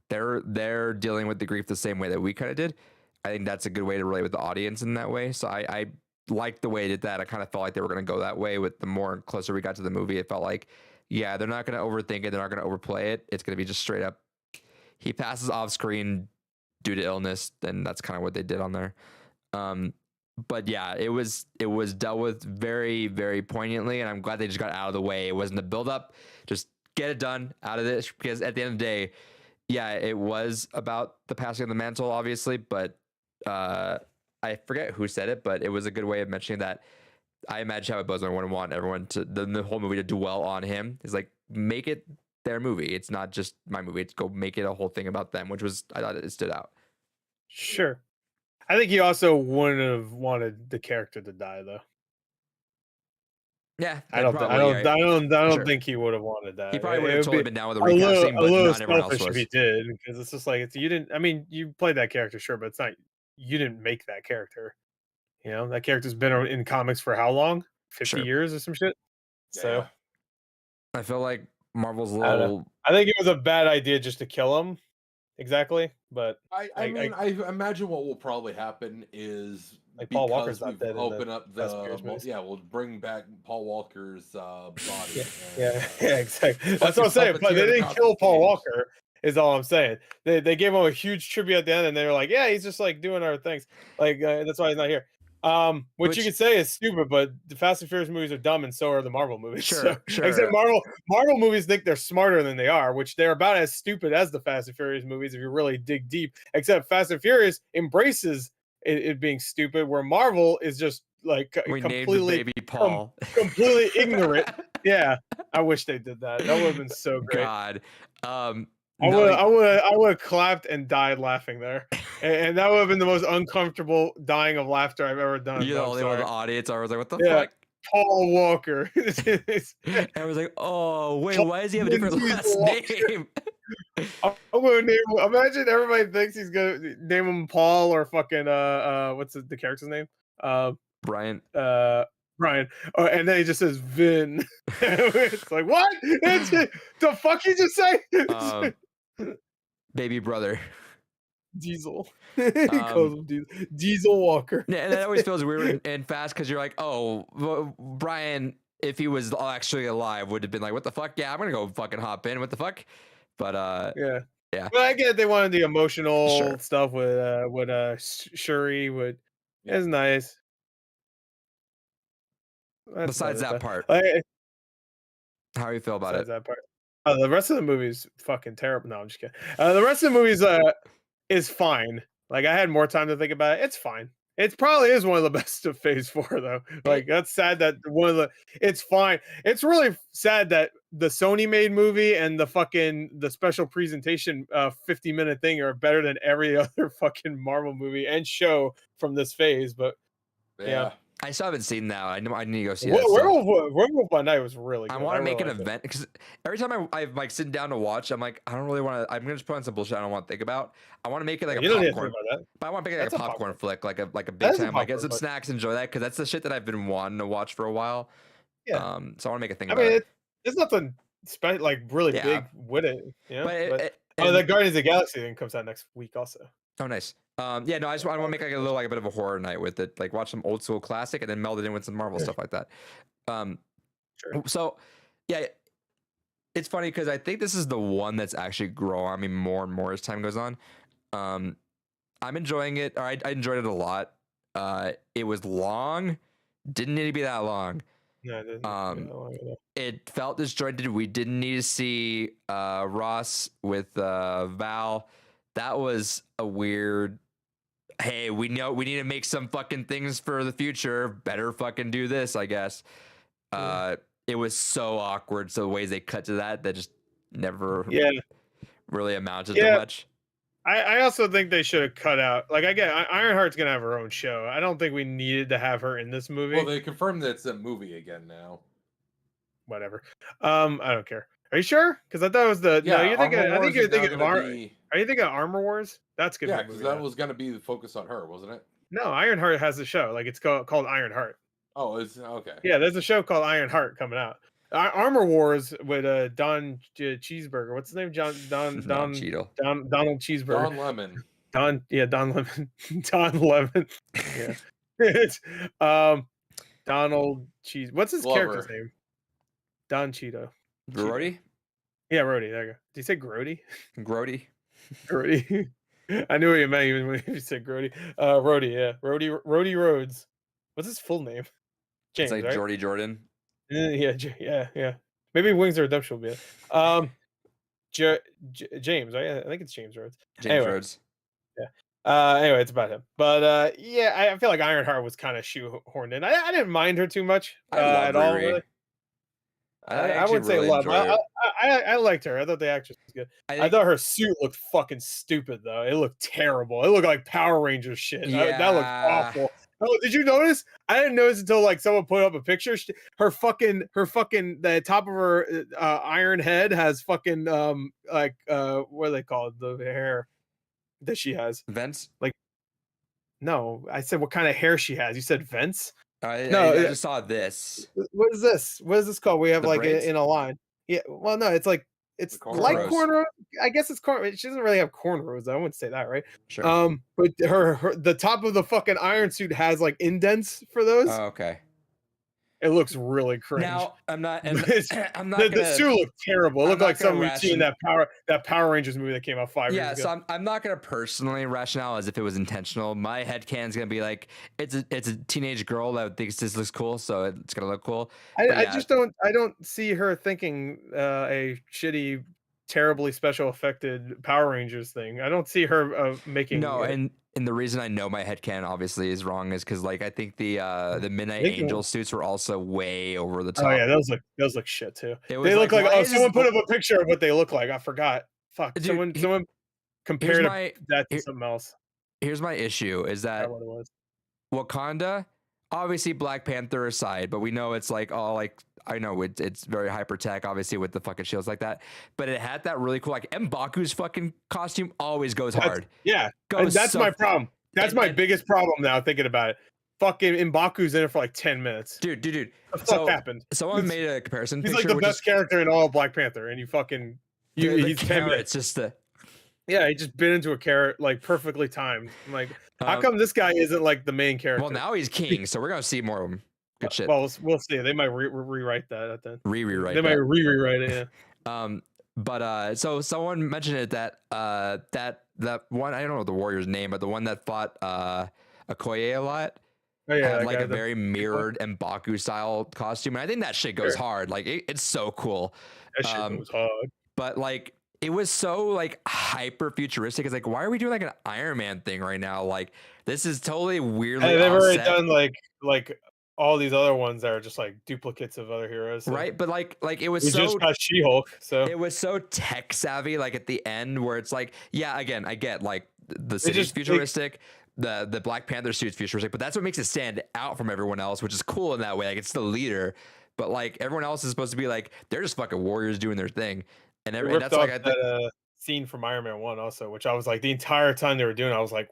they're dealing with the grief the same way that we kind of did. I think that's a good way to relate with the audience in that way. So I liked the way they did that. I kind of felt like they were going to go that way. With the more closer we got to the movie, it felt like, yeah, they're not going to overthink it. They're not going to overplay it. It's going to be just straight up. He passes off screen due to illness, and that's kind of what they did on there. But yeah, it was dealt with very, very poignantly, and I'm glad they just got out of the way. It wasn't a build up, just get it done out of this, because at the end of the day, yeah, it was about the passing of the mantle, obviously, but I forget who said it, but it was a good way of mentioning that. I imagine how it was. I wouldn't want everyone to the whole movie to dwell on him. It's like, make it their movie. It's not just my movie. It's go make it a whole thing about them, which was, I thought it stood out. Sure. I think he also wouldn't have wanted the character to die, though. Yeah, I don't Sure. think he would have wanted that. He probably would It have would totally be been down with the a little, recasting, but not everyone else selfish if was. he did, because it's just like, you didn't. I mean, you played that character, sure, but it's not. You didn't make that character. You know, that character's been in comics for how long? 50 Sure. years or some shit. So Yeah. I feel like Marvel's I don't know. little. I think it was a bad idea just to kill him. Exactly, but I mean, I imagine what will probably happen is Like, Paul because Walker's not we've dead in the opened up Fast and Furious the movies. yeah, we'll bring back Paul Walker's body. yeah, and, exactly. That's fucking what I'm saying. But they puppeteer didn't across kill the Paul stage. Walker. Is all I'm saying. They gave him a huge tribute at the end, and they were like, "Yeah, he's just like doing our things." Like that's why he's not here. Which you Which- could say is stupid, but the Fast and Furious movies are dumb, and so are the Marvel movies. Sure, So, sure. Except Marvel movies think they're smarter than they are, which they're about as stupid as the Fast and Furious movies if you really dig deep. Except Fast and Furious embraces it being stupid, where Marvel is just like We named the completely baby Paul. completely ignorant. Yeah, I wish they did that. That would have been so great. God. I would have clapped and died laughing there, and that would have been the most uncomfortable dying of laughter I've ever done. You're the I'm only one in sorry. the audience. I was like, what the Yeah. fuck? Paul Walker. I was like, oh wait, why does he have a different Vin last Diesel. name? I'm gonna name him. Imagine everybody thinks he's gonna name him Paul or fucking what's the character's name? Brian. Brian. And then he just says Vin. It's like, what? The fuck he just say? Baby brother. Diesel. He calls him Diesel Walker. Yeah, and that always feels weird and fast because you're like, oh, Brian, if he was actually alive, would have been like, what the fuck? Yeah, I'm gonna go fucking hop in. What the fuck? But Yeah. Yeah. But I get they wanted the emotional Sure. stuff with Shuri. It's nice. That's besides about that it. part, Like, how do you feel about besides it? that part. The rest of the movie is fucking terrible. No, I'm just kidding. The rest of the movies is fine. Like, I had more time to think about it. It's fine. It probably is one of the best of Phase 4, though. Like, that's sad that it's fine. It's really sad that the Sony made movie and the special presentation 50-minute thing are better than every other fucking Marvel movie and show from this phase. But Yeah. I still haven't seen that. I know I need to go see that. Werewolf by Night was really good. I want to really make an liked it. event because every time I'm like sitting down to watch, I'm like, I don't really want to. I'm gonna just put on some bullshit I don't want to think about. I want to make it like You a don't need to popcorn. think about that. But I want to make it like That's a a popcorn flick, like a big That is a time, like get popcorn some flick. snacks, enjoy that because that's the shit that I've been wanting to watch for a while. Yeah. So I want to make a thing I about mean, it. it's nothing like really Yeah. big with it. You know? But the Guardians of the Galaxy thing comes out next week also. oh, nice. Yeah, no, I want to make like a bit of a horror night with it, like watch some old school classic and then meld it in with some Marvel stuff like that. Sure. So yeah, it's funny because I think this is the one that's actually growing on me more and more as time goes on. I'm enjoying it. Or I enjoyed it a lot. It was long, didn't need to be that long. No, it didn't. It felt disjointed. We didn't need to see Ross with Val. That was a weird. Hey, we know we need to make some fucking things for the future. Better fucking do this, I guess. It was so awkward. So the ways they cut to that just never really amounted to much. I also think they should have cut out. Like, I get Ironheart's gonna have her own show. I don't think we needed to have her in this movie. Well, they confirmed that it's a movie again now. Whatever. I don't care. Are you sure? Because I thought it was the. Yeah, no, you're thinking. Armor I Wars think you're is now thinking of gonna Armor. be- Are you thinking of Armor Wars? That's good. Yeah, because that was going to be the focus on her, wasn't it? No, Ironheart has a show. Like, it's called Ironheart. Oh, it's okay. Yeah, there's a show called Ironheart coming out. Armor Wars with Don Cheeseburger. What's his name? Don Cheadle. Donald Cheeseburger. Don Lemon. Don Lemon. Don Lemon. Yeah. It's Donald Cheese. What's his character's Glover. name? Don Cheeto. Grody? Yeah, Rhodey. There you go. Did you say Grody? Grody? Grody. I knew what you meant even when you said Grody. Rhodey, yeah. Rhodey Rhodes. What's his full name? James, It's like right? Jordy Jordan. Yeah. Maybe Wings of Redemption will be it. James, right? I think it's James Rhodes. James Anyway. Rhodes. Anyway, it's about him. But yeah, I feel like Ironheart was kind of shoehorned in. I didn't mind her too much I love at all. Riri. Really. I I actually wouldn't say really love. enjoy her. I liked her. I thought the actress was good. I I think, thought her suit looked fucking stupid though. It looked terrible. It looked like Power Rangers shit. That looked Yeah. awful. Oh, did you notice? I didn't notice until like someone put up a picture. Her fucking the top of her iron head has fucking what are they called? The hair that she has. Vents. No, I said what kind of hair she has. You said vents. I No, just saw this. What is this? What is this called? We have The like braids? in a line. Yeah. Well, no, it's like it's The like cornrows. cornrows. I guess it's cornrows. She doesn't really have cornrows. I wouldn't say that, right? Sure. But her the top of the fucking iron suit has like indents for those. Oh, okay. It looks really cringe. Now I'm not. It's- I'm not the gonna. suit looked terrible. It I'm looked not like gonna something we'd seen in that Power Rangers movie that came out 5 Yeah, years ago. so I'm not gonna personally rationale as if it was intentional. My headcan's gonna be like it's a teenage girl that thinks this looks cool, so it's gonna look cool. I yeah. just don't see her thinking a shitty, terribly special affected Power Rangers thing. I don't see her making No, it. and the reason I know my headcan obviously is wrong is because like I think the Midnight Thinking- Angel suits were also way over the top. Oh yeah, those look shit too. It was They look like why oh is someone this- put up a picture of what they look like. I forgot. Fuck. Dude, someone Here's compared my that to here- something else. here's my issue is I that what it was. Wakanda, obviously Black Panther aside, but we know it's like all like I know it's very hyper tech, obviously with the fucking shields like that. But it had that really cool like M'Baku's fucking costume always goes hard. Yeah, and Goes that's so my problem. That's and- my and- biggest problem now thinking about it. Fucking M'Baku's in it for like 10 minutes. dude. What the so- fuck happened? Someone made a comparison He's picture, like the which best character in all of Black Panther, and you fucking is the he's 10 minutes. carrots, just the Yeah, he just bit into a carrot like perfectly timed. I'm like, how come this guy isn't like the main character? Well, now he's king, so we're gonna see more of him. Good shit. Well, we'll see. They might rewrite that then. Rewrite. They might rewrite it. Yeah. But so someone mentioned it that that one I don't know the warrior's name, but the one that fought Okoye a lot Oh yeah, had that like guy, a very mirrored M'Baku style costume, and I think that shit goes Sure. hard. Like it's so cool. that shit was hard. But like it was so like hyper futuristic. It's like why are we doing like an Iron Man thing right now? Like this is totally weirdly And they've already offset. done like all these other ones that are just like duplicates of other heroes. So. Right, but like it was We so just got She-Hulk, so it was so tech savvy like at the end where it's like yeah again I get like the city's just- futuristic the Black Panther suit's futuristic but that's what makes it stand out from everyone else which is cool in that way like it's the leader but like everyone else is supposed to be like they're just fucking warriors doing their thing and, they and ripped that's off like I think that scene from Iron Man 1 also, which I was like the entire time they were doing, I was like,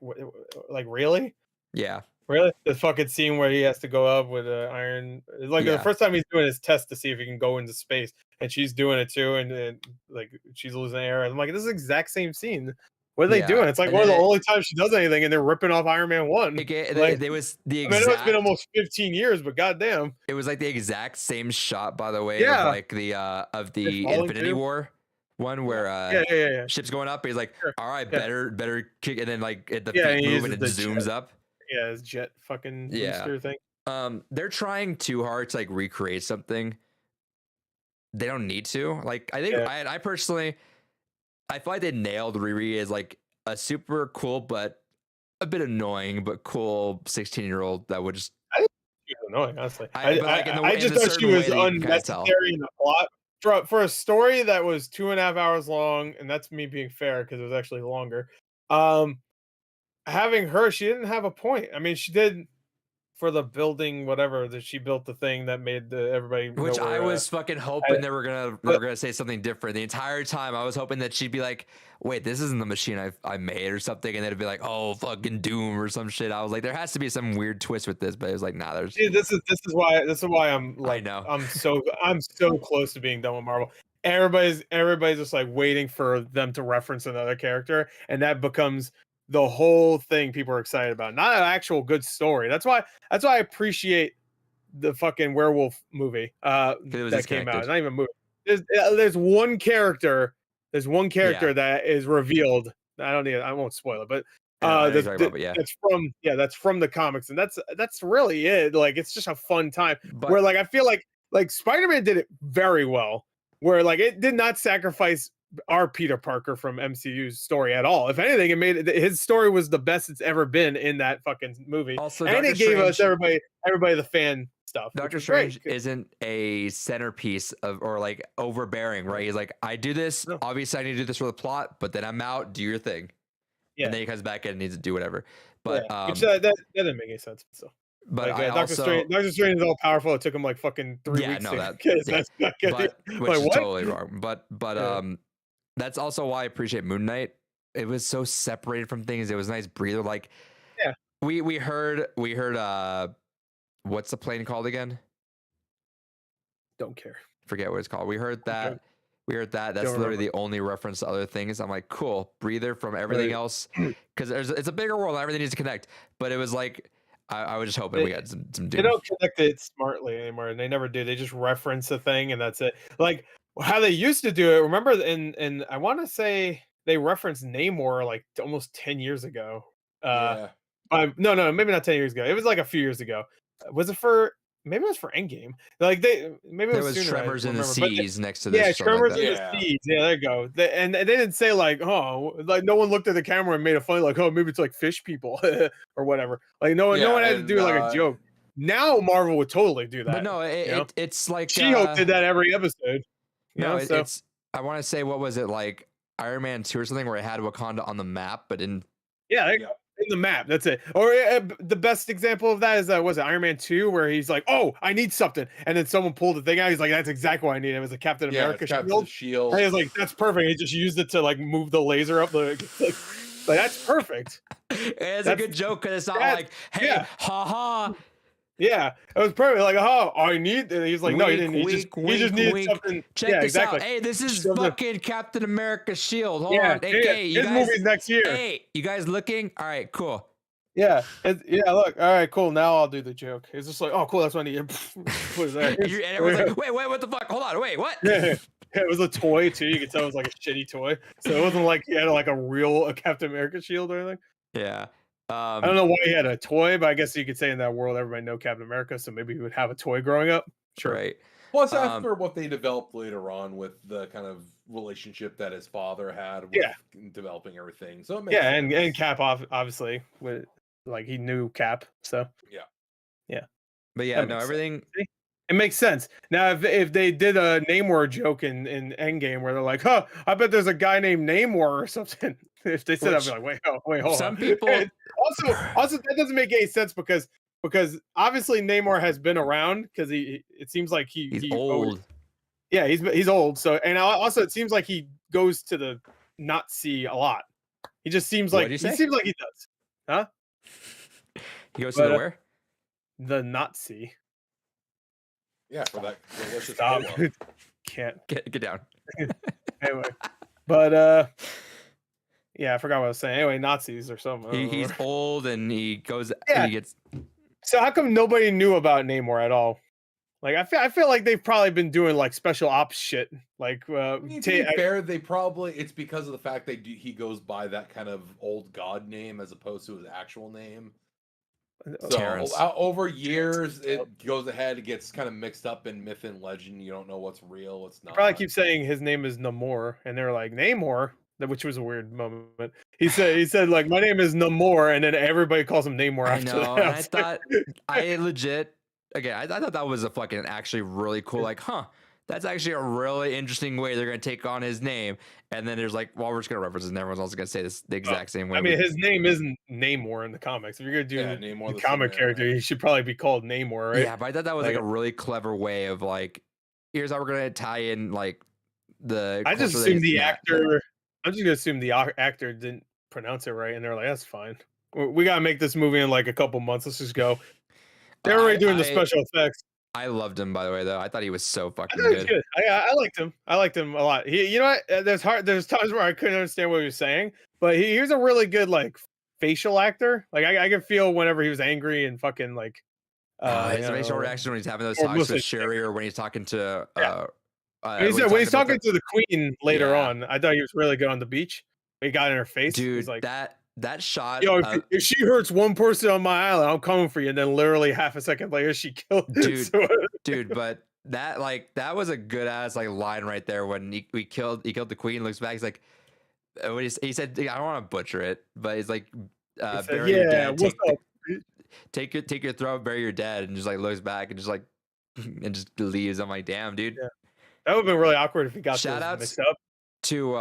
like really? yeah Really? The fucking scene where he has to go up with iron. It's like Yeah. the first time he's doing his test to see if he can go into space, and she's doing it too, and like she's losing air. And I'm like, this is the exact same scene. What are they Yeah. doing? It's like And one of the then only times she does anything, and they're ripping off Iron Man 1. they was the I mean, I know it's exact been almost 15 years, but goddamn. it was like the exact same shot by the way Yeah. of like the They're falling Infinity too. War one where Yeah. ship's going up he's like Sure. all right Yeah. better kick and then like at the Yeah, feet he move and it uses the zooms jet. up. Yeah, his jet fucking Yeah. booster thing. They're trying too hard to like recreate something. They don't need to. Like, I think Yeah. I personally, I feel like they nailed Riri as like a super cool but a bit annoying but cool 16-year-old that would just She was annoying, honestly. I- but, like, in the way- I in just a thought she certain way was that you can kinda tell. unnecessary in the plot for a story that was 2.5 hours long, and that's me being fair because it was actually longer. Having her, she didn't have a point. I mean, she did for the building, whatever that she built the thing that made everybody. know which I where, was fucking hoping they were gonna say something different. The entire time I was hoping that she'd be like, wait, this isn't the machine I made or something, and then it'd be like, oh fucking Doom or some shit. I was like, there has to be some weird twist with this, but it was like, nah, there's Dude, this is why I'm like know. I'm so close to being done with Marvel. Everybody's just like waiting for them to reference another character, and that becomes the whole thing people are excited about. Not an actual good story. That's why I appreciate the fucking werewolf movie it was that came out. disconnected. It's not even a movie. There's one character. There's one character that is revealed. I won't spoil it, but I know what you're that's, talking about, but yeah. that's from the comics, and that's really it. Like it's just a fun time. But Where like I feel like Spider-Man did it very well. where like it did not sacrifice our Peter Parker from MCU's story at all. If anything, it made his story was the best it's ever been in that fucking movie. Also, And Doctor it gave us Strange- everybody the fan stuff. which Doctor was great. Strange isn't a centerpiece of or like overbearing, right? He's like, I do this. No. Obviously, I need to do this for the plot, but then I'm out. Do your thing. Yeah. And then he comes back and needs to do whatever. But Yeah, which that didn't make any sense. So, but like, I Doctor also Strange is all powerful. It took him like fucking 3 Yeah, weeks. no, to that- get his yeah. ass back in. but which Like, is what? totally wrong. But Yeah. that's also why I appreciate Moon Knight. It was so separated from things. It was a nice breather. Like Yeah. we heard what's the plane called again? Don't care. Forget what it's called. We heard that. Okay. We heard that. That's Don't literally the only reference to other things. I'm like, cool, breather from everything Right. else, because it's a bigger world. And everything needs to connect. But it was like, I was just hoping we had some They doom. don't connect it smartly anymore, and they never do. They just reference a thing, and that's it. Like how they used to do it. Remember, in I want to say they referenced Namor like almost 10 years ago. Yeah. No, maybe not 10 years ago. It was like a few years ago. Was it for? Maybe it was for Endgame. Like maybe it There was was sooner, I tremors in the remember, but seas next to this. Yeah, or something tremors like in that. the Yeah. seas. Yeah, there you go. And they didn't say like, oh, like no one looked at the camera and made it funny, like, oh, maybe it's like fish people or whatever. Like no one had to and, do like a joke. Now Marvel would totally do that. But no, you know? it's like She-Hulk did that every episode. You No, know, so it's. I want to say, what was it like Iron Man 2 or something, where it had Wakanda on the map, but in yeah, there you go. In the map. That's it. Or the best example of that is was it Iron Man 2, where he's like, oh, I need something, and then someone pulled the thing out. He's like, that's exactly what I need. It was a Captain Yeah, America it's Captain shield. Shield. And he was like, that's perfect. He just used it to like move the laser up the. Like that's perfect. it's a That's- good joke because it's not that- like, hey, yeah. haha. Yeah, it was perfect. Like, oh, I need. And he's like, no, he Wink, didn't. He just needed wink. something. Check yeah, this exactly. out. Hey, this is Shoved it- fucking Captain America shield. Hold Yeah, on. Hey, you his guys. movie's next year. Hey, you guys looking? All right, cool. Yeah, yeah. Look, all right, cool. Now I'll do the joke. It's just like, oh, cool. That's what I need. What is that? And everyone's like, wait, what the fuck? Hold on, wait, what? Yeah, it was a toy too. You could tell it was like a shitty toy. So it wasn't like he had like a real Captain America shield or anything. Yeah. I don't know why he had a toy, but I guess you could say in that world everybody know Captain America, so maybe he would have a toy growing up. Sure. Right. Plus, Um, after what they developed later on with the kind of relationship that his father had with Yeah. developing everything. So it makes Yeah, sense. and Cap obviously with like he knew Cap, so But yeah, That no, makes sense. everything. it makes sense. Now if they did a Namor joke in Endgame where they're like, huh, I bet there's a guy named Namor or something. If they said that, I'd be like, wait, hold Some on. people- And also that doesn't make any sense because obviously Namor has been around because it seems like He's he old. Yeah, he's old. So and also it seems like he goes to the Nazi a lot. He just seems like What'd you he say? seems like he does. He goes But, to the where? The Nazi. Yeah, for that delicious Stop. cola. Can't. Get down. Anyway. But yeah, I forgot what I was saying. Anyway, Nazis or something. I don't He's remember. old and he goes. Yeah. He gets. So how come nobody knew about Namor at all? Like I feel like they've probably been doing like special ops shit. Like I mean, to be fair, they probably it's because of the fact he goes by that kind of old god name as opposed to his actual name. So Terrence. over years, it goes ahead. It gets kind of mixed up in myth and legend. You don't know what's real, what's not. probably keep saying his name is Namor, and they're like Namor, which was a weird moment. He said like my name is Namor, and then everybody calls him Namor I after know. that. And I thought I legit. Again, I thought that was a fucking actually really cool. Like, huh? That's actually a really interesting way they're gonna take on his name. And then there's like, well, we're just gonna reference it, and everyone's also gonna say this the exact same way. I mean, his name isn't Namor in the comics. If you're gonna do Yeah, the Namor the comic Cimmerian, character, right? he should probably be called Namor, right? Yeah, but I thought that was like Like- a really clever way of like, here's how we're gonna tie in like the. I just culture that assumed he's the not- actor. I'm just gonna assume the actor didn't pronounce it right, and they're like, "That's fine. We gotta make this movie in like a couple months. Let's just go." They're already doing the special effects. I loved him, by the way, though. I thought he was so I fucking thought it was good. good. I liked him. I liked him a lot. You know what? There's times where I couldn't understand what he was saying, but he was a really good like facial actor. Like I could feel whenever he was angry and fucking like. His you facial know, reaction when he's having those or talks mostly- with Sherry, or when he's talking to. Yeah. When when he's about talking to the queen later Yeah. on, I thought he was really good on the beach. He got in her face. dude, he's like, that shot. "Yo, if of- she hurts one person on my island, I'm coming for you." And then literally half a second later, she killed. Dude, so- dude, but that was a good ass like line right there when he killed the queen. Looks back, he's like, what he said. I don't want to butcher it, but he's like, He said, bury your yeah, dead. what's up? Take your throat, bury your dead, and just like looks back and just like and just leaves. I'm like, damn, dude. Yeah. That would have been really awkward if he got Shout those outs mixed up. To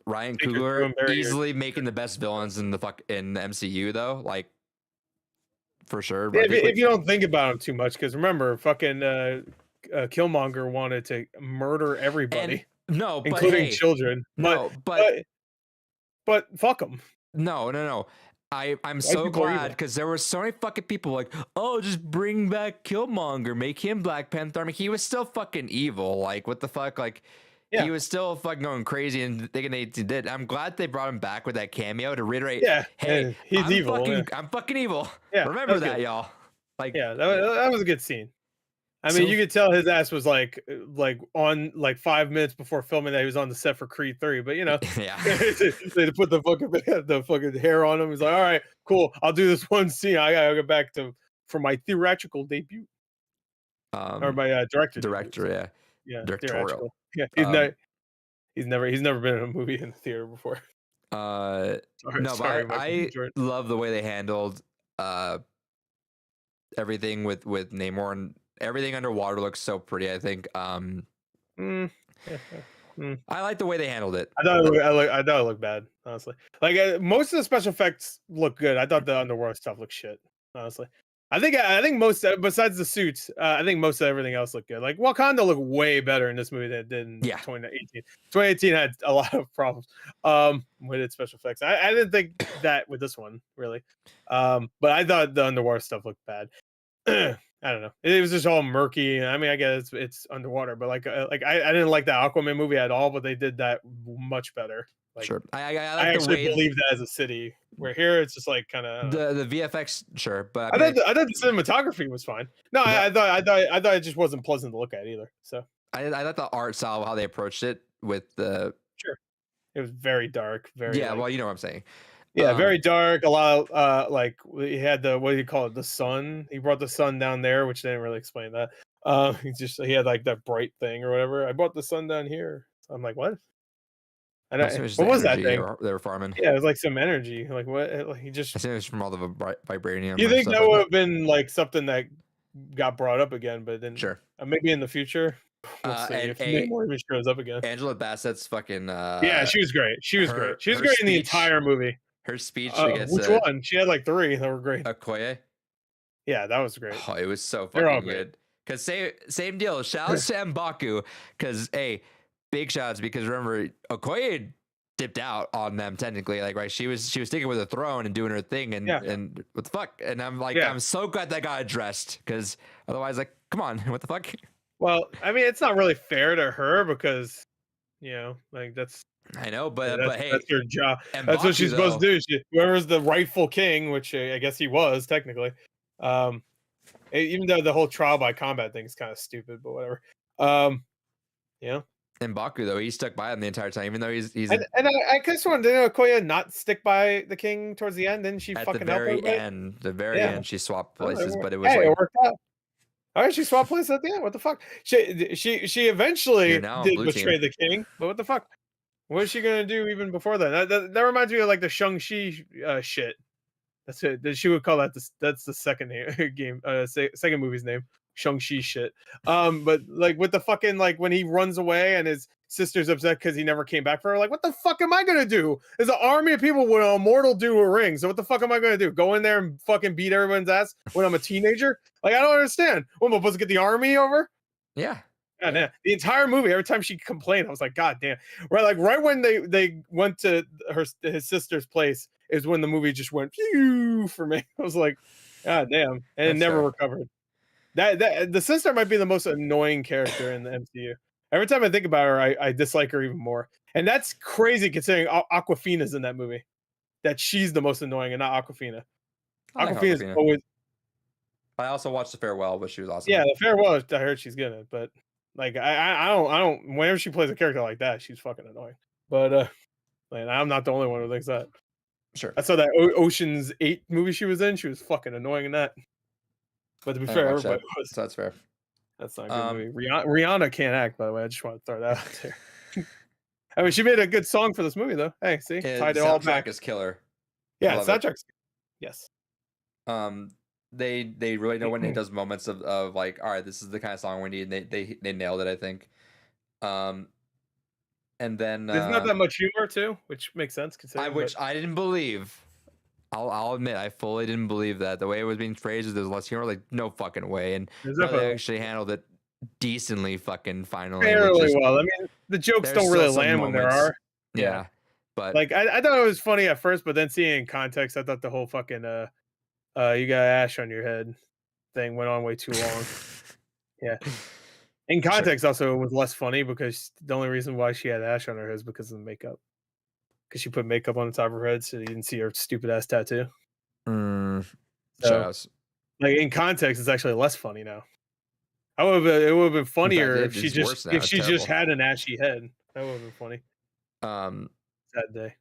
Ryan Take your Coogler, throat, bury your- easily making the best villains in the MCU though, like for sure. Yeah, I think, if you don't think about him too much, because remember, fucking Killmonger wanted to murder everybody, no, but including hey, children. no, but But fuck him. no. I'm so people are glad evil. because there were so many fucking people like, oh, just bring back Killmonger, make him Black Panther. I mean, he was still fucking evil. Like, what the fuck? Like, Yeah. he was still fucking going crazy and thinking they did. I'm glad they brought him back with that cameo to reiterate. Yeah, Hey, he's I'm evil. Fucking, yeah. I'm fucking evil. Yeah, Remember that's that, good. y'all. Like, Yeah, that was a good scene. I mean, So- you could tell his ass was like on like 5 minutes before filming that he was on the set for Creed 3, but you know, yeah. they put the fucking hair on him. He's like, all right, cool, I'll do this one scene. I gotta go back for my theatrical debut or my director. Director, yeah. Yeah, directorial. theatrical. Yeah, he's never been in a movie in the theater before. No, sorry, but Michael B. I Jordan. love the way they handled everything with Namor, and everything underwater looks so pretty. I think Mm, yeah. I like the way they handled it. I thought it looked bad, honestly. Like most of the special effects look good. I thought the underworld stuff looked shit, honestly. I think most besides the suits, I think most of everything else looked good. Like Wakanda looked way better in this movie than it did in Yeah. 2018. 2018 had a lot of problems with its special effects. I didn't think that with this one really, but I thought the underwater stuff looked bad. I don't know. It was just all murky. I mean, I guess it's underwater, but like I didn't like that Aquaman movie at all. But they did that much better. Like, Sure, I like I the actually way believe that as a city. Where here it's just like kind of. the VFX, sure, but I thought the cinematography was fine. No, I thought it just wasn't pleasant to look at either. So I thought the art style, how they approached it with the it was very dark. Very yeah, like- well, you know what I'm saying. yeah, very dark. A lot of like he had the what do you call it? The sun. He brought the sun down there, which they didn't really explain that. He had like that bright thing or whatever. I brought the sun down here. I'm like, what? And I assume it was just what the was that energy thing? they were farming. Yeah, it was like some energy. Like what? Like he just. I assume it was from all the vibranium. You or think stuff that like would have been like something that got brought up again, but then Sure. maybe in the future. We'll see and if Namor even shows up again. Angela Bassett's fucking Yeah, she was great. She was her- great. She was her great in the speech entire movie. her speech against Which one? She had like 3 that were great. Okoye. Yeah, that was great. Oh, it was so They're all fucking great. good. Cause same deal. Shouts to M'Baku. Cause hey, big shouts because remember Okoye dipped out on them technically. Like right, she was sticking with the throne and doing her thing and Yeah. and what the fuck? And I'm like, Yeah. I'm so glad that got addressed because otherwise, like, come on, what the fuck? Well, I mean, it's not really fair to her because, you know, like that's I know, but hey, that's her job. That's what she's supposed to do. Whoever's the rightful king, which I guess he was technically. Even though the whole trial by combat thing is kind of stupid, but whatever. Yeah. M'Baku though, he stuck by him the entire time, even though he's And I just wanted to know Okoye not stick by the king towards the end. Didn't she at fucking the help very everybody? end. The very Yeah. end, she swapped Oh, places, but it was hey, like it worked out. All right, she swapped places at the end. What the fuck? She eventually You're now on did blue betray team. the king, but what the fuck? What is she gonna do even before that? That reminds me of like the Shang-Chi shit. That's it. She would call that that's the second game, second movie's name, Shang-Chi shit. But like with the fucking like when he runs away and his sister's upset because he never came back for her. Like, what the fuck am I gonna do? There's an army of people with a mortal do a ring. So what the fuck am I gonna do? Go in there and fucking beat everyone's ass when I'm a teenager? Like, I don't understand. What am I supposed to get the army over? yeah. God damn. The entire movie, every time she complained, I was like, God damn. Right when they went to his sister's place is when the movie just went phew for me. I was like, God damn. And it That's never fair. recovered. That the sister might be the most annoying character in the MCU. Every time I think about her, I dislike her even more. And that's crazy considering Aquafina's in that movie. That she's the most annoying and not Aquafina. I like Aquafina's Awkwafina. always I also watched The Farewell, but she was awesome. yeah, the farewell. I heard she's good at it, but like I don't. Whenever she plays a character like that, she's fucking annoying. But like, I'm not the only one who thinks that. Sure. I saw that Ocean's 8 movie she was in. She was fucking annoying in that. But to be I fair, didn't watch everybody that, was. so that's fair. That's not a good Um, movie. Rihanna can't act, by the way. I just want to throw that out there. I mean, she made a good song for this movie, though. Hey, see, tied it all soundtrack back. is killer. Yeah, Love it. soundtrack's yes. They really know when it does moments of like, all right, this is the kind of song we need. And they nailed it, I think. And then There's not that much humor too, which makes sense considering. I didn't believe. I'll admit I fully didn't believe that the way it was being phrased is there's less humor. Like no fucking way. And There's no, definitely they actually handled it decently. Fucking finally, fairly well. I mean, the jokes there's don't still really some land when there moments. are. Yeah, but Like I thought it was funny at first, but then seeing it in context, I thought the whole fucking you got ash on your head thing went on way too long. Yeah. In context, also it was less funny because the only reason why she had ash on her head is because of the makeup. Because she put makeup on the top of her head, so you didn't see her stupid ass tattoo. So, shoutouts. like in context, it's actually less funny now. It would have been funnier if she just had an ashy head. That would have been funny. That day.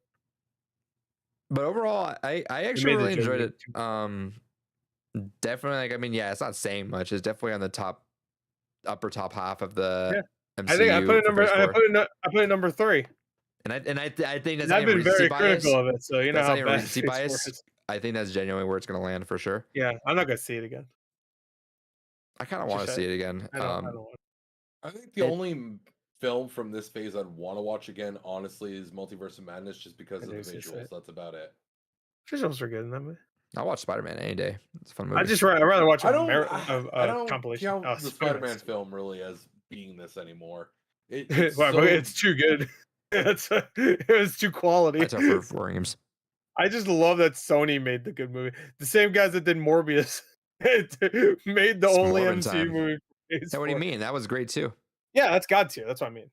But overall, I actually really enjoyed it. Definitely, like I mean, yeah, it's not saying much. It's definitely on the upper top half of the MCU. I think I put it number 3. And I think that's I've been very critical of it, so you know that's how not even bad recency bias. I think that's genuinely where it's gonna land for sure. Yeah, I'm not gonna see it again. I kind of want to see it again. I don't want. I think the only film from this phase I'd want to watch again, honestly, is Multiverse of Madness, just because of the visuals. That's about it. Visuals are good in that movie. I'll watch Spider-Man any day. It's a fun movie. I'd rather watch I don't compilation. count the Spider-Man film really as being this anymore. It's too good. It was too quality. That's our for games. I just love that Sony made the good movie. The same guys that did Morbius made the only MCU movie. So what do you mean? That was great too. Yeah, that's God tier. That's what I mean.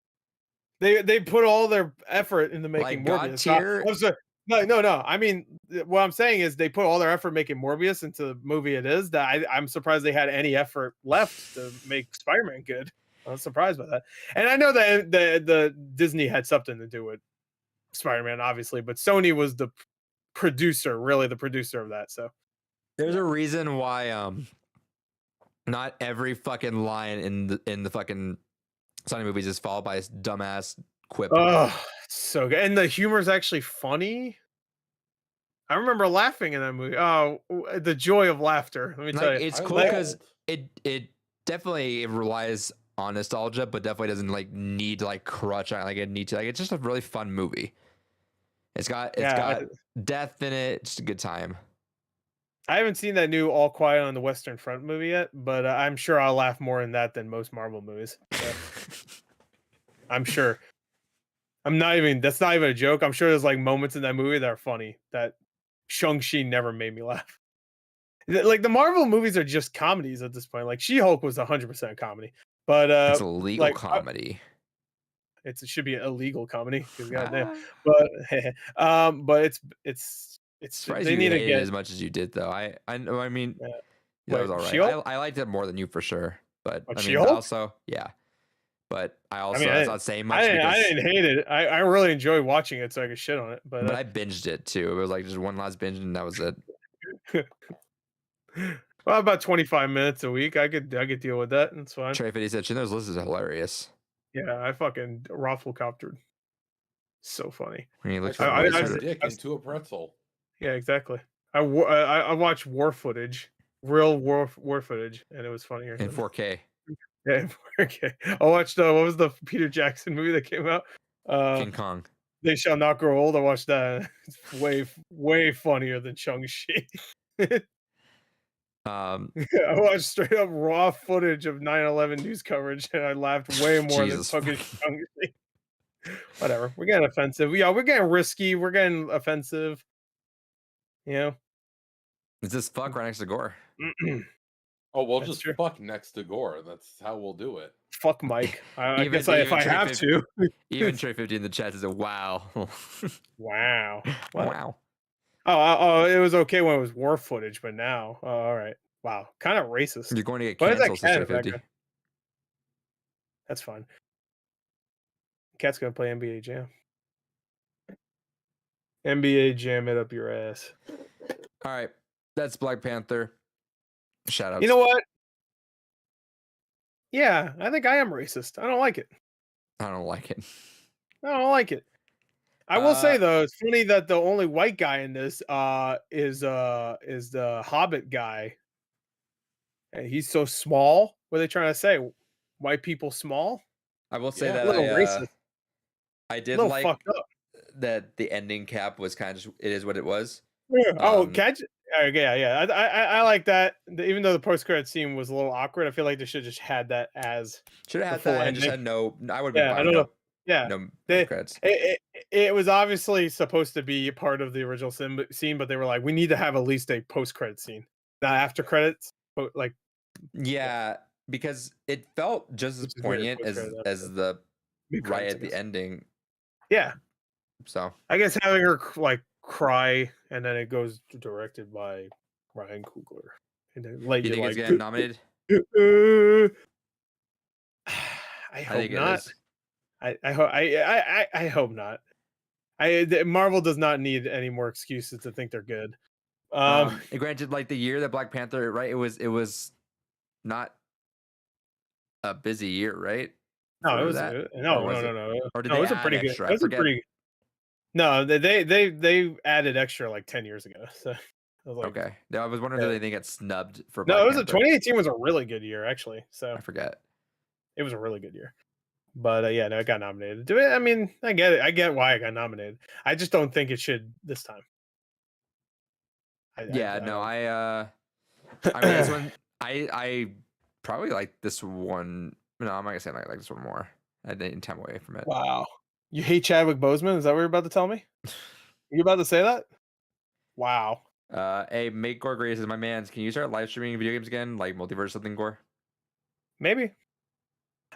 They put all their effort into making Morbius. God tier? No. I mean, what I'm saying is they put all their effort making Morbius into the movie it is. That I'm surprised they had any effort left to make Spider-Man good. I'm surprised by that. And I know that the Disney had something to do with Spider-Man, obviously, but Sony was the producer of that. So there's a reason why not every fucking line in the fucking Sony movies is followed by a dumbass quip. Oh, so good. And the humor is actually funny. I remember laughing in that movie. Oh, the joy of laughter. Let me tell you. It's cool because it definitely relies on nostalgia, but definitely doesn't like need to like crutch on like it need to like it's just a really fun movie. It's got death in it. It's a good time. I haven't seen that new All Quiet on the Western Front movie yet, but I'm sure I'll laugh more in that than most Marvel movies. So. I'm sure. That's not even a joke. I'm sure there's like moments in that movie that are funny that Shang-Chi never made me laugh. Like the Marvel movies are just comedies at this point. Like She-Hulk was 100% comedy, but it's a legal comedy. It should be a illegal comedy. Goddamn. But it's they need to get as much as you did though. I mean, that was all right. I liked it more than you for sure. But I mean, She-Hulk? Also yeah. But it's not saying much. I didn't hate it. I really enjoyed watching it, so I could shit on it. But I binged it too. It was like just one last binge, and that was it. Well, about 25 minutes a week, I could deal with that. That's fine. Trey 50 said, "Schindler's List is hilarious." Yeah, I fucking rafflecoptered. So funny. He looks like a dick into a pretzel. Yeah, exactly. I watched war footage, real war footage, and it was funnier in 4K. Yeah, in 4K. I watched what was the Peter Jackson movie that came out? King Kong. They Shall Not Grow Old. I watched that. It's way funnier than Shang-Chi. I watched straight up raw footage of 9/11 news coverage, and I laughed way more than fucking Shang-Chi. Whatever. We're getting offensive. Yeah, we're getting risky. We're getting offensive. You know? Is this fuck right next to Gore? Oh, we'll just fuck next to Gore. That's how we'll do it. Fuck Mike. I guess if I have to. Even Trey 50 in the chat says, "Wow, wow, wow." Oh, it was okay when it was war footage, but now, all right, wow, kind of racist. You're going to get canceled, Trey 50. That's fine. Cat's gonna play NBA Jam. NBA Jam it up your ass. All right, that's Black Panther. Shout out. You know what? Yeah, I think I am racist. I don't like it. I don't like it. I don't like it. I will say though, it's funny that the only white guy in this is the Hobbit guy. And he's so small. What are they trying to say? White people small? I will say Yeah. A that little racist. I A did little like fucked up. that the ending cap was kind of it is what it was. Yeah. Oh, Um, catch. Yeah. I like that. Even though the post credit scene was a little awkward, I feel like they should have just had that as Should have the had full that and just ending. had no. I would have been Yeah, I fine don't with know. Yeah, no they, credits. it was obviously supposed to be part of the original scene, but they were like, we need to have at least a post credit scene, not after credits. But like, Yeah, because it felt just as which is weird. poignant Post-credit as episode. the Mid right credits, at I the guess. ending. Yeah, So I guess having her like cry and then it goes directed by Ryan Coogler and then let you you think like. it's getting nominated? I I hope think it not. is. I hope not. Marvel does not need any more excuses to think they're good. Granted, like the year that Black Panther, right? It was not a busy year, right? No, it For was that? No, Or was no, it? no, no. Or did No, it they was a add pretty good. extra? It I was a forget. pretty. No, they added extra like 10 years ago. So I was like, Okay. Yeah, I was wondering yeah. if they get snubbed for No, Black it was a Panther. 2018 was a really good year actually. So I forget. it was a really good year. But yeah, no, it got nominated. I mean, I get it. I get why it got nominated. I just don't think it should this time. Yeah, no, I mean this one I probably like this one. No, I'm not gonna say I like this one more. I didn't time away from it. Wow. You hate Chadwick Boseman? Is that what you're about to tell me? You about to say that? Wow. Hey, make Gore Grace is my man's. Can you start live streaming video games again, like multiverse something, Gore? Maybe.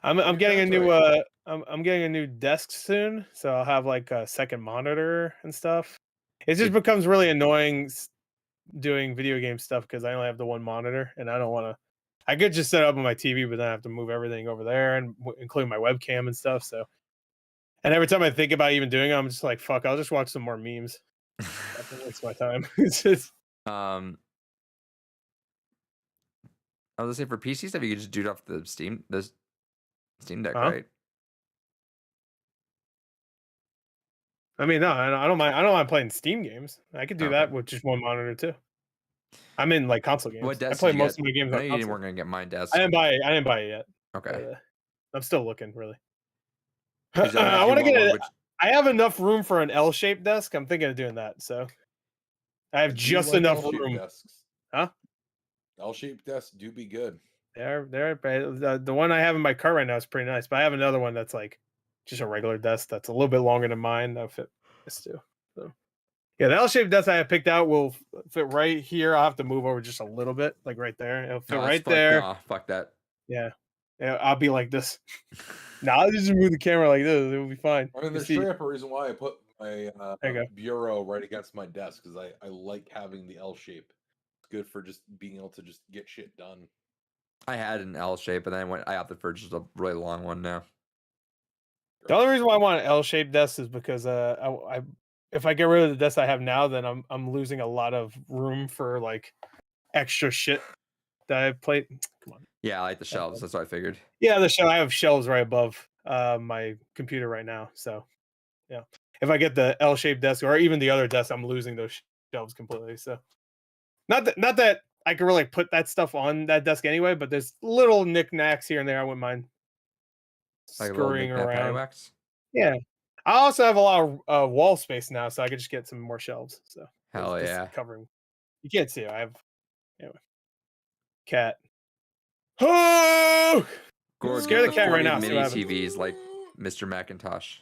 I'm You're getting a that's new right. I'm getting a new desk soon, so I'll have like a second monitor and stuff. It just It- becomes really annoying doing video game stuff because I only have the one monitor and I don't want to. I could just set it up on my TV, but then I have to move everything over there and including my webcam and stuff. So, and every time I think about even doing it, I'm just like, fuck, I'll just watch some more memes. That waste my time. It's just I was gonna say for PC stuff, you could just do it off the Steam Deck, Huh? right? I mean, no, I don't mind. I don't mind playing Steam games. I could do Okay. that with just one monitor too. I'm in like console games. What I desk play did you most get? of my games I on know you console. weren't gonna get mine desk. I didn't buy it. I didn't buy it yet. Okay. But, I'm still looking really. 'Cause I you want to want get one it. which- I have enough room for an L-shaped desk. I'm thinking of doing that. So I have I do just like enough L-shaped room. desks. Huh? L-shaped desks do be good. The one I have in my car right now is pretty nice, but I have another one that's like just a regular desk that's a little bit longer than mine. That'll fit this too. So yeah, the L-shaped desk I have picked out will fit right here. I'll have to move over just a little bit, like right there. It'll fit No, that's right fuck- there. nah, fuck that. Yeah, I'll be like this. Now I'll just move the camera like this. It will be fine. I mean, You there's see- straight up a reason why I put my There you go. bureau right against my desk because I like having the L shape. It's good for just being able to just get shit done. I had an L shape, and then I opted for just a really long one now. The only reason why I want an L-shaped desk is because I if I get rid of the desk I have now, then I'm losing a lot of room for like extra shit that I've played. Come on. Yeah, I like the shelves. That's what I figured. Yeah, I have shelves right above my computer right now. So yeah, if I get the L-shaped desk or even the other desk, I'm losing those shelves completely. So not that I can really put that stuff on that desk anyway, but there's little knickknacks here and there I wouldn't mind Like a little scurrying knick-knack around. paddywhacks. Yeah. I also have a lot of wall space now, so I could just get some more shelves. So Hell it's just yeah. covering. You can't see it. I have anyway. Cat. Oh! Gore, Scare get the cat right 40 now, see Mini what happens. TVs like Mr. Macintosh.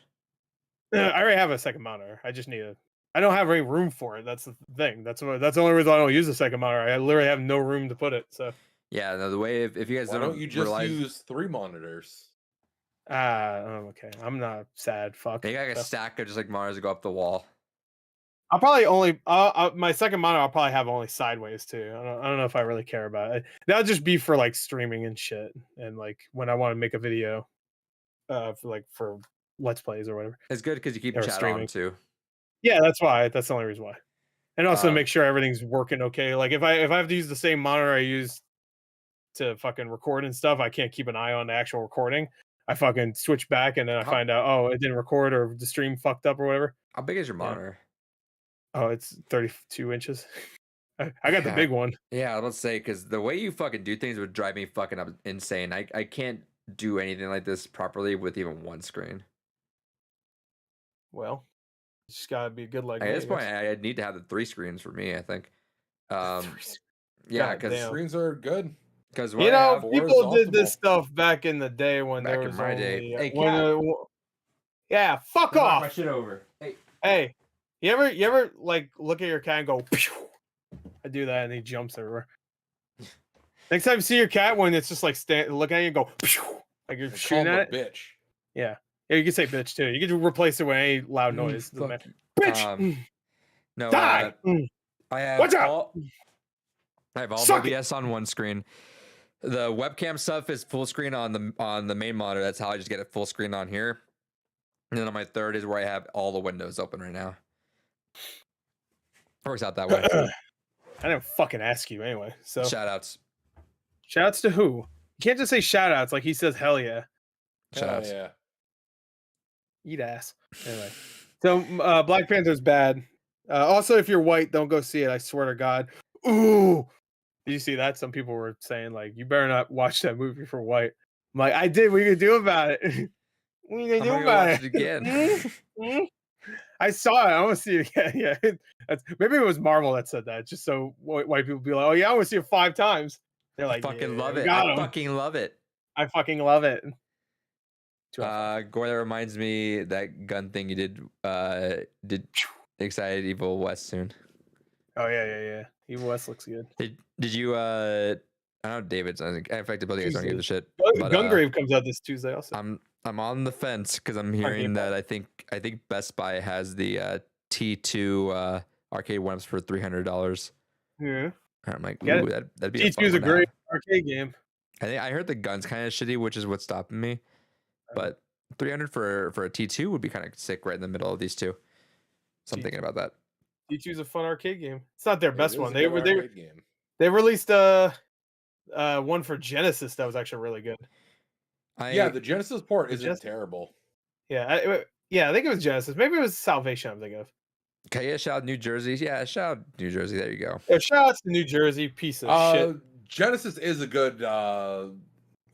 I already have a second monitor. I just need a. I don't have any room for it. That's the thing. That's the only reason I don't use a second monitor. I literally have no room to put it. So Yeah, no, the way if you guys Why don't you just realize, use 3 monitors? okay. I'm not sad. Fuck. they got like a So, stack of just like monitors that go up the wall. I'll probably only my second monitor. I'll probably have only sideways too. I don't know if I really care about it. That'll just be for like streaming and shit, and like when I want to make a video, for let's plays or whatever. It's good because you keep Or chat streaming. on too. Yeah, that's why. That's the only reason why. And also Um, make sure everything's working okay. Like if I have to use the same monitor I use to fucking record and stuff, I can't keep an eye on the actual recording. I fucking switch back and then I How- find out, oh, it didn't record or the stream fucked up or whatever. How big is your Yeah. monitor? Oh, it's 32 inches. I got the Yeah. big one. Yeah, let's say because the way you fucking do things would drive me fucking up insane. I can't do anything like this properly with even one screen. Well, it's just gotta be good like At me, this I point, guess. I need to have the 3 screens for me. I think. Yeah, God because damn. Screens are good. You know, four is people did this optimal. stuff back in the day when Back there in was my only day. Hey, when, cat. yeah, fuck Don't knock my off. shit over. Hey. Hey, you ever like look at your cat and go, "Pew!" I do that and he jumps everywhere. Next time you see your cat, when it's just like looking at you and go, "Pew!" like you're They call shooting him at a it. bitch. Yeah, you can say bitch too. You can replace it with any loud noise. Doesn't Fuck matter. you. Bitch, No, die. I have What's up? all. I have all of Suck it. OBS on one screen. The webcam stuff is full screen on the main monitor. That's how I just get it full screen on here. And then on my third is where I have all the windows open right now. Works out that way. I didn't fucking ask you anyway. So Shout outs. shout outs to who? You can't just say shout outs like he says hell yeah. Shout Hell outs. yeah. Eat ass. Anyway. So Black Panther's bad. Also, if you're white, don't go see it. I swear to God. Ooh. Did you see that? Some people were saying like, you better not watch that movie for white. I'm like, I did. What are you gonna do about it? What are you I'm gonna do gonna go about watch it again. Hmm? I saw it. I want to see it again. Yeah, maybe it was Marvel that said that, just so white people be like, "Oh yeah, I want to see it 5 times." They're I like, fucking "Yeah, love we it. got I 'em." fucking love it. I fucking love it. 2 out of 5. Gore, that reminds me that gun thing you did Excited Evil West soon. Oh yeah. Evil West looks good. Did you I don't know David's in fact both of you guys don't give a shit. But, Gungrave comes out this Tuesday also. I'm on the fence because I'm hearing that I think Best Buy has the T2 arcade ones for $300. Yeah. I'm like, Get ooh, that'd be a fun T2's a one to great have. arcade game. I heard the gun's kind of shitty, which is what's stopping me. But 300 for a T2 would be kind of sick right in the middle of these two. So I'm thinking about that. T2's a fun arcade game. It's not their It best is one. a They good arcade game. released one for Genesis that was actually really good. Yeah, the Genesis port the isn't Genesis- terrible. Yeah, I think it was Genesis. Maybe it was Salvation. I'm thinking of. Okay, yeah, shout out New Jersey. Yeah, shout out New Jersey. There you go. Yeah, shout out to New Jersey, piece of shit. Genesis is a good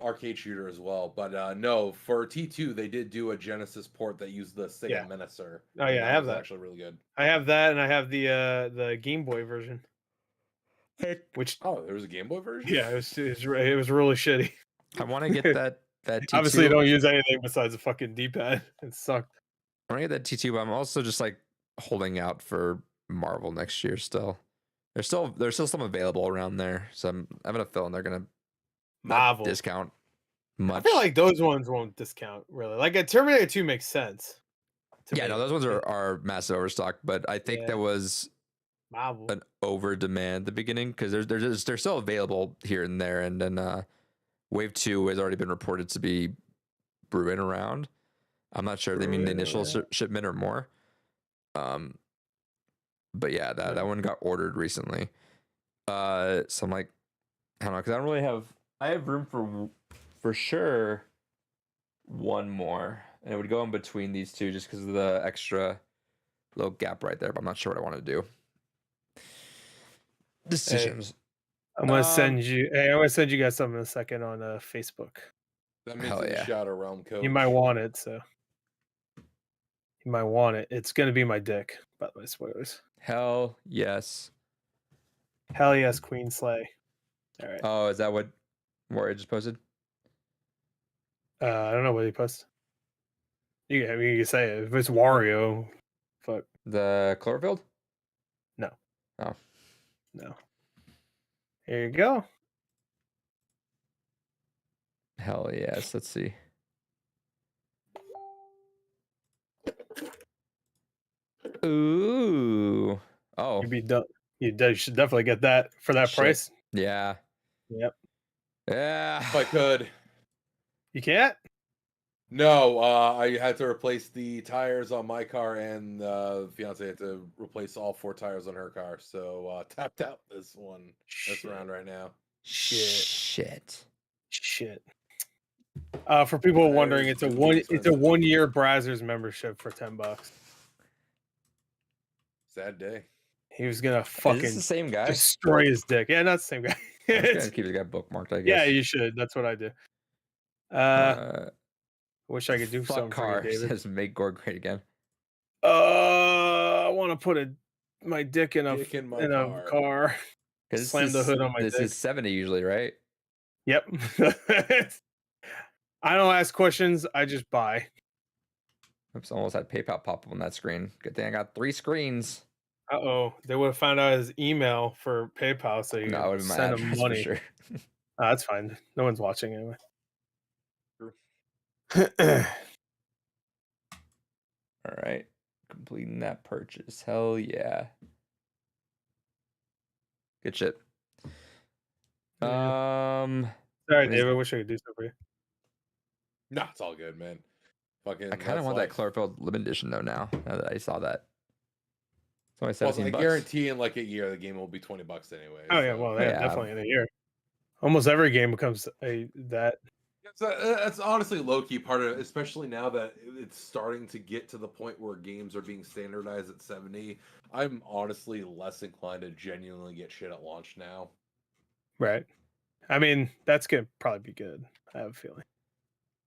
arcade shooter as well, but no, for T2 they did do a Genesis port that used the Sega Yeah. Menacer. Oh, yeah, and I have was that. actually really good. I have that, and I have the Game Boy version. Which Oh, there was a Game Boy version. yeah, it was really shitty. I want to get that T2. Obviously, you don't use anything besides a fucking D-pad. It sucked. I want to get that T2, but I'm also just like holding out for Marvel next year still. There's still some available around there, so I'm having a feeling they're gonna not Marvel. discount much. I feel like those ones won't discount really. Like a Terminator 2 makes sense. to yeah, me. no, those ones are massive overstock, but I think Yeah. there was Marvel. an over demand at the beginning because they're still available here and there, and then Wave 2 has already been reported to be brewing around. I'm not sure if they mean the initial shipment or more. But yeah, that one got ordered recently. So I'm like, I don't know, because I don't really have. I have room for sure one more, and it would go in between these two just because of the extra little gap right there. But I'm not sure what I want to do. Decisions. I'm gonna send you. Hey, I'm gonna send you guys something in a second on Facebook. That means Hell it's yeah. a Shadow Realm code. You might want it, so you might want it. It's gonna be my dick. By the way, spoilers. Hell yes. Hell yes, Queen Slay. All right. Oh, is that what Warrior just posted? I don't know what he posted. You can say it. If it's Wario, fuck The Cloverfield? no. Oh. No. Here you go. Hell yes. Let's see. Ooh. Oh, You'd be done. You should definitely get that for that Shit. price. yeah. Yep. Yeah. If I could. You can't. No, I had to replace the tires on my car, and fiance had to replace all 4 tires on her car. So tapped out this Shit. round right now. Shit. For people wondering, It's it's a gonna be expensive. 1 year Brazzers membership for $10. Sad day. He was gonna Is this fucking the same guy? destroy his dick. Yeah, not the same guy. I'm just It's- gonna keep the guy bookmarked, I yeah, guess. you should. That's what I do. Wish I could do fuck something car for you, David. says make Gore great again. I want to put my dick in a Dick in my car. car. 'Cause Slam the hood on my This dick. is 70 usually, right? Yep. I don't ask questions. I just buy. Oops, almost had PayPal pop up on that screen. Good thing I got 3 screens. Uh-oh. They would have found out his email for PayPal, so you No, it would could have my send him address money. for sure. That's fine. No one's watching anyway. All right, completing that purchase. Hell yeah. Good shit. Sorry, Is- David. I wish I could do something for you. Nah, it's all good, man. Fucking. I kind of want that Chlorophyll limited edition though. Now that I saw that, it's only Well, 17 I bucks. guarantee in like a year the game will be $20 anyway. Oh yeah, so- well, yeah, Yeah. definitely in a year. Almost every game becomes that. That's honestly low key part of it, especially now that it's starting to get to the point where games are being standardized at 70. I'm honestly less inclined to genuinely get shit at launch now. Right. I mean, that's gonna probably be good. I have a feeling.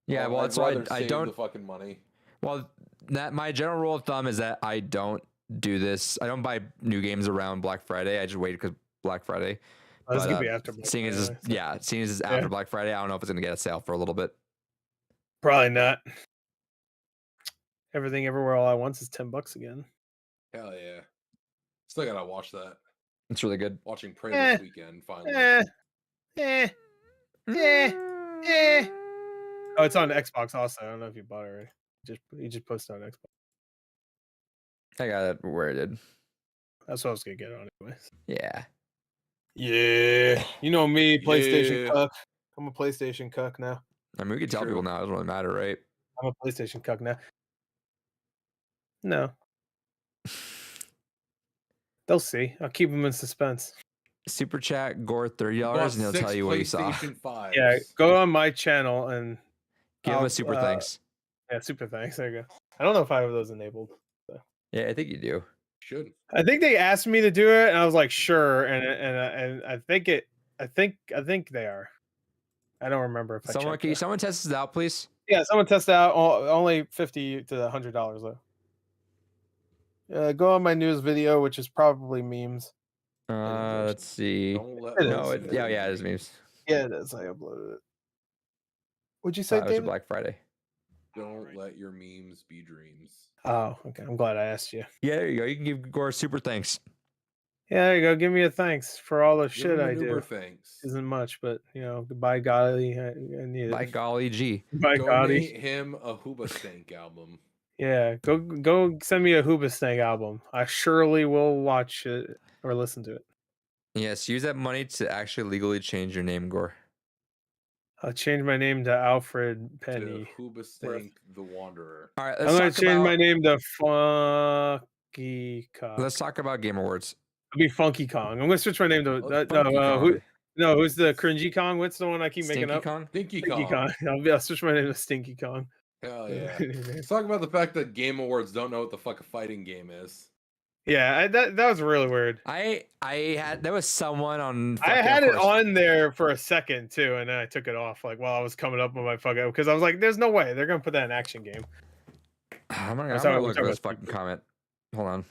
Yeah, well, I'd that's why rather I save don't. the fucking money. Well, that my general rule of thumb is that I don't do this. I don't buy new games around Black Friday. I just wait because Black Friday. Oh, this But, could be after. Black Seeing as Friday, it's, so- yeah, seeing as it's after Black Friday, I don't know if it's gonna get a sale for a little bit. Probably not. Everything Everywhere All at Once is $10 again. Hell yeah. Still gotta watch that. It's really good. Watching Prey Eh. this weekend, finally. Oh, it's on Xbox also. I don't know if you bought it already. You just posted on Xbox. I got it where it did. That's what I was gonna get on anyways. Yeah. Yeah, you know me, PlayStation Yeah. cuck. I'm a PlayStation cuck now. I mean, we can tell True. people now. It doesn't really matter, right? I'm a PlayStation cuck now. No, they'll see. I'll keep them in suspense. Super chat Gore $30 Bought and he'll 6 tell you what he saw. PlayStation 5s. Yeah, go on my channel and Give him I'll, a super thanks. Yeah, super thanks. There you go. I don't know if I have those enabled. Yeah, I think you do. Should. I think they asked me to do it, and I was like, sure. And I think they are. I don't remember if I Someone, checked can you that. someone test this out, please? Yeah, someone test it out. Only $50 to $100 though. Go on my news video, which is probably memes. Let's see. Don't let It No, is. yeah, it is memes. Yeah, it is. I uploaded it. What'd you say, It was a David? Black Friday. Don't let your memes be dreams. Oh, okay. I'm glad I asked you. Yeah, there you go. You can give Gore super thanks. Yeah, there you go. Give me a thanks for all the Give shit him I an Uber do. thanks. Isn't much, but by golly, I need it. By golly gee. By golly. Donate him a Hoobastank album. Yeah, go send me a Hoobastank album. I surely will watch it or listen to it. Yes, use that money to actually legally change your name, Gore. I'll change my name to Alfred To Penny. Hoobastank the Wanderer. All right, I'm gonna let's talk change my about name to Funky Kong. let's talk about Game Awards. It'll be Funky Kong. I'm gonna switch my name to Let's no. Funky Kong. Who's the cringy Kong? What's the one I keep making Stinky up? Kong? Stinky Stinky Kong. Kong. I'll switch my name to Stinky Kong. Hell yeah. Let's talk about the fact that Game Awards don't know what the fuck a fighting game is. Yeah, that was really weird. I had there was someone on. I fucking, had of it course- on there for a second too, and then I took it off like while I was coming up with my fucking because I was like, "There's no way they're gonna put that in action game." I'm gonna That's how look we're at this talking fucking comment. Hold on.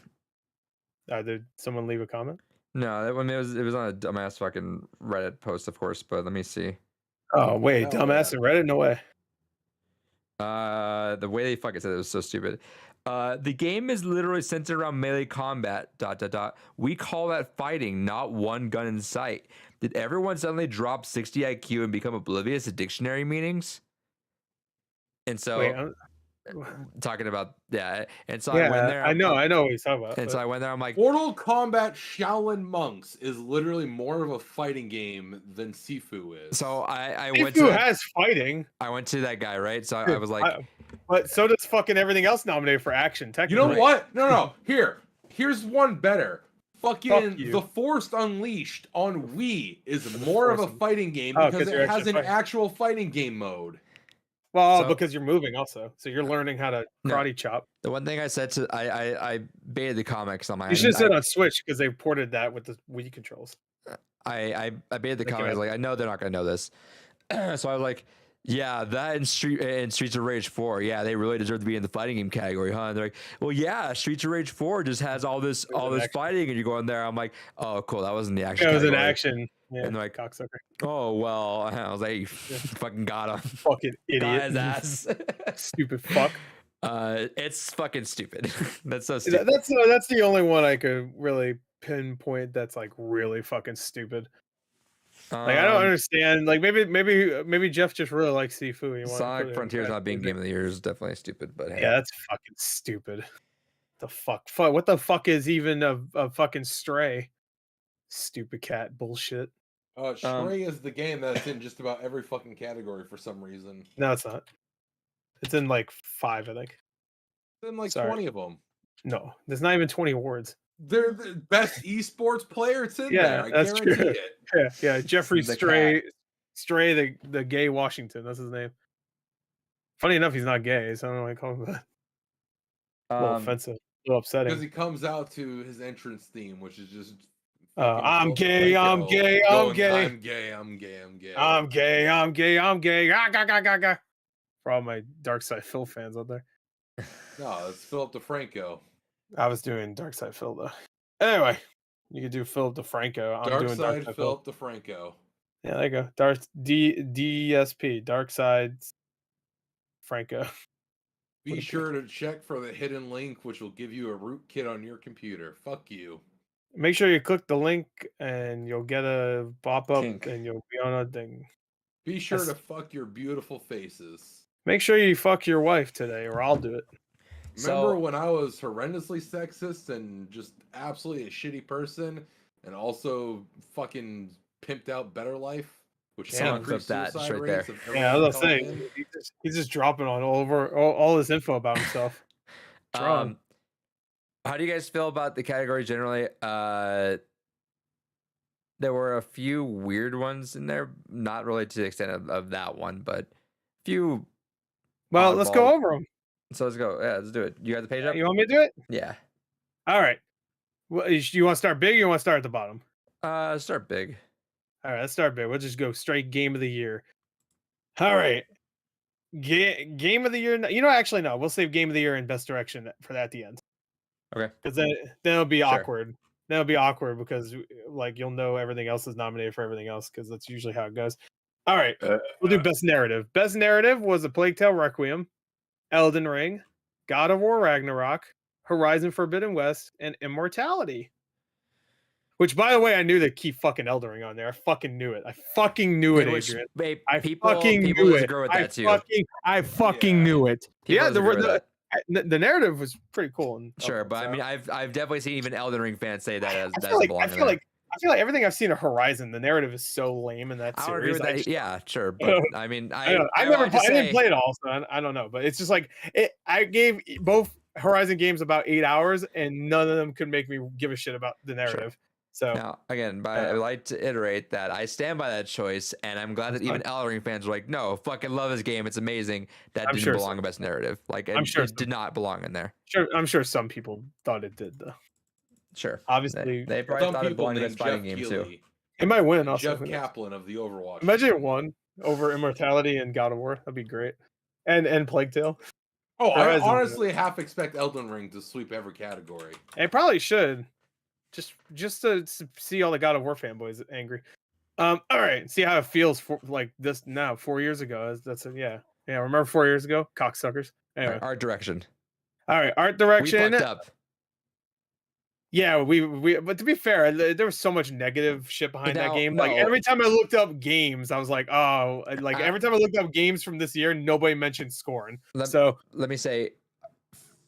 Did someone leave a comment? No, that one it was on a dumbass fucking Reddit post, of course. But let me see. Oh wait, Hell dumbass yeah. and Reddit? No way. The way they fucking said it was so stupid. The game is literally centered around melee combat. ... We call that fighting, not one gun in sight. Did everyone suddenly drop 60 IQ and become oblivious to dictionary meanings? And so, Wait, talking about and so I went yeah, there. I know what he's talking about. And so but- I went there. I'm like, Mortal Kombat Shaolin Monks is literally more of a fighting game than Sifu is. so I went Sifu to has fighting, I went to that guy, right? So I was like, but so does fucking everything else nominated for action. you Technically, know what? No. Here's one better. Fucking you. The Force Unleashed on Wii is more of a Force- fighting game Oh, because 'cause you're it has actually an fighting. actual fighting game mode. Well, So- because you're moving also, so you're learning how to No. karate chop. The one thing I said to I baited the comics on my. You should have said on Switch because they ported that with the Wii controls. I baited the Like, comics like I know they're not gonna know this, so I was like, yeah, that in Streets of Rage 4, yeah, they really deserve to be in the fighting game category, huh? And they're like, well, yeah, Streets of Rage 4 just has all this action. fighting, and you go in there. I'm like, oh, cool, that wasn't the action. It was an category. action. Yeah, And they're like, cocksucker. oh well, I was like, you fucking got him, Fucking got idiot. his ass. Stupid fuck. It's fucking stupid. That's so stupid. That's the only one I could really pinpoint that's like really fucking stupid. Like I don't understand. Like maybe Jeff just really likes Sifu. He wanted to put Sonic it in Frontiers that not being music. game of the year is definitely stupid, but hey. Yeah, that's fucking stupid. The fuck? What the fuck is even a fucking Stray? Stupid cat bullshit. Stray is the game that's in just about every fucking category for some reason. No, it's not. It's in like 5, I think. It's in like Sorry. 20 of them. No, there's not even 20 awards. They're the best esports player. It's in Yeah, there. I that's guarantee true. it. Yeah. Jeffrey The Stray, the gay Washington. That's his name. Funny enough, he's not gay, so I don't know why I call him that. A little offensive, a little Because upsetting. he comes out to his entrance theme, which is just I'm fucking gay, I'm Franco gay, I'm going, gay. I'm gay, I'm gay, I'm gay. I'm gay, I'm gay, I'm gay. Ga. For all my Dark Side Phil fans out there. No, it's Philip DeFranco. I was doing Dark Side Phil though. Anyway, you could do Philip DeFranco. I'm Dark doing Side Dark Side Phil. Philip DeFranco. Yeah, there you go. DSP, Dark Side Franco. Be sure to check for the hidden link, which will give you a rootkit on your computer. Fuck you. Make sure you click the link and you'll get a pop up Kink. and you'll be on a thing. Be sure Yes. to fuck your beautiful faces. Make sure you fuck your wife today or I'll do it. Remember So- when I was horrendously sexist and just absolutely a shitty person and also fucking pimped out Better Life? Which Damn, increased that suicide right rates there. of Yeah, I everyone was saying calling in? he's just dropping on all this info about himself. Drawn. How do you guys feel about the category generally? There were a few weird ones in there, not really to the extent of that one, but few. Well, let's go oddball- over them. So let's go. Yeah, let's do it. You got the page up? You want me to do it? Yeah. All right. Well, you want to start big or you want to start at the bottom? Start big. All right, let's start big. We'll just go straight game of the year. All right. Game of the year. You know, actually, no. We'll save game of the year and best direction for that at the end. Okay. Because then it'll be Sure. awkward. That'll be awkward because like you'll know everything else is nominated for everything else because that's usually how it goes. All right. We'll do best narrative. Best narrative was A Plague Tale Requiem, Elden Ring, God of War Ragnarok, Horizon Forbidden West, and Immortality. Which, by the way, I knew they'd keep fucking Elden Ring on there. I fucking knew it. I fucking knew it, Which, Adrian. babe, I people fucking people knew it. disagree with that too. I fucking Yeah. knew it. People Yeah, disagree with that. the narrative was pretty cool. And Sure, but I mean, I've definitely seen even Elden Ring fans say that as I that feel like belong I in feel there. like I feel like everything I've seen of Horizon, the narrative is so lame in that I would agree series. with I that. just- Yeah, sure, but I mean, I don't know. I didn't play it all, so I don't know. But it's just like I gave both Horizon games about 8 hours, and none of them could make me give a shit about the narrative. So Now, again, I would like to iterate that I stand by that choice, and I'm glad that even Elden Ring fans were like, "No, fucking love this game. It's amazing." That I'm didn't sure belong so. in best narrative. Like, I'm sure it so. did not belong in there. I'm sure some people thought it did, though. Sure, Obviously, they probably Some thought it people belonged in named best fighting Jeff game too. Keighley, it might win. Also, Jeff who knows? Kaplan of the Overwatch. Imagine it won over Immortality and God of War. That'd be great. And Plague Tale. Oh, I Horizon. honestly half expect Elden Ring to sweep every category. It probably should. Just to see all the God of War fanboys angry. All right. See how it feels for like this now. 4 years ago. Yeah. Remember 4 years ago? Cocksuckers. Anyway. Art direction. All right. Art We direction. fucked up. Yeah, we. But to be fair, there was so much negative shit behind that No, game. Like no. every time I looked up games, I was like, oh, like every time I looked up games from this year, nobody mentioned Scorn. Let- So Let me say,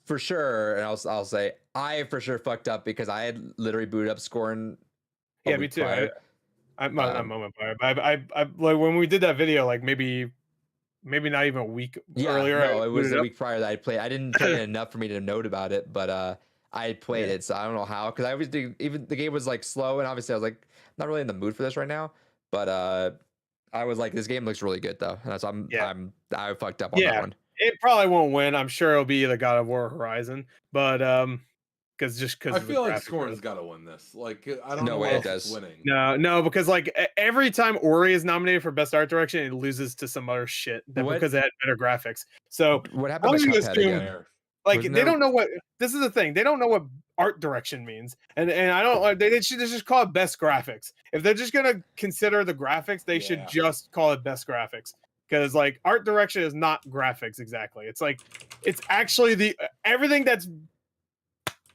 for sure, and I'll say I for sure fucked up because I had literally booted up Scorn. a yeah, me week too. prior. I'm not Um, moment by, but I like when we did that video, like maybe not even a week Yeah, earlier. no, I it was booted the up. week prior that I played. I didn't play it enough for me to note about it, but I played it, so I don't know how. Because I always do. Even the game was like slow, and obviously I was like not really in the mood for this right now. But I was like, this game looks really good though, and so Yeah. I fucked up on that Yeah. one. It probably won't win. I'm sure it'll be either God of War or Horizon, but because I of the feel like graphics. Scorn's got to win this. Like I don't No know way what it else is does. winning. No, because like every time Ori is nominated for best art direction, it loses to some other shit What? because it had better graphics. So What happened I'm to gonna Cuphead assume- again? There. like Wasn't they there- don't know what this is the thing. They don't know what art direction means, and I don't like they should just call it best graphics. If they're just gonna consider the graphics, they should Yeah. just call it best graphics. Because like art direction is not graphics exactly. It's like it's actually the everything that's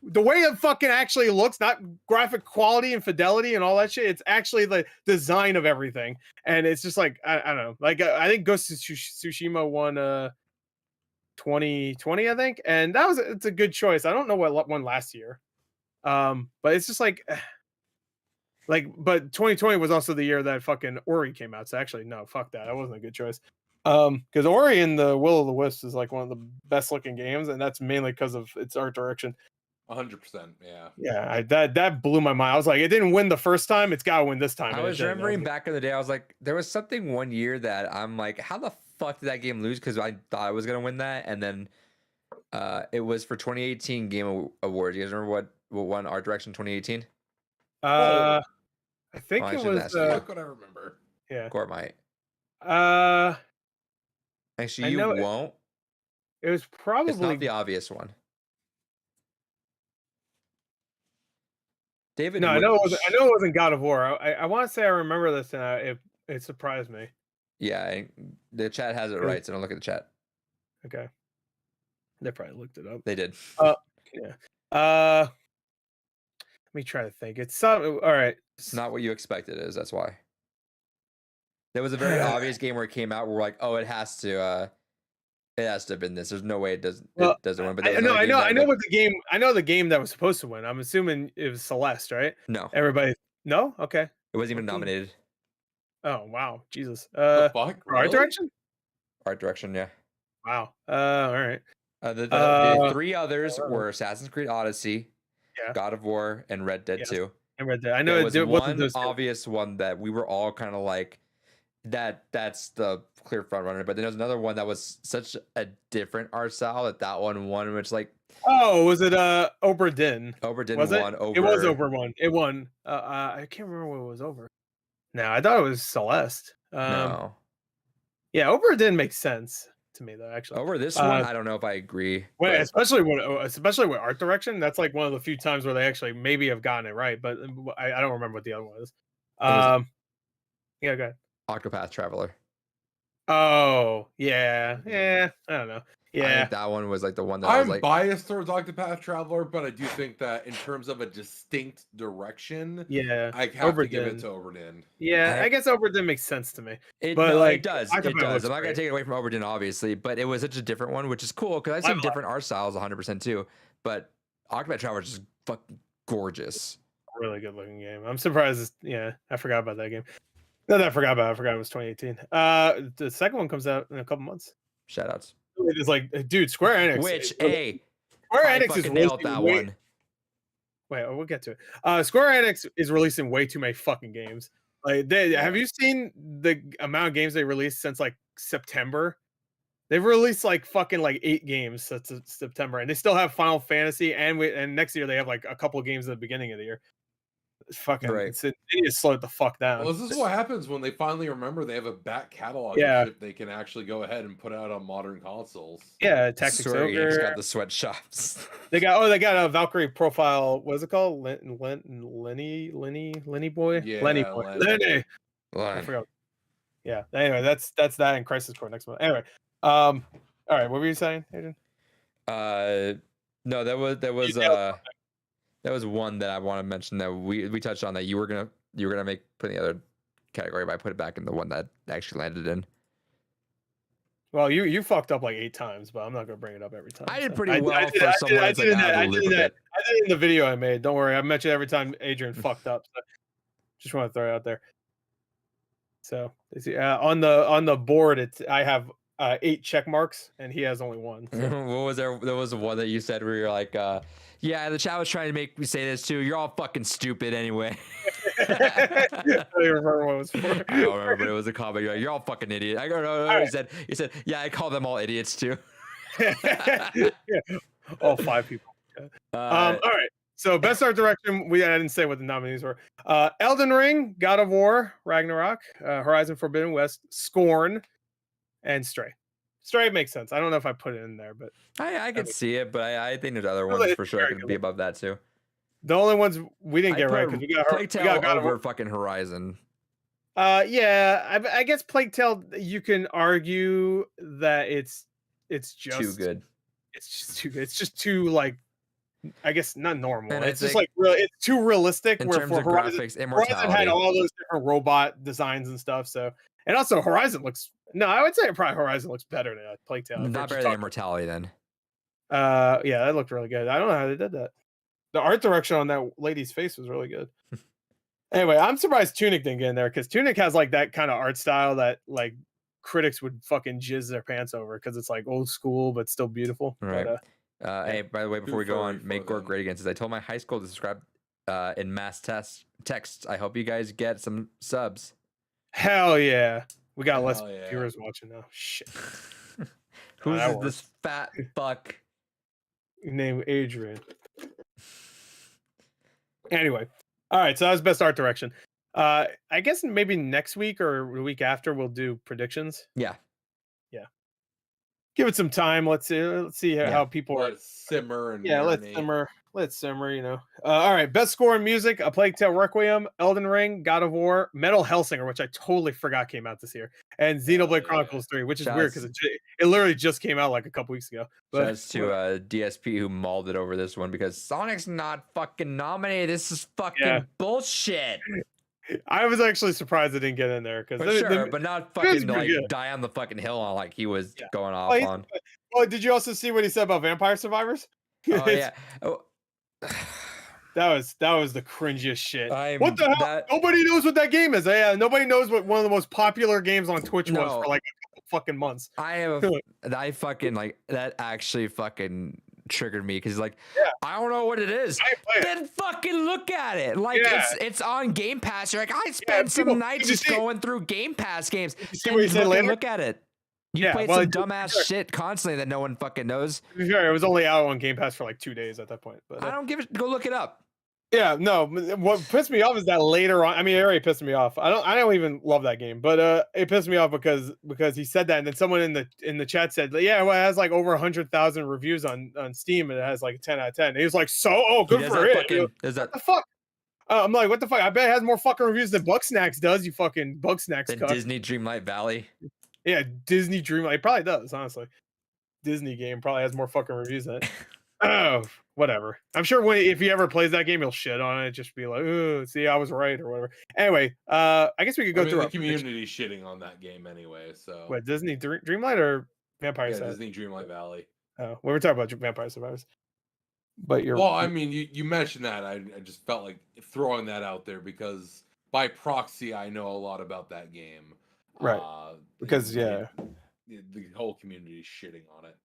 the way it fucking actually looks, not graphic quality and fidelity and all that shit. It's actually the design of everything, and it's just like I don't know. Like I think Ghost of Tsushima won 2020, I think, and it's a good choice. I don't know what won last year, but it's just like but 2020 was also the year that fucking Ori came out. So actually, no, fuck that. That wasn't a good choice. Because Ori and the Will of the Wisps is like one of the best looking games, and that's mainly because of its art direction. 100%. Yeah. Yeah, that blew my mind. I was like, it didn't win the first time, it's gotta win this time. I and it was did. remembering like, back in the day, I was like, there was something one year that I'm like, how the fuck did that game lose? Because I thought I was gonna win that, and then it was for 2018 Game Awards. You guys remember what won art direction 2018? I think Oh, I it should was. ask you. Fuck what I remember. Yeah. Gore might. Actually, I you know it- won't. It was It's probably. not the obvious one. David. No, I know Witch. it wasn't God of War. I want to say I remember this, and it surprised me. Yeah, the chat has it right, so don't look at the chat. Okay. They probably looked it up. They did. Let me try to think. It's some. All right. It's not what you expected it is. That's why. There was a very obvious game where it came out. Where we're like, oh, it has to have been this. There's no way it doesn't. Well, It doesn't win. But there I was know, another I game know, that, I know like, what the game. I know the game that was supposed to win. I'm assuming it was Celeste, right? No, Everybody. No. Okay. it wasn't even Okay. nominated. Oh wow, Jesus. The fuck? For art Really? direction. Art direction, yeah. Wow. All right. The three others were Assassin's Creed Odyssey, Yeah. God of War, and Red Dead Yes. 2. I read that. I know There it was wasn't one those two. obvious one that we were all kind of like, that's the clear front runner. But then there's another one that was such a different art style that one won, which like Oh, was it Obra Dinn? Over didn't Was it? won over. It was over one. It won. I can't remember what it was over. No, I thought it was Celeste. No, Yeah, Obra Dinn makes sense to me though. Actually, over this one, I don't know if I agree. Well, but especially with art direction, that's like one of the few times where they actually maybe have gotten it right. But I don't remember what the other one was. was- Yeah, go ahead. Octopath Traveler. Oh, yeah. I don't know. I Yeah, think that one was like the one that I was I'm like, biased towards Octopath Traveler, but I do think that in terms of a distinct direction, yeah, I have to give Oberdin. it to Oberdin. yeah. I- I guess Obra Dinn makes sense to me. it, but, no, like, it does. Octopath It does. looks I'm not gonna great. take it away from Oberdin, obviously, but it was such a different one, which is cool because I've seen love- different art styles 100% too. But Octopath Traveler is just fucking gorgeous. Really good looking game. I'm surprised. Yeah, I forgot about that game. No, I forgot about it. I forgot it was 2018. The second one comes out in a couple months. Shoutouts. It's like, dude, Square Enix. Which, Square hey, Enix is fucking nailed releasing that way- one. Wait, we'll get to it. Square Enix is releasing way too many fucking games. Like, have you seen the amount of games they released since like September? They've released like fucking like 8 games since September, and they still have Final Fantasy, and next year they have like a couple of games at the beginning of the year. It's fucking, Right. they need to slow it the fuck down. Well, this is what happens when they finally remember they have a back catalog Yeah. of shit they can actually go ahead and put out on modern consoles. Yeah, Tactics Square Enix Ogre. got the sweatshops. They got a Valkyrie profile. What is it called? Lenny boy. Yeah, Lenny boy. Lenny. Lenny. I Line. forgot. Yeah. Anyway, that's that in Crisis Core next month. Anyway, all right. What were you saying, Adrian? No, that was one that I want to mention that we touched on that you were gonna put in the other category, but I put it back in the one that actually landed in. Well, you fucked up like 8 times, but I'm not gonna bring it up every time. I did so. pretty well did- for I someone did- that's I like did that- out I of the did loop a that- bit. I did it in the video I made. Don't worry, I mentioned every time Adrian fucked up. So just want to throw it out there. So on the board, I have 8 check marks, and he has only 1. So. What was there? There was one that you said where you're like, Yeah, the chat was trying to make me say this too. You're all fucking stupid anyway. I don't even remember what it was for. I don't remember, but it was a comment. You're all fucking idiot. I go, no. All He said, yeah, I call them all idiots too. Yeah. All 5 people. All right. So best art direction, I didn't say what the nominees were. Elden Ring, God of War, Ragnarok, Horizon Forbidden West, Scorn, and Stray. Stray makes sense. I don't know if I put it in there, but I can see it, but I think there's other Well, ones it's for sure very could good. be above that too. the only ones we didn't I get right put because we got Plague Tale God of War. over fucking Horizon. Yeah, I guess Plague Tale. You can argue that it's just Too good. It's just too good. It's just too like, I guess not normal. And I It's just think like real. It's too realistic. In where terms for of Horizon, graphics, Horizon immortality. had all those different robot designs and stuff. So, and also Horizon looks. No, I would say probably Horizon looks better than Plague Tale. if we're Not just better than talking- Immortality then. Yeah, that looked really good. I don't know how they did that. The art direction on that lady's face was really good. Anyway, I'm surprised Tunic didn't get in there because Tunic has like that kind of art style that like critics would fucking jizz their pants over because it's like old school but still beautiful. Right. But, Hey, by the way, before we go furry on, for make Gore them. great again. Says I told my high school to subscribe in mass texts. I hope you guys get some subs. hell yeah, we got less Hell yeah. viewers watching now. Shit, Who's that this fat fuck? name Adrian. Anyway, all right, so that was best art direction. I guess maybe next week or the week after we'll do predictions. Yeah. Give it some time. Let's see how people are. Let it simmer and Yeah, let's marinate. simmer. Let's simmer, you know. All right, best score in music: A Plague Tale Requiem, Elden Ring, God of War, Metal Hellsinger, which I totally forgot came out this year, and Xenoblade yeah. Chronicles 3, which is Shout weird outs- because it literally just came out like a couple weeks ago. But Shouts to DSP who mauled it over this one because Sonic's not fucking nominated. This is fucking Yeah. bullshit. I was actually surprised it didn't get in there because For sure, but not pretty fucking like good. die on the fucking hill on like he was Yeah. going off Well, he's- on. Oh, did you also see what he said about Vampire Survivors? Oh yeah. Oh. That was the cringiest shit. I'm- What the hell? that- Nobody knows what that game is. Yeah, nobody knows what one of the most popular games on Twitch was No. for like a couple fucking months. I fucking like that actually fucking triggered me because like Yeah. I don't know what it is. I play it. Then fucking look at it. Like Yeah. it's on Game Pass. You're like, I spent some people- nights did you just see- going through Game Pass games. you see Then what he said fucking later? look at it. You Yeah, played well, some it- dumbass sure. shit constantly that no one fucking knows. To be fair, it was only out on Game Pass for like 2 days at that point. But I don't give it. Go look it up. yeah, no. What pissed me off is that later on. I mean, it already pissed me off. I don't even love that game, but it pissed me off because he said that, and then someone in the chat said, yeah, well, it has like over 100,000 reviews on Steam, and it has like a 10 out of 10. And he was like, He good does for that it. fucking- does that What the fuck? I'm like, what the fuck? I bet it has more fucking reviews than Bugsnax does. You fucking Bugsnax the cuck. Disney Dreamlight Valley? Yeah, Disney Dreamlight. It probably does, honestly. Disney game probably has more fucking reviews than it. Oh, whatever. I'm sure if he ever plays that game, he'll shit on it. Just be like, "Oh, see, I was right," or whatever. Anyway, I guess we could go I mean, through the our predictions. community shitting on that game anyway. So What, Disney Dreamlight or Vampire yeah, Survivors? Disney Dreamlight Valley. Oh, we were talking about Vampire Survivors. But you're Well, I mean, you mentioned that. I just felt like throwing that out there because by proxy, I know a lot about that game. Right. Because, the whole community is shitting on it.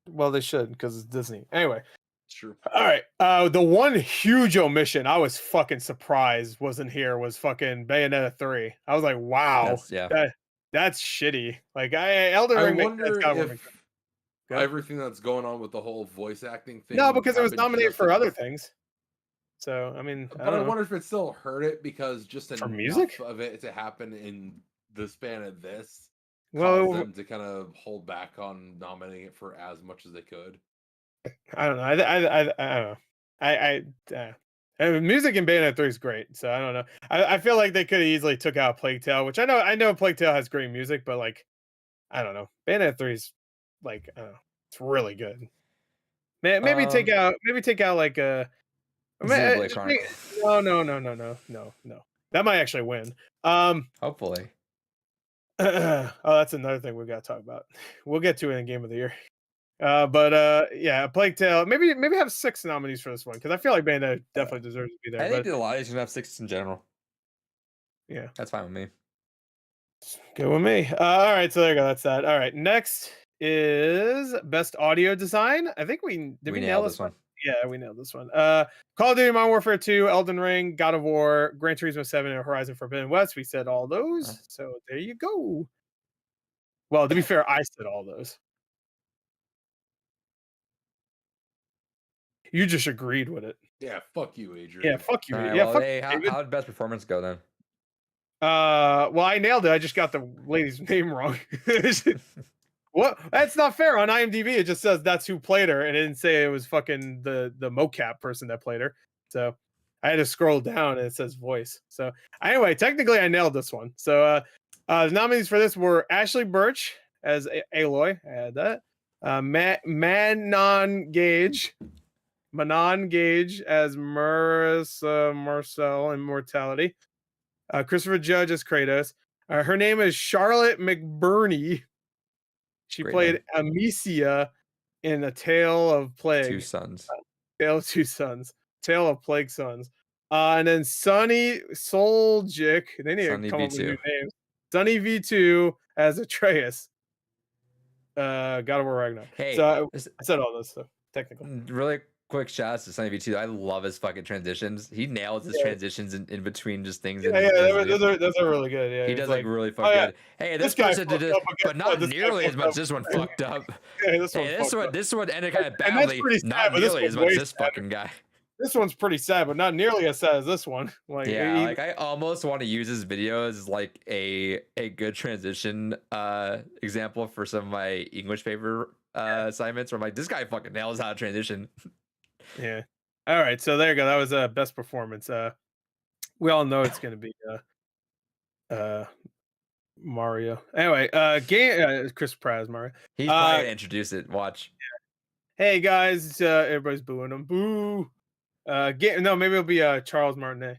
well, they should because it's Disney. Anyway, It's true. all right. The one huge omission I was fucking surprised wasn't here was fucking Bayonetta 3. I was like, wow, Yeah. that's shitty. Like, Elden I Ring makes wonder sense, God of War if makes sense. Go. everything that's going on with the whole voice acting thing. No, because it was happened nominated just for other enough- things. So I mean, But I wonder if it still hurt it because just For enough music? of it to happen in the span of this well, caused them to kind of hold back on nominating it for as much as they could. I don't know. I don't know. Music in Bayonetta 3 is great, so I don't know. I feel like they could have easily took out Plague Tale, which I know Plague Tale has great music, but like, I don't know. Bayonetta 3 is like, I don't know, it's really good. Maybe take out like a. Xenoblade Chronicles. No. That might actually win. Hopefully. Oh, that's another thing we've got to talk about. We'll get to it in Game of the Year. But yeah, Plague Tale. Maybe have 6 nominees for this one because I feel like Bayonetta definitely deserves to be there. I think But the lottery's gonna have 6 in general. yeah, That's fine with me. good with me. All right, so there you go. That's that. All right, next is best audio design. I think we We nail nailed this this one. Yeah, we nailed this one. Call of Duty Modern Warfare 2, Elden Ring, God of War, Gran Turismo 7, and Horizon Forbidden West. We said all those. So there you go. Well, to be fair, I said all those. You just agreed with it. Yeah, fuck you, Adrian. Yeah, fuck you. All right, yeah, well, fuck hey, you, how, David. how'd best performance go then? Well, I nailed it. I just got the lady's name wrong. What? That's not fair. On IMDb, it just says that's who played her, and it didn't say it was fucking the mocap person that played her. So I had to scroll down, and it says voice. So anyway, technically, I nailed this one. So the nominees for this were Ashley Birch as Aloy. I had that. Manon Gage as Marissa Marcel in Mortality. Christopher Judge as Kratos. Her name is Charlotte McBurney. She Great played name. Amicia in A Tale of Plague. Two sons. Tale of Two Sons. Tale of Plague Sons. And then Sonny Soljic. They need Sonny to come up with V2. new names. Sonny V2 as Atreus. God of War Ragnarok. Hey, So this- I said all this stuff, technically. really quick shout outs to Sunny V2. I love his fucking transitions. He nails his Yeah. transitions in between just things. Yeah, in his those are really good. Yeah, he he's does like really "Oh, fucking yeah, good. Hey, this this guy person did fucked it, up but again. not This guy nearly as fucked much up." as this one fucked up. yeah, this Hey, one's fucked up. this one ended kind of And that's badly. pretty sad, Not but this nearly as one's much as way this sadder. fucking guy. This one's pretty sad, but not nearly as sad as this one. Like, Yeah, he- like I almost want to use his video as like a good transition example for some of my English paper assignments where I'm like, this guy fucking nails how to transition. yeah. All right, so there you go. That was best performance. We all know it's gonna be Mario. Anyway, game Chris Pratt as Mario. He's probably gonna introduce it. Watch. Hey guys, everybody's booing him. Boo. No, maybe it'll be Charles Martinet.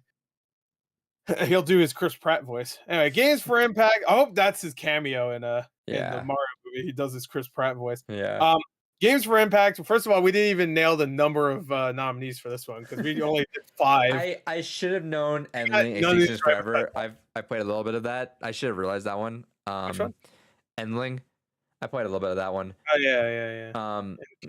He'll do his Chris Pratt voice. Anyway, Games for Impact. I hope that's his cameo in the Yeah. Mario movie. He does his Chris Pratt voice. Yeah. Games for Impact. First of all, we didn't even nail the number of nominees for this one because we only did 5. I should have known got Endling none of these Extinctions right. Forever. I played a little bit of that. I should have realized that one. Which one? Endling. I played a little bit of that one. Oh yeah.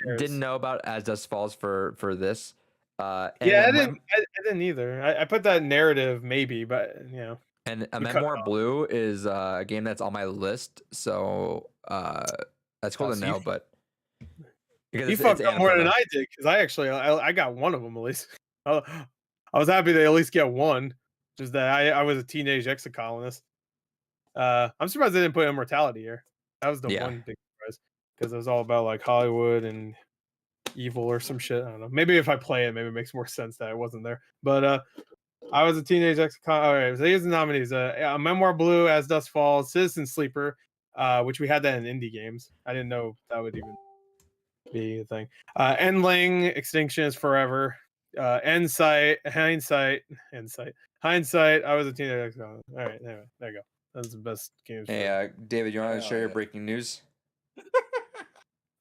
cares? Didn't know about As Dust Falls for this. Yeah, I and didn't either. I put that narrative maybe, but you know. And A We cut it Memoir Blue is a game that's on my list, so that's cool Oh, to so you- know. But because You it's fucked up more than Annapurna. I did because I got one of them at least. I was happy to at least get one. Just that I was a teenage exocolonist. I'm surprised they didn't put Immortality here. That was the Yeah. one big surprise because it was all about like Hollywood and evil or some shit. I don't know. Maybe if I play it, maybe it makes more sense that I wasn't there. But I was a teenage exocon. All right, so here's the nominees: A Memoir Blue, As Dust Falls, Citizen Sleeper, which we had that in indie games. I didn't know that would even be a thing. Endling, Extinction is Forever, Hindsight. I was a teenage exocon. All right, anyway, there you go. That's the best games. Hey, David, you want to Hell share your yeah. breaking news?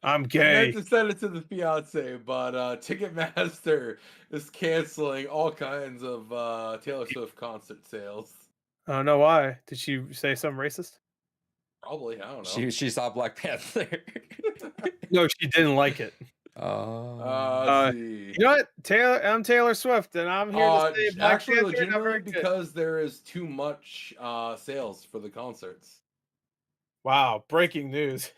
I'm I gay. had to send it to the fiance, but Ticketmaster is canceling all kinds of Taylor Swift concert sales. I don't know why. Did she say something racist? Probably, I don't know. She saw Black Panther. No, she didn't like it. Oh. Let's see. You know what? I'm Taylor Swift, and I'm here to say Black Actually, Panther never legitimately, existed. because there is too much sales for the concerts. Wow, breaking news.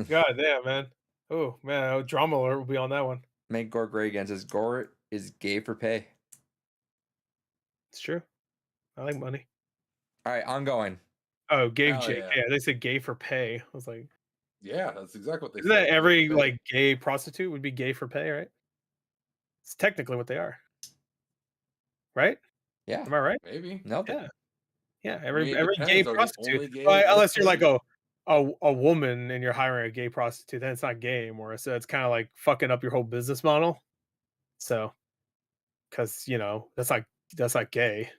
God damn, man. Oh, man, drama alert will be on that one. Make Gore great again. Says Gore is gay for pay. It's true. I like money. All right, ongoing. Oh, gay Hell Jake. yeah. Yeah, they said gay for pay. I was like, Yeah, that's exactly what they isn't said. that every like gay prostitute would be gay for pay, right? It's technically what they are. Right? Yeah. Am I right? Maybe. Nope. Yeah. Yeah, I every mean, it every gay depends. Are they prostitute. only gay Well, in this unless you're like country? a woman and you're hiring a gay prostitute, then it's not gay anymore. So it's kind of like fucking up your whole business model. So, because you know that's not gay.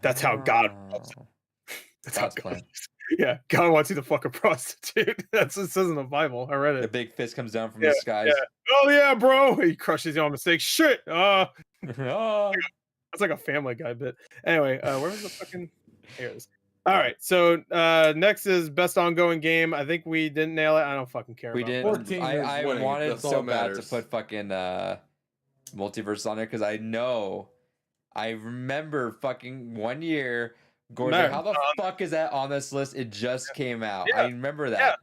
That's how God. Oh. That's how God's God. plan. Yeah, God wants you to fuck a prostitute. That's what it says in the Bible. I read The it. big fist comes down from Yeah, the skies. Oh yeah, bro. He crushes you on mistake. Shit. Ah. That's like a Family Guy bit. Anyway, where was the fucking? Here it is. All right, so next is best ongoing game. I think we didn't nail it. I don't fucking care. We about did. it. 14 is I winning, wanted that's all so that bad to matters. put fucking Multiverse on there because I remember fucking one year. Gor's No, like, how the fuck is that on this list? It just came out. I remember that.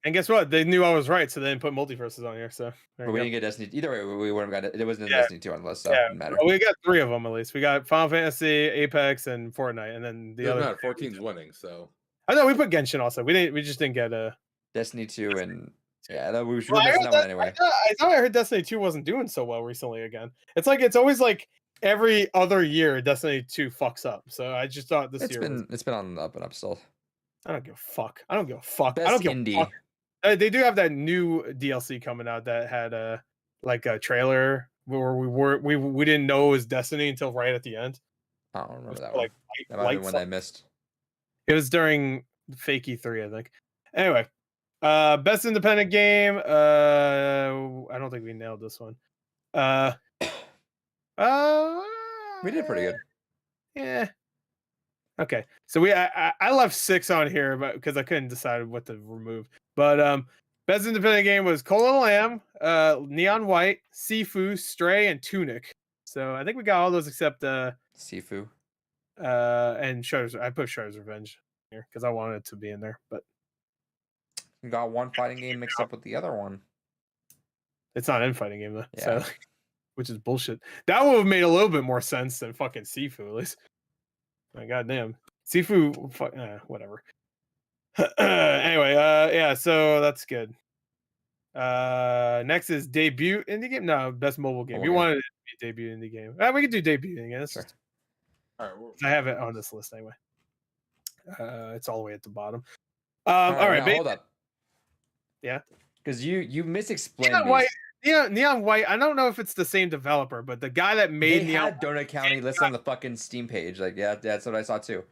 And guess what? They knew I was right, so they didn't put multiverses on here. So there But you we go. didn't get Destiny. Either way, we wouldn't have got it. It wasn't in Yeah. Destiny 2 on the list, so it Yeah, didn't matter. well, we got 3 of them at least. We got Final Fantasy, Apex, and Fortnite, and then the Doesn't other. matter. 14's winning, so I know we put Genshin also. We just didn't get a. Destiny 2 and yeah, we were Well, I missing heard that one that- anyway. I thought I heard Destiny 2 wasn't doing so well recently again. It's always like every other year Destiny 2 fucks up. So I just thought this It's year been on the up and up still. I don't give a fuck. I don't give a fuck. I Best don't give indie. a fuck. They do have that new DLC coming out that had like a trailer where we didn't know it was Destiny until right at the end. I don't It remember was that like one. That might have been one I missed. It was during Fake E3, I think. Anyway, best independent game. I don't think we nailed this one. We did pretty good. Yeah. Okay, so I left 6 on here, but because I couldn't decide what to remove. But best independent game was Call of the Lamb, Neon White, Sifu, Stray, and Tunic. So I think we got all those except Sifu. and Shredder's. I put Shredder's Revenge here because I wanted it to be in there, but We got one fighting game mixed up with the other one. it's not an infighting game though. Yeah. So, which is bullshit. That would have made a little bit more sense than fucking Sifu at least. My goddamn Sifu, whatever. Anyway, yeah, so that's good. Next is debut indie game. No, best mobile game. Mobile You game. wanted it to be debut indie game. We can do debut indie game. That's Sure. just- all right. Well, I have it on this list anyway. It's all the way at the bottom. All All right, now, hold up. Yeah. Because you misexplained Neon me. White. Neon White. I don't know if it's the same developer, but the guy that made They Neon. had Donut County listed on the fucking Steam page. Like, yeah, that's what I saw too.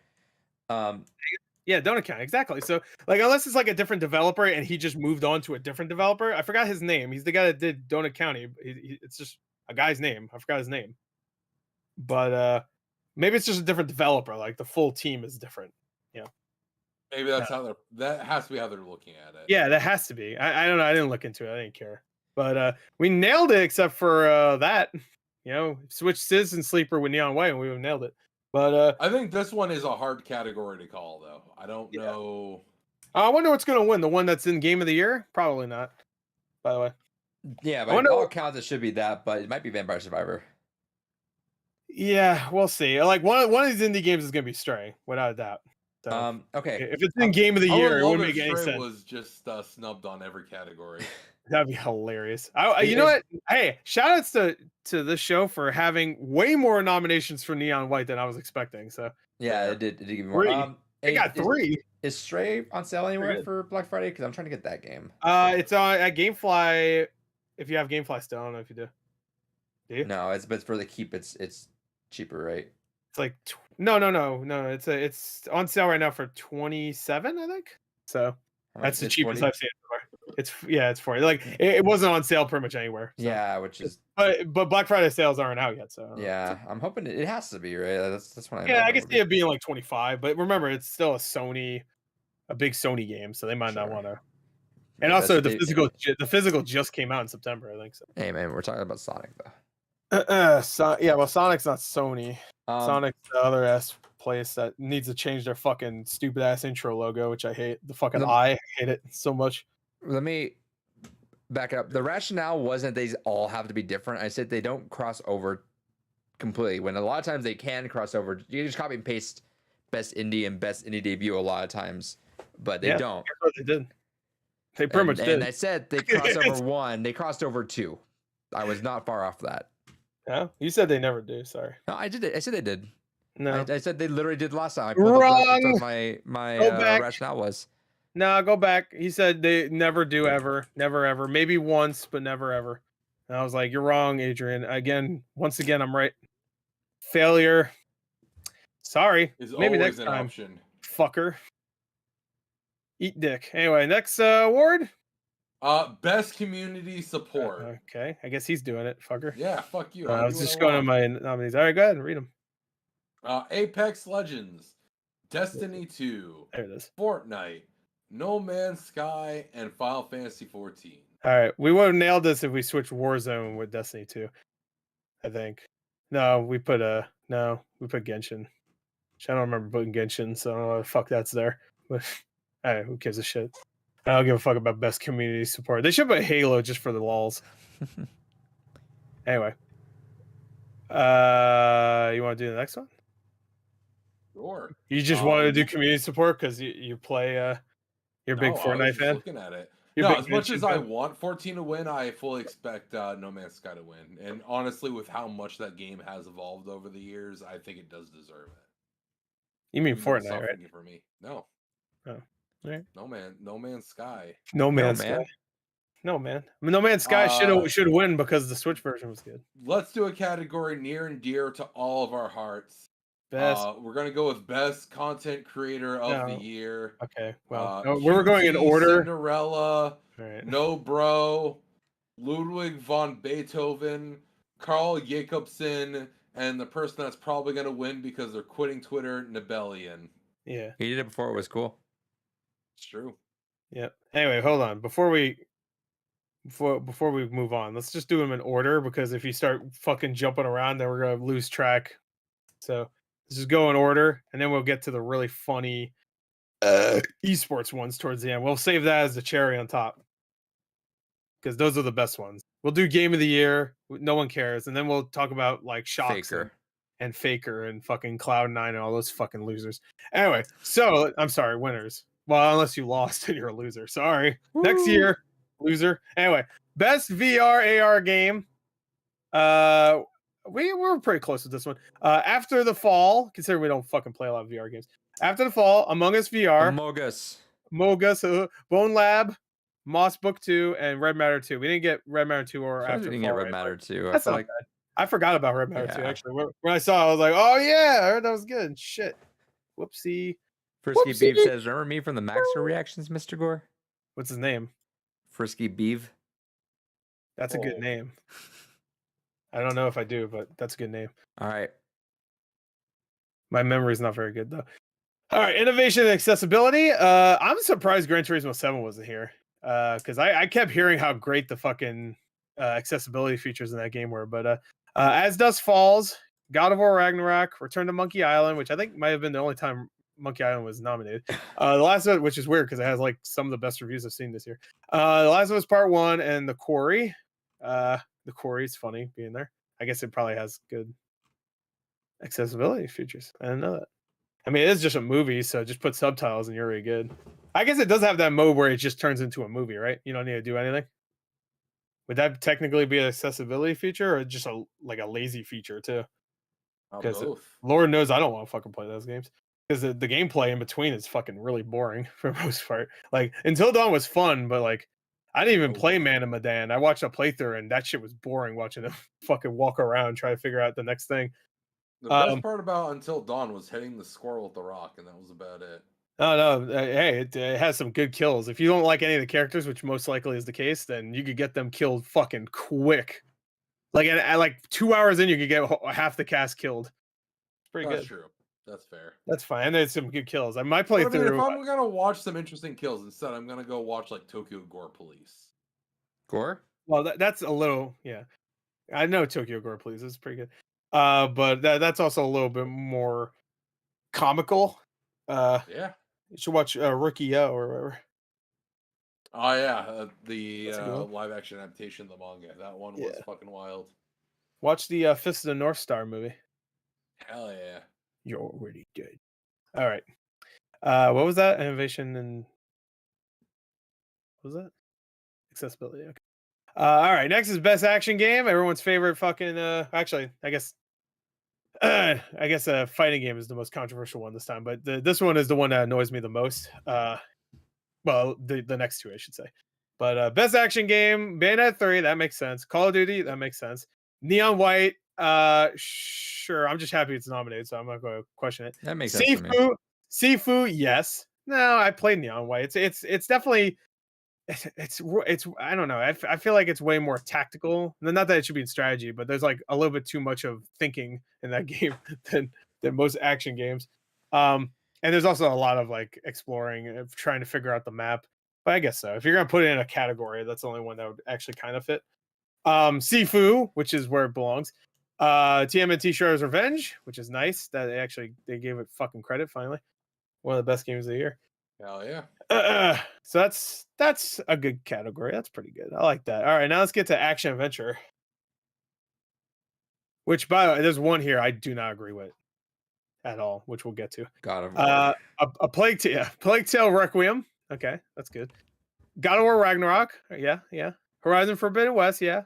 Yeah, Donut County, exactly. So, like, unless it's like a different developer and he just moved on to a different developer, I forgot his name. He's the guy that did Donut County. It's just a guy's name. I forgot his name. But maybe it's just a different developer. Like the full team is different. maybe that's how they're. That has to be how they're looking at it. Yeah, that has to be. I don't know. I didn't look into it. I didn't care. But we nailed it except for that. Switch Citizen Sleeper with Neon White and we would have nailed it. But I think this one is a hard category to call, though. I don't know. I wonder what's going to win. The one that's in Game of the Year? Probably not. By the way. Yeah, I by wonder all what- accounts, it should be that, but it might be Vampire Survivor. Yeah, we'll see. Like one of these indie games is going to be Stray, without a doubt. So, Okay. if it's in Game of the I would Year, it love wouldn't if make any Stray sense. was just snubbed on every category. That'd be hilarious. You know what? Hey, shout outs to this show for having way more nominations for Neon White than I was expecting. So Yeah, Fair. it did give me more. Three. Hey, they got 3. Is Stray on sale anywhere good. for Black Friday? Because I'm trying to get that game. It's on at GameFly. If you have GameFly still, I don't know if you do. Do you? No, but for the keep, it's cheaper, right? It's like no. It's on sale right now for 27, I think. So How that's much? the It's cheapest 40? I've seen it for. It's 40. Like it wasn't on sale pretty much anywhere. So. Yeah, which is But Black Friday sales aren't out yet, so I don't know. yeah. I'm hoping it has to be right. That's what I. Yeah, I imagine can would see be. it being like 25, but remember it's still a big Sony game, so they might not Sure. want to. Yeah, And that's also what they- the physical just came out in September, I think so. Hey man, we're talking about Sonic though. Yeah, well, Sonic's not Sony. Sonic. Sonic's the other ass place that needs to change their fucking stupid ass intro logo, which I hate. The fucking The- I hate it so much. Let me back it up. The rationale wasn't they all have to be different. I said they don't cross over completely. When a lot of times they can cross over. You just copy and paste best indie and best indie debut a lot of times, but they Yeah. don't. That's what they did. They pretty much did. And I said they crossed over 1. They crossed over 2. I was not far off that. Yeah, you said they never do. Sorry. No, I did it. I said they did. No, I said they literally did last time. I pulled up Wrong. what my Go back. rationale was. no, go back. He said they never do ever, never ever. Maybe once, but never ever. And I was like, you're wrong, Adrian. Once again, I'm right. Failure. Sorry. Is Maybe always next an time, option. fucker. Eat dick. Anyway, next award. Best community support. Okay, I guess he's doing it, fucker. Yeah, fuck you. I I'll was do what just I going to want. my nominees. All right, go ahead and read them. Apex Legends, Destiny 2, There it is. Fortnite, No Man's Sky, and Final Fantasy 14. All right, we would have nailed this if we switched Warzone with Destiny 2. I think. No, we put Genshin. I don't remember putting Genshin, so I don't know what the fuck that's there. But hey, who gives a shit? I don't give a fuck about best community support. They should put Halo just for the lols. Anyway. You want to do the next one? Sure. You just wanted to do community support because you play you're a big No, I Fortnite was just fan? looking at it. You're a No, big as much Genshin as I fan? want 14 to win, I fully expect No Man's Sky to win. And honestly, with how much that game has evolved over the years, I think it does deserve it. You mean Even though it's Fortnite, not right? for me. No. Oh, alright. No Man's Sky. No Man's man. Sky. No man. I mean, No Man's Sky should win because the Switch version was good. Let's do a category near and dear to all of our hearts. Best. We're gonna go with best content creator of the No. year. Okay. Well, we're going in QT, order. Cinderella, All right. No Bro, Ludwig von Beethoven, Carl Jacobson, and the person that's probably gonna win because they're quitting Twitter, Nibelian. Yeah. He did it before it was cool. It's true. Yep. Anyway, hold on. Before we move on, let's just do them in order because if you start fucking jumping around, then we're gonna lose track. So let's just go in order, and then we'll get to the really funny esports ones towards the end. We'll save that as the cherry on top because those are the best ones. We'll do game of the year. No one cares, and then we'll talk about like shocks Faker. and Faker and fucking Cloud9 and all those fucking losers. Anyway, so I'm sorry, winners. Well, unless you lost and you're a loser. Sorry. Next year, loser. Anyway, best VR AR game. We were pretty close with this one. After the Fall, considering we don't fucking play a lot of VR games. After the Fall, Among Us VR, Mogus. Mogus, Bone Lab, Moss Book 2, and Red Matter 2. We didn't get Red Matter 2 or After After didn't the Fall. get Red right? Matter too. I That's feel not like bad. I forgot about Red Matter 2, Yeah. actually. When I saw it, I was like, oh yeah, I heard that was good. Shit. Whoopsie. Frisky Whoopsie. Beeve says, "Remember me from the Maxer reactions, Mr. Gore?" What's his name? Frisky Beeve. That's a good Oh. name. I don't know if I do, but that's a good name. All right. My memory's not very good though. All right, innovation and accessibility. I'm surprised Gran Turismo 7 wasn't here. Because I kept hearing how great the fucking accessibility features in that game were. But As Dusk Falls, God of War Ragnarok, Return to Monkey Island, which I think might have been the only time Monkey Island was nominated. The Last of Us, which is weird because it has like some of the best reviews I've seen this year. The Last of Us Part 1 and The Quarry. The Quarry is funny being there. I guess it probably has good accessibility features. I didn't know that. I mean, it is just a movie, so just put subtitles and you're really good. I guess it does have that mode where it just turns into a movie, right? You don't need to do anything. Would that technically be an accessibility feature or just a lazy feature too? Because Both. Lord knows I don't want to fucking play those games because the gameplay in between is fucking really boring for the most part. Like Until Dawn was fun, but like I didn't even play Man of Medan. I watched a playthrough and that shit was boring watching him fucking walk around try to figure out the next thing. The best part about Until Dawn was hitting the squirrel with the rock, and that was about it. Oh no! Hey, it has some good kills. If you don't like any of the characters, which most likely is the case, then you could get them killed fucking quick. Like at like 2 hours in, you could get half the cast killed. It's pretty That's good. true. That's fair. That's fine. And there's some good kills. I might But play I mean, through. if I'm gonna watch some interesting kills instead, I'm gonna go watch like Tokyo Gore Police. Gore? Well, that's a little. Yeah, I know Tokyo Gore Police. It's pretty good. But that's also a little bit more comical. Yeah. You should watch Rookie O or whatever. Oh yeah, the That's a good one. live action adaptation of the manga. That one was fucking wild. Watch the Fist of the North Star movie. Hell yeah. You're already dead. All right. What was that? Innovation and what was that? Accessibility. Okay. All right. Next is best action game. Everyone's favorite fucking. Actually, I guess a fighting game is the most controversial one this time, but this one is the one that annoys me the most. Well, the next two, I should say. But best action game, Bayonetta 3, that makes sense. Call of Duty, that makes sense. Neon White, sure. I'm just happy it's nominated, so I'm not going to question it. That makes sense to me. Sifu, yes. No, I played Neon White. It's definitely it's I don't know. I feel like it's way more tactical. Not that it should be in strategy, but there's like a little bit too much of thinking in that game than most action games. And there's also a lot of like exploring of trying to figure out the map. But I guess so. If you're gonna put it in a category, that's the only one that would actually kind of fit. Sifu, which is where it belongs. TMNT Shredder's Revenge, which is nice that they gave it fucking credit finally. One of the best games of the year. Hell yeah. So that's a good category. That's pretty good. I like that. All right, now let's get to action adventure. Which, by the way, there's one here I do not agree with at all, which we'll get to. God of War. A Plague Tale Requiem. Okay, that's good. God of War Ragnarok. Yeah. Horizon Forbidden West. Yeah.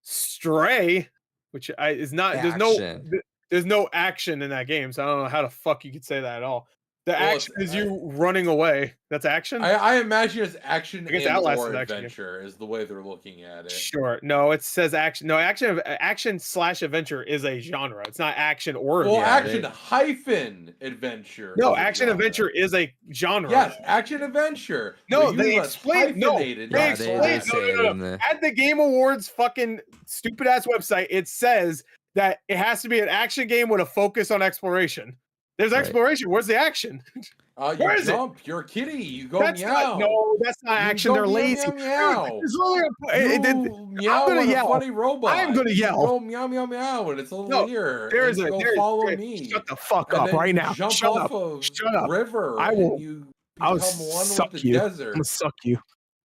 Stray, which is not. Action. There's no action in that game, so I don't know how the fuck you could say that at all. The Well, action is you running away. That's action. I imagine it's action I guess and Outlast or is action. adventure is the way they're looking at it. Sure. No, it says action. No, action/adventure is a genre. It's not action or Well, adventure. action - adventure. No, is a action genre. adventure is a genre. Yes, action adventure. No, But they you explain. No, hyphenated they Yeah, it. explain. they say it No. in the- At the Game Awards fucking stupid ass website, it says that it has to be an action game with a focus on exploration. There's Right. exploration. Where's the action? You Where is it? jump. You're a kitty. You go That's meow. not. No, that's not You action. go They're meow, lazy. meow, There's meow. only You meow gonna with a yell. funny robot. I'm gonna You yell. go meow meow meow, and it's over No, here. There's and a. go There's, follow there- me. Shut the fuck And up then right now. Jump Shut off up. of Shut up. river. I will- And you I'll become one suck with the you. desert. I'm gonna suck you.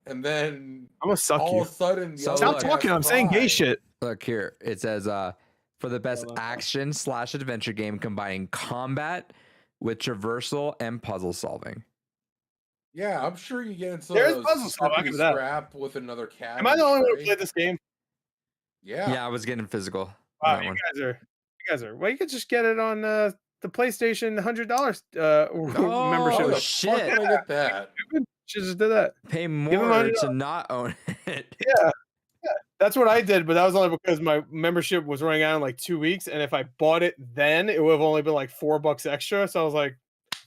And then I'm gonna suck all you. of a sudden, So Stop look, talking. I'm saying gay shit. Look here. It says for the best Hold on. action/adventure game combining combat with traversal and puzzle solving. Yeah, I'm sure you get into There's those puzzle stuff, I'll give you that. scrap with another cat. Am I and the only one who Stray. played this game? Yeah. Yeah, I was getting physical. on Wow, that you one. guys are. Well, you could just get it on the PlayStation $100 membership. How the shit. fuck did I get that? Should just do that. Pay him more $100. to not own it. Yeah, that's what I did, but that was only because my membership was running out in like 2 weeks, and if I bought it then, it would have only been like $4 extra. So I was like,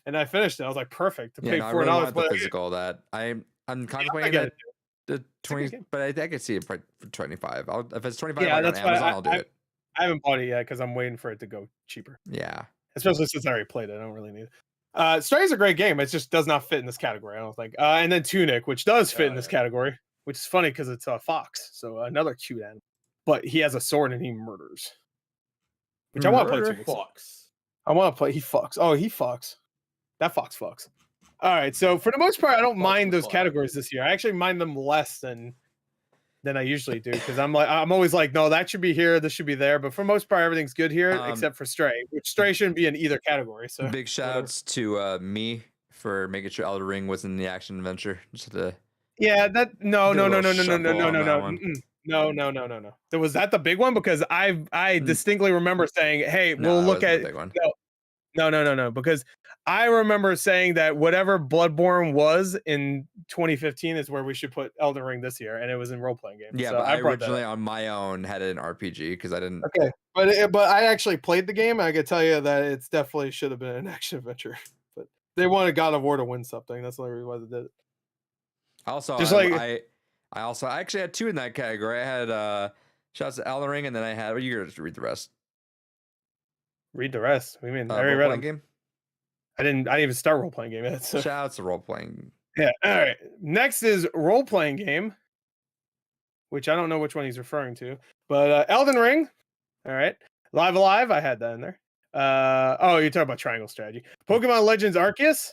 and I finished it. I was like, perfect to Yeah, pay no, I $4. really wanted the but physical. That I'm I contemplating get the a good 20, game. but I could see it for 25. If it's 25 Yeah, on that's why Amazon, I'll do it. I haven't bought it yet because I'm waiting for it to go cheaper. Yeah. Especially since I already played it. I don't really need it. Stray is a great game. It just does not fit in this category, I don't think. And then Tunic, which does fit in this category, which is funny because it's a fox, so another cute animal. But he has a sword and he murders. Which I want to play Murder? Tunic. Fox. I want to play. He fucks. Oh, he fucks. That fox fucks. All right. So for the most part, I don't mind those fuck. categories this year. I actually mind them less than I usually do because I'm always like, no, that should be here. This should be there. But for the most part, everything's good here except for Stray, which Stray shouldn't be in either category. So Big shout outs to me for making sure Elder Ring was in the action adventure. Just to yeah, that no. Do a little shuffle on that one. No. So was that the big one? Because I distinctly remember saying, hey, No, we'll that look wasn't at the big one. No, because I remember saying that whatever Bloodborne was in 2015 is where we should put Elden Ring this year, and it was in role playing games. Yeah, so but I brought that originally up. on my own had it in RPG because I didn't. Okay, but I actually played the game. And I could tell you that it's definitely should have been an action adventure, but they wanted God of War to win something. That's the only reason why they did it. Also, Just I actually had two in that category. I had shouts to Elden Ring, and then I had. Well, you just read the rest. Read the rest. I mean, I already read Role-playing them. game. I didn't even start role playing game yet. So Shout outs to role playing. yeah. All right. Next is role playing game, which I don't know which one he's referring to, but Elden Ring. All right. Live Alive. I had that in there. Oh, you're talking about Triangle Strategy. Pokemon Legends Arceus,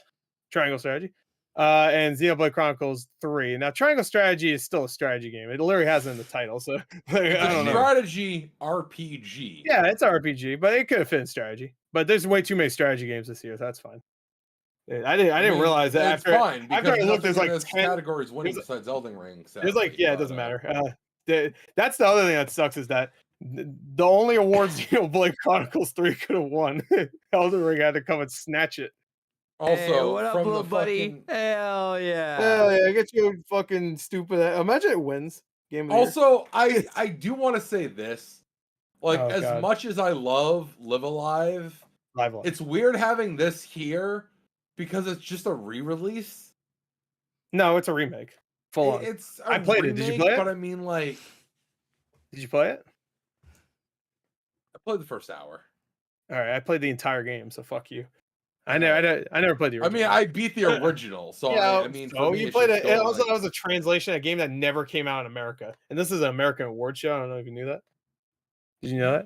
Triangle Strategy, and Xenoblade Chronicles 3. Now, Triangle Strategy is still a strategy game. It literally has it in the title, so I It's don't a know. strategy RPG. Yeah, it's RPG, but it could have fit in strategy. But there's way too many strategy games this year, so that's fine. I didn't mean, realize that it's after fine after I because looked, there's nothing in like this 10 categories winning there's- besides Elden Ring. There's like, sadly, yeah, it but, doesn't matter. That's the other thing that sucks is that the only awards Xenoblade Chronicles 3 could have won. Elden Ring had to come and snatch it. Also, Hey, what up, from little the buddy? fucking- Hell yeah! Hell yeah, get you fucking stupid. Imagine it wins. Game of the year. Also, I do want to say this. Like, Oh, as God. much as I love Live Alive, Live Alive. it's weird having this here because it's just a re-release. No, it's a remake. Full on. It's I played it. Did you play it? But I mean, like, Did you play it? I played the first hour. All right, I played the entire game, so fuck you. I never played the I original. mean, I beat the original, so yeah, I mean, for so me, you it's played just it. still, Also, like- that was a translation, a game that never came out in America, and this is an American award show. I don't know if you knew that. Did you know that?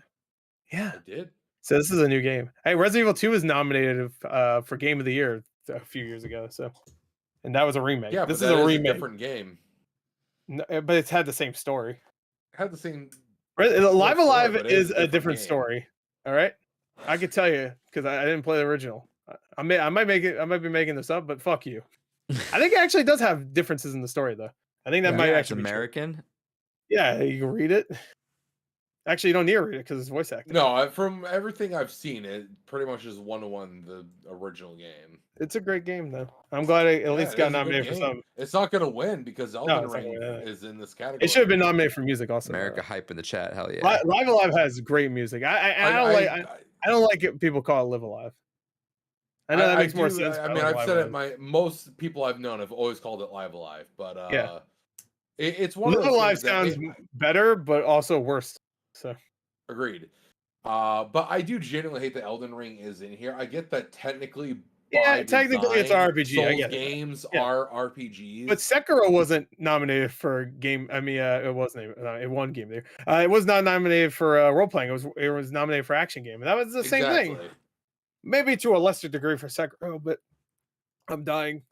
Yeah. I did. So this is a new game. Hey, Resident Evil 2 was nominated for Game of the Year a few years ago. So, and that was a remake. Yeah, This but is that a is remake, a different game. but it's had the same story. Had the same. Live story, Alive but it is is a a different different game. story. All right, I could tell you because I didn't play the original. I might make it. I might be making this up, but fuck you. I think it actually does have differences in the story, though. I think that might it's actually be true. American. Yeah, you can read it. Actually, you don't need to read it because it's voice acting. No, from everything I've seen, it pretty much is 1-to-1 the original game. It's a great game, though. I'm glad it at least it got is a good nominated for game. something. It's not going to win because Elden it's not Ring gonna win. is in this category. It should have been nominated for music also. America hype in the chat. Hell yeah. Live Alive has great music. I don't like it. People call it Live Alive. I know that makes more sense. I but mean, like I've Live said Alive. it. Most people I've known have always called it Live Alive, but Yeah. it's one Live of those Alive things that sounds better, but also worse. So agreed. But I do genuinely hate that Elden Ring is in here. I get that technically. Technically it's design, RPG. Souls I get it. games Yeah. are RPGs. But Sekiro wasn't nominated for game. I mean, it wasn't. It won game there. It was not nominated for role playing. It was nominated for action game, and that was the same thing. Exactly. Maybe to a lesser degree for Sekiro, but I'm dying.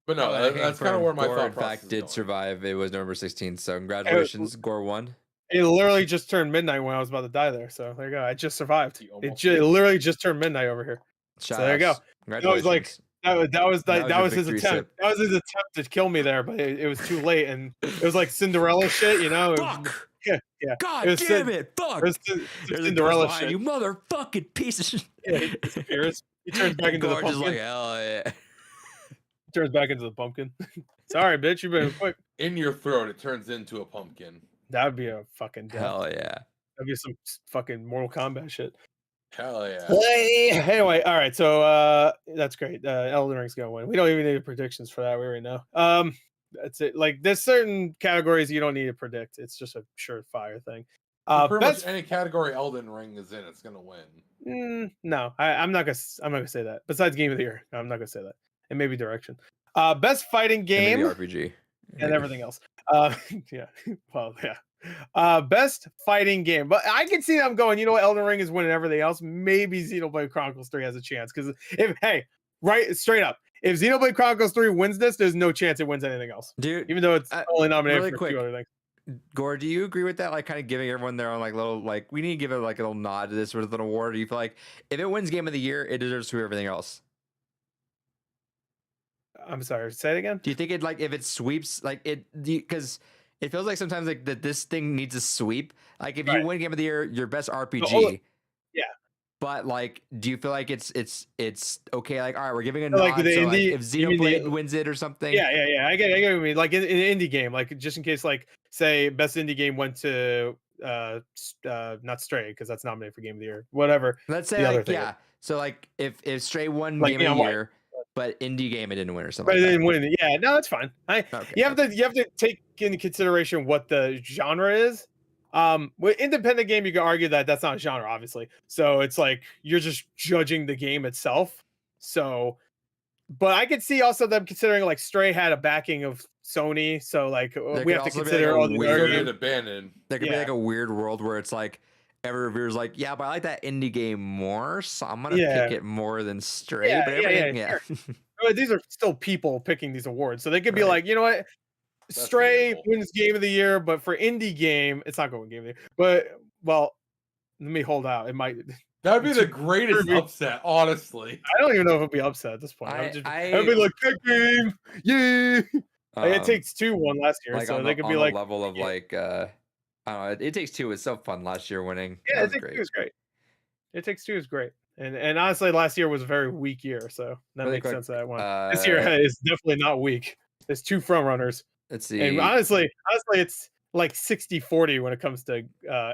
But no, I that's kind of where my Gore, thought in process fact, is did going. survive. It was November 16th. So congratulations, Gore won. It literally just turned midnight when I was about to die there. So there you go. I just survived. You It almost literally just turned midnight over here. Shout there you go. outs. That was like- Congratulations. That was his victory attempt. sip. That was his attempt to kill me there, but it was too late, and it was like Cinderella shit, you know? Fuck! Yeah. God It was damn it! Fuck! It was There's a Cinderella ghost shit. behind you motherfucking piece of shit. Yeah, he disappears. He turns back into the Gore just pumpkin. like hell yeah. Turns back into the pumpkin. Sorry, bitch. You've been quick. In your throat, it turns into a pumpkin. That would be a fucking death. Hell yeah. That'd be some fucking Mortal Kombat shit. Hell yeah. Anyway, all right. So that's great. Elden Ring's gonna win. We don't even need predictions for that. We already know. That's it. Like there's certain categories you don't need to predict. It's just a surefire thing. Pretty much Best any category Elden Ring is in, it's gonna win. no, I'm not gonna say that. Besides Game of the Year, I'm not gonna say that. And maybe Direction. Best fighting game And maybe RPG. and everything else. Yeah. Well, yeah. Best fighting game. But I can see them going, you know what, Elden Ring is winning everything else. Maybe Xenoblade Chronicles 3 has a chance. Because right, straight up, if Xenoblade Chronicles 3 wins this, there's no chance it wins anything else. Dude, Even though it's only nominated really for quick, 2 other things. Gore, do you agree with that? Like, kind of giving everyone their own like little like we need to give it like a little nod to this sort of little award. Do you feel like if it wins Game of the Year, it deserves to everything else? I'm sorry, say it again. Do you think it like if it sweeps like it because it feels like sometimes like that this thing needs a sweep. Like if you win Game of the Year, your best RPG. Yeah. But like, do you feel like it's okay? Like, all right, we're giving a Like nod. the So like, indie- if you mean Xenoblade the- wins it or something. Yeah. I get what you mean. Like in an indie game, like just in case, like say best indie game went to not Stray because that's nominated for Game of the Year. Whatever. Let's the say other like thing. yeah. So like if Stray won Like, Game of the Neon White. Year, but indie game it didn't win or something. But it like didn't win. Yeah, no, that's fine. that. Okay. You have to take into consideration what the genre is. With independent game, you can argue that that's not a genre, obviously. So it's like you're just judging the game itself. So, but I could see also them considering like Stray had a backing of Sony, so like we could have to also be, like, consider a all the weird- So arguments. did abandon. There could be Yeah. like a weird world where it's like every reviewer's like, yeah, but I like that indie game more, so I'm gonna Yeah. pick it more than Stray. Yeah, but yeah, everything, yeah, yeah. But these are still people picking these awards, so they could be Right. like, you know what, That's Stray debatable. wins Game of the Year, but for indie game, it's not going to win Game of the Year. But well, let me hold out. It might. That would be the Two- greatest Kirby. upset, honestly. I don't even know if it'll be upset at this point. I- I'd be like, pick game, yeah. Like, it Um, Takes Two won last year, like so on they the, could on be the like, level of yeah. like I don't know. It Takes Two was so fun last year winning. yeah, That It was Takes great. Two is great. It Takes Two is great, and honestly, last year was a very weak year, so that Really makes quick, sense that one. This year uh, is definitely not weak. There's 2 front runners, Let's see. and honestly, it's like 60-40 when it comes to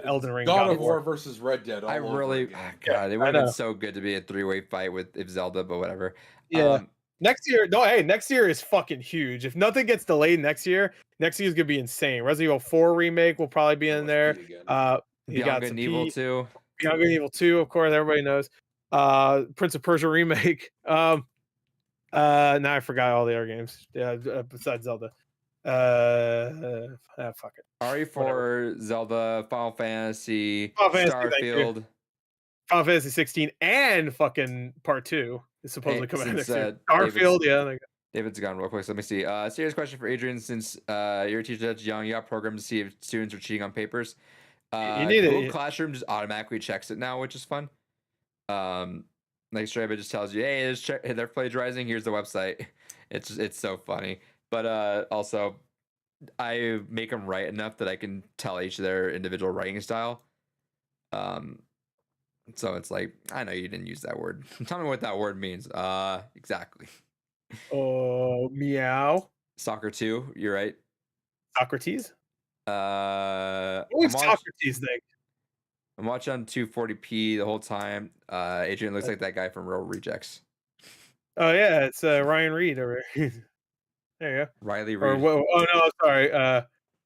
Elden Ring. God of War versus Red Dead. All I over really, again. God, it I would have been know. so good to be a 3-way fight with if Zelda, but whatever. Yeah. Next year, next year is fucking huge. If nothing gets delayed next year is gonna be insane. Resident Evil 4 remake will probably be in there. Pete again. You got Bianca some and Evil Pete, too. Beyond Good and Evil 2, of course, everybody knows. Prince of Persia remake. Now I forgot all the other games. Yeah, besides Zelda. Fuck it. RE4, Zelda, Final Fantasy, Final Fantasy, thank you. Starfield. Final Fantasy 16 and fucking Part 2 is supposedly coming out since, next year. David's- Starfield, yeah. David's gone real quick. So let me see. Serious question for Adrian. Since you're a teacher that's young, you got programmed to see if students are cheating on papers. You need Google it. Classroom just automatically checks it now, which is fun. Like straight up, it just tells you, hey, they're plagiarizing. Here's the website. It's so funny. But also, I make them write enough that I can tell each of their individual writing style. So it's like, I know you didn't use that word. Tell me what that word means. Exactly. Oh, meow. Soccer 2, you're right. Socrates? What What was Socrates think? I'm watching on 240p the whole time. Adrian looks like that guy from Real Rejects. Oh, yeah, it's Ryan Reed over here. There you go. Riley Or, Reed. oh, no, sorry.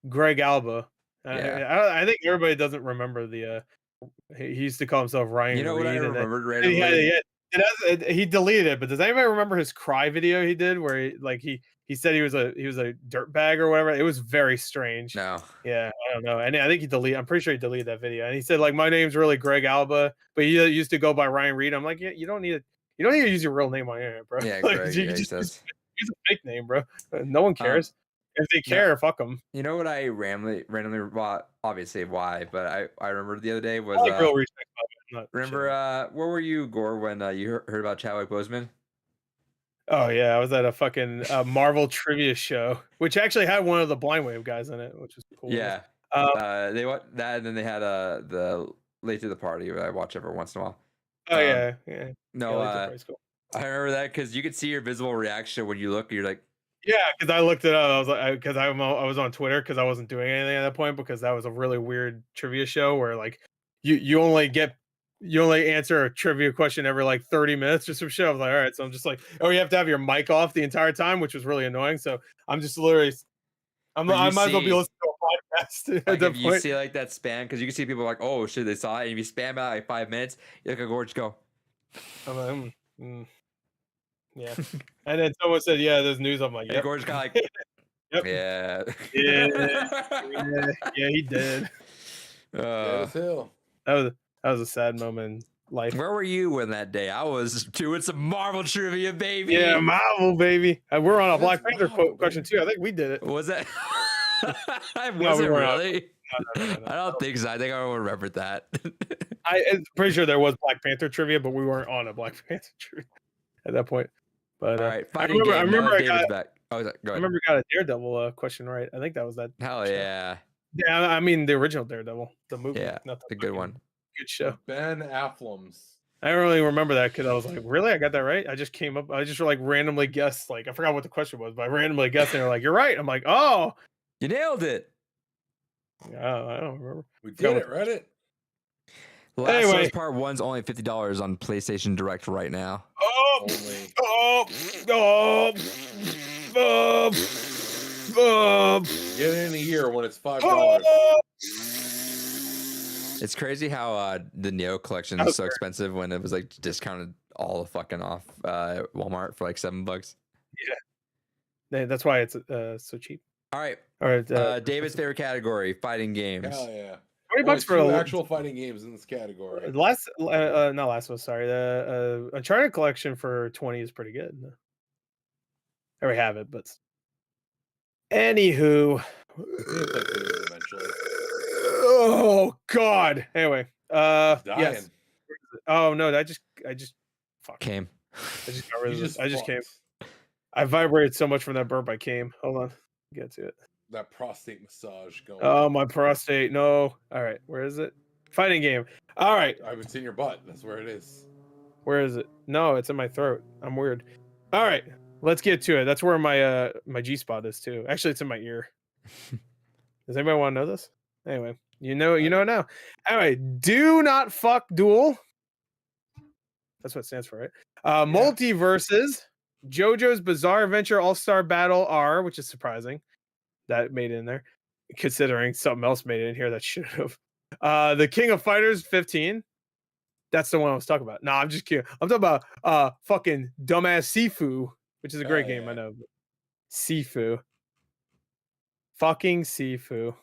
Greg Alba. Yeah. I think everybody doesn't remember the. He used to call himself Ryan Reed. You know what I and then- remembered and randomly? he deleted it, but does anybody remember his cry video he did where he said he was a dirtbag or whatever? It was very strange. No. Yeah, I don't know. And I think I'm pretty sure he deleted that video. And he said, like, my name's really Greg Alba, but he used to go by Ryan Reed. I'm like, yeah, you don't need to use your real name on internet, bro. Yeah, Like, Greg, you yeah, he just says. use a fake name, bro. No one cares. If they care, fuck them. You know what I randomly well, obviously why, but I remembered the other day was I like real respect. Not remember shit. where were you, Gore, when you heard about Chadwick Boseman? Oh yeah, I was at a fucking Marvel trivia show, which actually had one of the Blind Wave guys in it, which was cool. Yeah. They want that, and then they had the Late to the Party that I watch every once in a while. Oh yeah. No, Late to the Party's cool. I remember that because you could see your visible reaction when you look. You're like, Yeah, because I looked it up. I was like, because I was on Twitter because I wasn't doing anything at that point because that was a really weird trivia show where like you only answer a trivia question every like 30 minutes or some shit. I was like, all right, so I'm just like, oh, you have to have your mic off the entire time, which was really annoying. So I'm just literally, I might as well be listening to a podcast at like that if you point. see like that spam, because you can see people like, oh shit, they saw it, and if you spam out like 5 minutes, you look at Gorge go. I'm like, yeah, and then someone said, yeah, there's news. I'm like, And yep. Gorge kind of like, Yep. yeah, yeah, he did. Dead as hell. That was a sad moment in life. Where were you when that day? I was doing some Marvel trivia, baby. Yeah, Marvel, baby. We're on a Black That's Panther Marvel, question too. I think we did it. Was that? Was we it weren't on- really? No. I don't think so. I think I remembered that. I'm pretty sure there was Black Panther trivia, but we weren't on a Black Panther trivia at that point. But All right, I fighting remember, game. I David's got, back. Oh, go I ahead. remember got a Daredevil question right. I think that was that. Hell show. yeah, Yeah, I mean the original Daredevil, the movie. yeah, not the good fucking one. Good show. Ben Affleck's. I don't really remember that because I was like, really? I got that right? I just like randomly guessed. Like I forgot what the question was, but I randomly guessed, and they're like, you're right. I'm like, oh, You nailed it. I don't remember. We Forgot did what it, Reddit. Last Anyway. of Us Part 1's only $50 on PlayStation Direct right now. Oh, Only. Get it in a year when it's $5. It's crazy how the Neo collection That is was so fair. expensive when it was like discounted all the fucking off Walmart for like $7. Yeah, that's why it's so cheap. All right, All right, David's favorite category: fighting games. Hell yeah. $20 Only for two a actual fighting games in this category. not last one. Sorry, the Uncharted collection for 20 is pretty good. I already have it, but anywho, I'm gonna play through this eventually. oh god. Anyway, Dying. yes. Oh no, I just fuck. Came. I just got rid You of it. I just fucked. came. I vibrated so much from that burp. I came. Hold on, get to it. That prostate massage going. Oh, my prostate. No. All right, where is it? Fighting game. All right, I haven't seen your butt. That's where it is. where is it? No, it's in my throat. I'm weird. All right, let's get to it. That's where my my G spot is too. Actually, it's in my ear. Does anybody want to know this? Anyway, you know it now. All right, do not fuck duel. That's what it stands for, right? Multiverses, JoJo's Bizarre Adventure All-Star Battle R, which is surprising. That made it in there, considering something else made it in here that should have. The King of Fighters 15. That's the one I was talking about. No, I'm just kidding. I'm talking about fucking dumbass Sifu, which is a great game, I yeah. know. Sifu. fucking Sifu.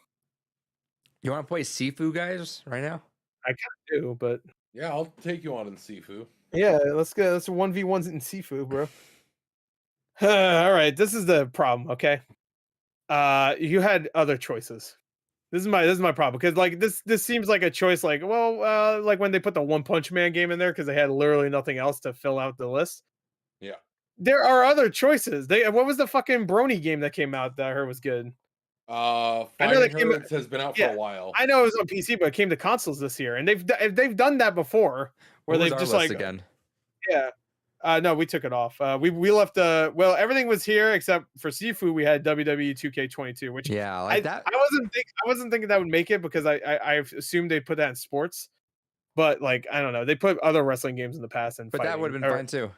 You want to play Sifu, guys, right now? I kind of do, but Yeah, I'll take you on in Sifu. yeah, let's go. Let's 1v1s in Sifu, bro. All right, this is the problem. Okay, you had other choices. This is my problem because like this seems like a choice. Like like when they put the One Punch Man game in there because they had literally nothing else to fill out the list. Yeah. There are other choices. What was the fucking Brony game that came out that I heard was good? Uh, I know they Fighting came- Herds has been out for yeah, a while. I know it was on PC, but it came to consoles this year, and they've done that before where What was they've our just list like again. yeah. No, we took it off. We left well, everything was here except for Sifu. We had WWE 2K22, which Yeah, like that. I wasn't thinking that would make it because I assumed they'd put that in sports, but like I don't know, they put other wrestling games in the past and But that would have been fine too.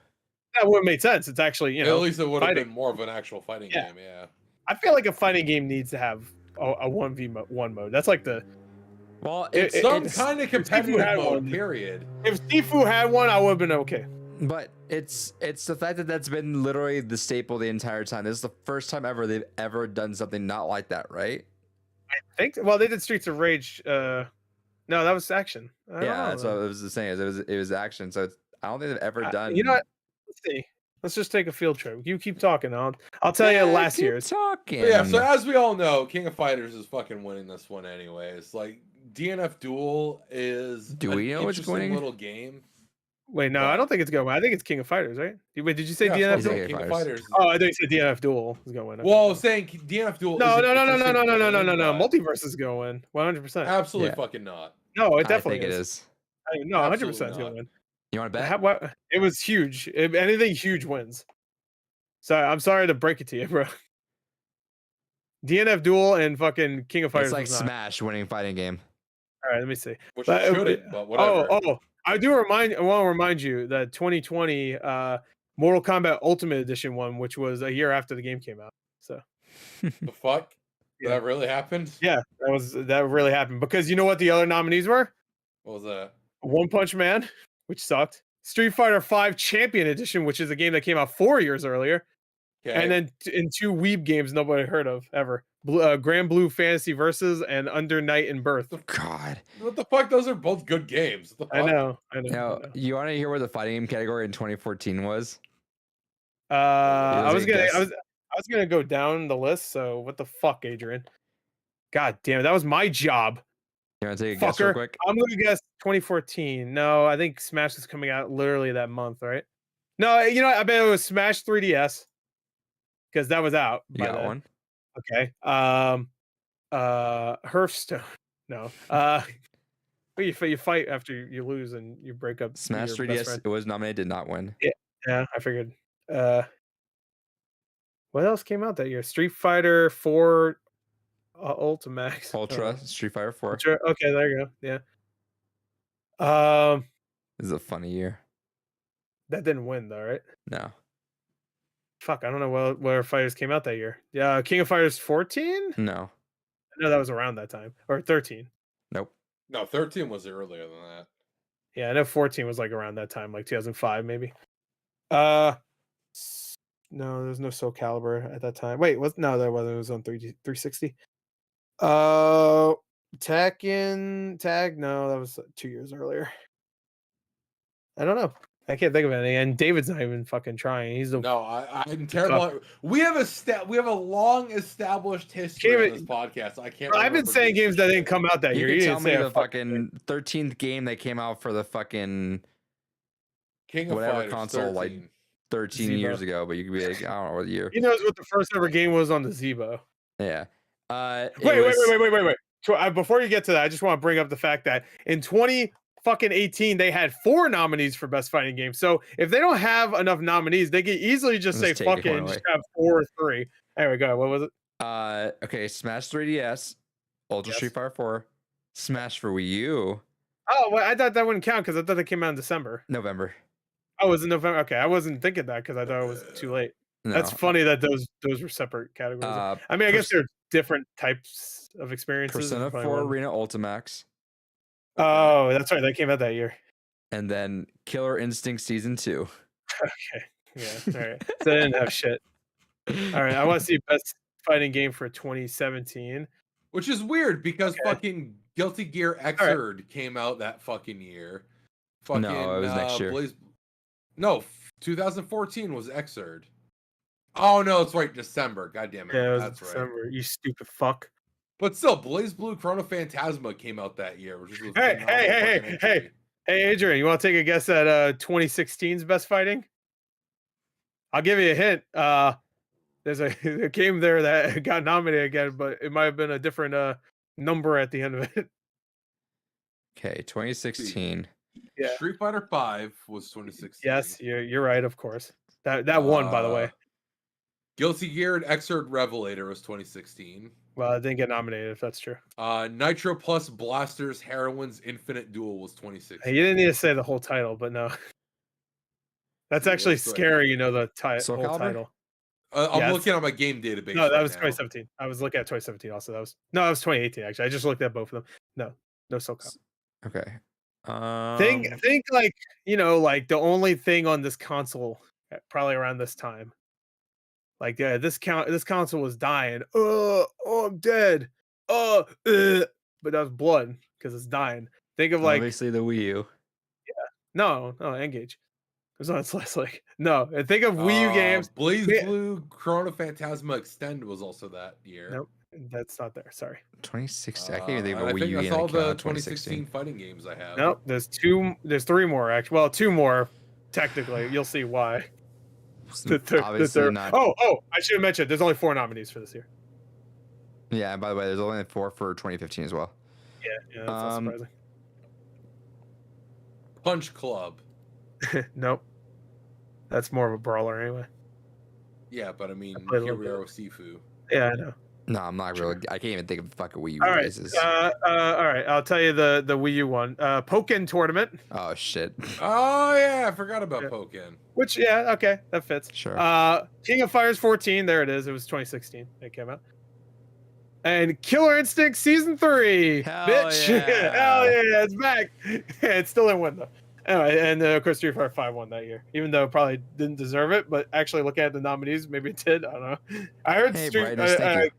That would have made sense. It's actually At least it would have fighting. been more of an actual fighting Yeah. game. Yeah. I feel like a fighting game needs to have a 1v1 mode. That's like the Well, It- Some it's- kind of Sifu competitive had mode. one. Period. if Sifu had one, I would have been okay. but it's the fact that that's been literally the staple the entire time. This is the first time ever they've ever done something not like that, right? I think well they did Streets of Rage. No, that was action. I don't Yeah, know, that's though. what I was saying. It was action. So I don't think they've ever done. You know what? Let's see. Let's just take a field trip. You keep talking. I'll tell you last keep year's. talking. But yeah, so as we all know, King of Fighters is fucking winning this one anyways. Like DNF Duel is Do an we know what's interesting winning? little game. Wait, no, I don't think it's going to win. I think it's King of Fighters, right? Wait, did you say Yeah, DNF fuck Duel? it, King King of of Fighters. Fighters. Oh, I think you said DNF Duel is going to win. Well, I was saying DNF Duel. No, is an no, no, no, no, interesting no, no, no, no, game, no, no. but Multiverse is going to win. 100%. Absolutely Yeah. fucking not. No, it I definitely think it is. is. No, 100% Absolutely is going to not. win. You want to bet? It was huge. Anything huge wins. So I'm sorry to break it to you, bro. DNF Duel and fucking King of Fighters. It's like was not. Smash winning fighting game. All right, let me see. Which But, it shouldn't, but whatever. I want to remind you that 2020 Mortal Kombat Ultimate Edition one, which was a year after the game came out. So The fuck? Yeah. That really happened? yeah, that really happened because you know what the other nominees were? What was that? One Punch Man, which sucked. Street Fighter V Champion Edition, which is a game that came out 4 years earlier, Okay. and then in two Weeb games nobody heard of ever. Grand Blue Fantasy Versus and Under Night and Birth. God. What the fuck? Those are both good games. What the I fuck? know. I Now, know. you want to hear what the fighting game category in 2014 was? I was take a gonna guess. I was gonna go down the list. So what the fuck, Adrian? God damn it, that was my job. You want to take a guess real Fucker. quick? I'm gonna guess 2014. No, I think Smash is coming out literally that month, right? No, you know what? I bet it was Smash 3DS because that was out. You by got then. one? Okay. Hearthstone. No. You fight after you lose and you break up. with Smash your best 3DS. friend. It was nominated, did not win. Yeah, I figured. What else came out that year? Street Fighter 4 Ultimax. Ultra, Street Fighter 4. Ultra. Okay, there you go. Yeah. This is a funny year. That didn't win though, right? No. Fuck, I don't know where fighters came out that year. Yeah, King of Fighters 14? No. No, that was around that time. Or 13. Nope. No, 13 was earlier than that. Yeah, I know 14 was like around that time, like 2005 maybe. No, there's no Soul Calibur at that time. Wait, no, there wasn't. It was on 360. Tag, no, that was 2 years earlier. I don't know. I can't think of any. And David's not even fucking trying. He's the No, I'm terrible. We have a long established history Can't on even- this podcast. I can't. I've been remember saying these games that shit. didn't come out that You year. can You tell didn't me say a the fucking fucking 13th game that came out for the fucking King of whatever Fighters, console, like, 13. 13 Zebo. years ago, but you could be like, I don't know what year. He knows what the first ever game was on the Zebo. Yeah. It Wait. was- So, before you get to that, I just want to bring up the fact that in 2018 they had 4 nominees for best fighting game. So if they don't have enough nominees, they could easily just say Just take it fuck it and away. just have 4 or 3. Anyway, go ahead. What was it? Okay, Smash 3DS, Ultra Yes. Street Fighter 4, Smash for Wii U, Oh, well, I thought that wouldn't count because I thought it came out in December. November. Oh, it was in November. Okay, I wasn't thinking that because I thought it was too late. No. That's funny that those were separate categories. Uh, I mean, I guess Pers- they're different types of experiences. Persona Probably 4 one. Arena Ultimax, Oh, that's right. That came out that year. and then Killer Instinct Season 2. Okay. Yeah. All right. So I didn't have shit. All right. I want to see fighting game for 2017. Which is weird because Okay. fucking Guilty Gear Xrd came out that fucking year. Fucking No, it was next year. No, 2014 was Xrd. Oh no, it's right, December. God damn it. Yeah, it was That's right. December. You stupid fuck. But still, Blaze Blue Chrono Phantasma came out that year, which was Hey, phenomenal hey, fucking hey, entry. Hey, Adrian, you want to take a guess at 2016's best fighting? I'll give you a hint. There's a game there that got nominated again, but it might have been a different number at the end of it. Okay, 2016. Yeah. Street Fighter V was 2016. Yes, you're right, of course. That won, by the way. Guilty Gear and Xrd Revelator was 2016. Well, it didn't get nominated, if that's true. Nitro Plus Blasters Heroines Infinite Duel was 2016. Hey, you didn't need to say the whole title, but no. That's Dude, actually that's right. scary, you know, the Soul whole Calibur? title. I'm Yes. looking at my game database. No, that right was now. 2017. I was looking at 2017 also. That was 2018 actually. I just looked at both of them. No Soul Calibur. Okay. Think like, you know, like the only thing on this console probably around this time. Like this console was dying. Oh, I'm dead. But that was blood because it's dying. Think of like obviously the Wii U. no, Engage. It was on its last like no. And think of Wii U games. Blaze Yeah. Blue Chrono Phantasma Extend was also that year. Nope, that's not there. Sorry. 2016. I can't even think of I a Wii think U that's game all that came out the in 2016 2016. fighting games I have. Nope. There's three more actually. Well, two more technically. You'll see why. Obviously not. Oh, I should have mentioned there's only 4 nominees for this year. Yeah, and by the way, there's only 4 for 2015 as well. Yeah, that's not surprising. Punch Club. Nope. That's more of a brawler anyway. Yeah, but I mean, played a here little we bit. are with Sifu. Yeah, I know. No, I'm not really. I can't even think of fucking Wii U All right. releases. All right. I'll tell you the Wii U one. Pokken Tournament. Oh shit. Oh yeah, I forgot about Yeah. Pokken. Which okay, that fits. Sure. King of Fighters 14. There it is. It was 2016. It came out. And Killer Instinct Season 3. Hell Bitch. yeah. Hell yeah, it's back. It's still in win though. Anyway, and of course Street Fighter 5 won that year, even though it probably didn't deserve it. But actually, looking at the nominees, maybe it did. I don't know. I heard Hey, Brightness, thank you.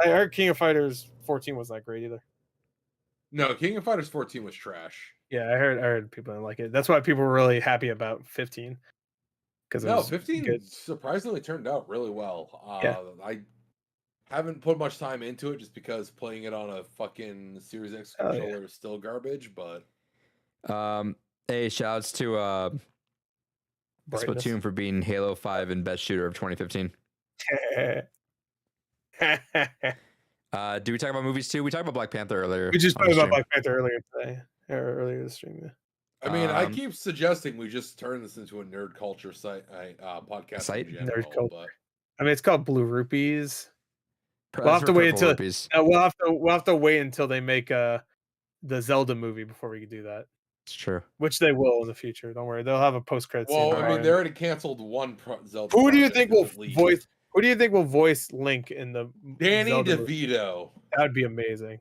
I heard King of Fighters 14 was not great either. No, King of Fighters 14 was trash. Yeah, I heard people didn't like it. That's why people were really happy about 15. Because No, 15 good. surprisingly turned out really well. Yeah. I haven't put much time into it just because playing it on a fucking Series X Oh, yeah. controller is still garbage, but Hey, shouts to Brightness. Splatoon for being Halo 5 and best shooter of 2015. Do we talk about movies too? We talked about Black Panther earlier. We just on talked the about stream. Black Panther earlier today, or earlier this stream. Yeah. I mean, I Um, keep suggesting we just turn this into a nerd culture site, podcast. Site? In Nerd general, culture. but I mean, it's called Blue Rupees. That's We'll have for to wait Purple until Rupees. we'll have to wait until they make the Zelda movie before we can do that. It's true. Which they will in the future. Don't worry, they'll have a post credit scene. well, I mean, beforehand. they already canceled one Zelda. Who do you project think as will of leaked. voice? Who do you think will voice Link in the Danny Zelda movie? DeVito? That'd be amazing.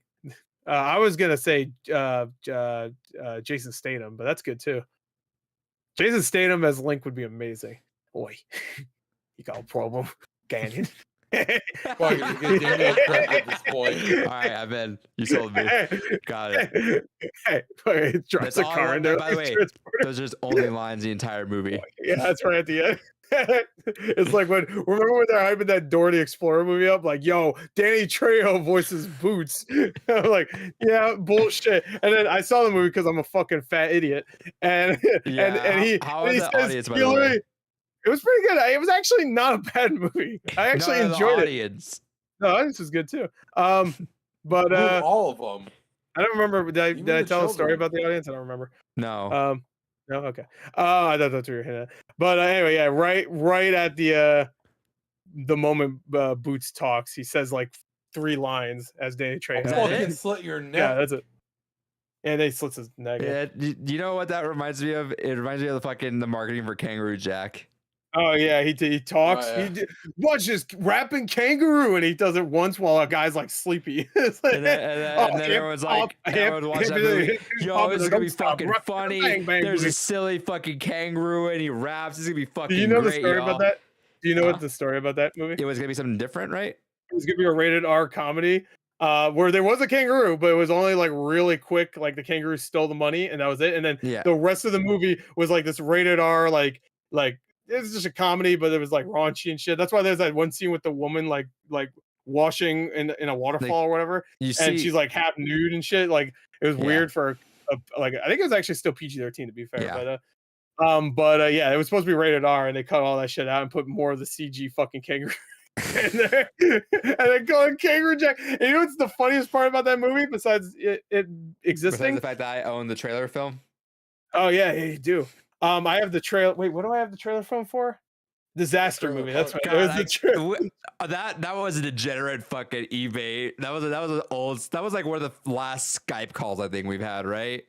I was gonna say Jason Statham, but that's good too. Jason Statham as Link would be amazing. Boy, you got a problem, Canyon. Fuck, you get Daniel Craig at this point. All right, I'm in. You sold me. Got it. Hey, fucking drops That's a all I car want- in there. by the like way, transporter. Those are just only lines the entire movie. Yeah, that's right at the end. It's like remember when they're hyping that Dora the Explorer movie up? Like, yo, Danny Trejo voices Boots. I'm like, yeah, bullshit. And then I saw the movie because I'm a fucking fat idiot. And Yeah, and he, how and he was the says, audience, by he the way? literally- it was pretty good. It was actually not a bad movie. I actually No, enjoyed the it. audience. The audience was good too. But Move all of them. I don't remember. Did Even I the tell a story children. about the audience? I don't remember. No. No, okay. I thought that's what you were hitting at. But anyway, yeah, right at the moment Boots talks, he says like 3 lines as Danny Trejo. Is that Fucking it? slit your Yeah, neck. that's it. And they slits his neck. Yeah, do you know what that reminds me of? It reminds me of the marketing for Kangaroo Jack. Oh yeah, he talks. Oh, yeah. Watch this rapping kangaroo, and he does it once while a guy's like sleepy. It's like, And then oh, everyone's hip like, hop, everyone's watching that hip, movie. hip, Yo, hop, this is and gonna be don't stop, fucking rap, funny. bang, bang, There's movie. a silly fucking kangaroo and he raps. It's gonna be fucking Do you know great, the story y'all. about that? Do you know Huh? what the story about that movie? It was gonna be something different, right? it was gonna be a rated R comedy, where there was a kangaroo, but it was only like really quick. Like the kangaroo stole the money, and that was it. And then Yeah. the rest of the movie was like this rated R, like it's just a comedy, but it was like raunchy and shit. That's why there's that one scene with the woman like washing in a waterfall or whatever, You and see, she's like half nude and shit. Like it was Yeah. weird for like I think it was actually still PG-13 to be fair, Yeah. but yeah, it was supposed to be rated R, and they cut all that shit out and put more of the CG fucking kangaroo in there, and then going Kangaroo Jack. And you know what's the funniest part about that movie besides it besides existing? the fact that I own the trailer film. Oh yeah, you do. I have the trailer. Wait, what do I have the trailer film for? Disaster Trailer movie. That's park. right. It was God, the trailer. that was a degenerate fucking eBay. That was an old. That was like one of the last Skype calls I think we've had, right?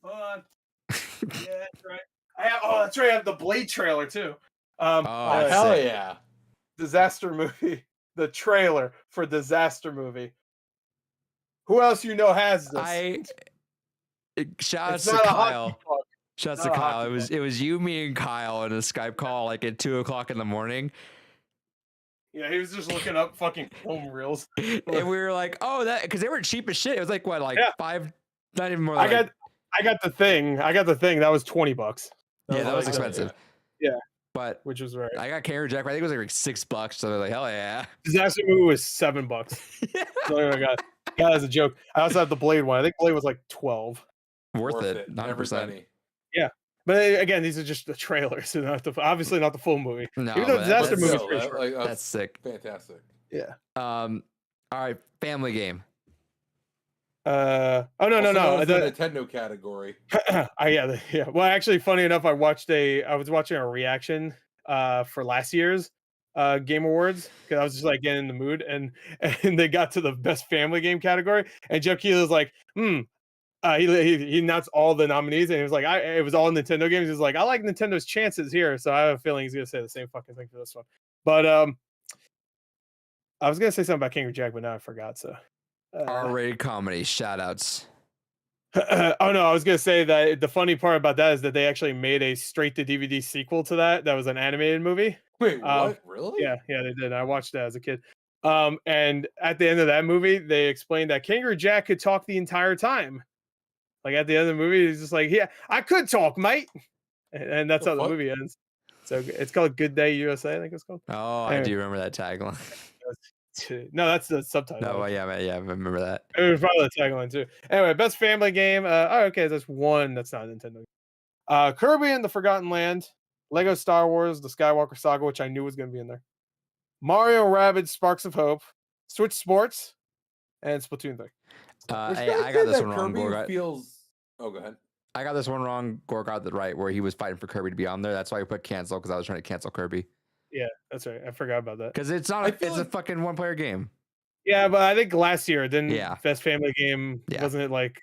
Hold on. Yeah, that's right. That's right. I have the Blade trailer too. Oh, Oh, that's hell sick. yeah. Disaster movie. The trailer for Disaster movie. Who else you know has this? Shouts It's to not a Kyle. hockey puck. Shouts not to a Kyle. hockey It was you, me, and Kyle in a Skype call like at 2:00 in the morning, Yeah, he was just looking up fucking film reels. and we were like, "Oh, that," because they were cheap as shit. It was like what, like Yeah. $5, not even more. I Than got the thing. That was $20. yeah, that was like- expensive. Yeah. But Which was right. I got Kangaroo Jack. I think it was like $6. So I was like, hell yeah. Disaster movie was $7. So I got as a joke. I also have the Blade one. I think Blade was like 12. Worth it. Every 100%. penny. But again, these are just the trailers, so obviously not the full movie. No, Even though but Disaster that's, movie is Still, pretty that- short. like, that's that's sick. fantastic. Yeah. All right, family game. Oh no, Also known no. as the Nintendo category. Yeah. Well, actually, funny enough, I was watching a reaction for last year's Game Awards because I was just like getting in the mood, and they got to the best family game category, and Jeff Keighley was like, he announced all the nominees, and he was like, it was all Nintendo games. He was like, I like Nintendo's chances here, so I have a feeling he's gonna say the same fucking thing for this one. But I was gonna say something about King Jack, but now I forgot. So R-rated comedy. Shout outs. oh no, I was gonna say that the funny part about that is that they actually made a straight to DVD sequel to that. That was an animated movie. Wait, what? Really? Yeah, they did. I watched that as a kid. And at the end of that movie, they explained that Kangaroo Jack could talk the entire time. Like at the end of the movie, he's just like, "Yeah, I could talk, mate," and that's The how the fuck? movie ends. So it's called Good Day USA, I think it's called. Oh, I Anyway. do remember that tagline. No, that's the subtitle. No, yeah, I remember that. It was probably the tagline too. Anyway, best family game. Okay, that's one that's not a Nintendo. Kirby and the Forgotten Land, Lego Star Wars, the Skywalker Saga, which I knew was going to be in there. Mario Rabbids Sparks of Hope, Switch Sports, and Splatoon 3. Which Hey, guy I got said this that one wrong. Kirby Gorgat. feels. Oh, go ahead. I got this one wrong. Gore got it right, where he was fighting for Kirby to be on there. That's why I put cancel, because I was trying to cancel Kirby. Yeah, that's right. I forgot about that. Because it's not. I A, feel it's a like- fucking one-player game. Yeah, but I think last year, then Yeah. Best Family Game, Yeah. wasn't it like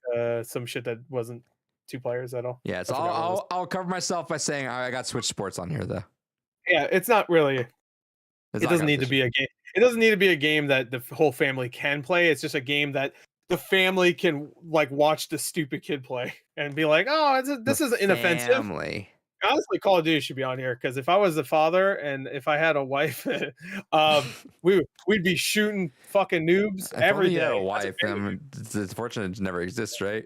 some shit that wasn't 2 players at all? Yeah, so I forgot what it was. I'll cover myself by saying I got Switch Sports on here though. Yeah, it's not really. It's It not doesn't need to competition. be a game. It doesn't need to be a game that the whole family can play. It's just a game that the family can like watch the stupid kid play and be like, "Oh, this is inoffensive." Family. Honestly, Call of Duty should be on here because if I was a father and if I had a wife, we'd be shooting fucking noobs If every only you day. had a That's wife. family. It's fortunate it never exists, right?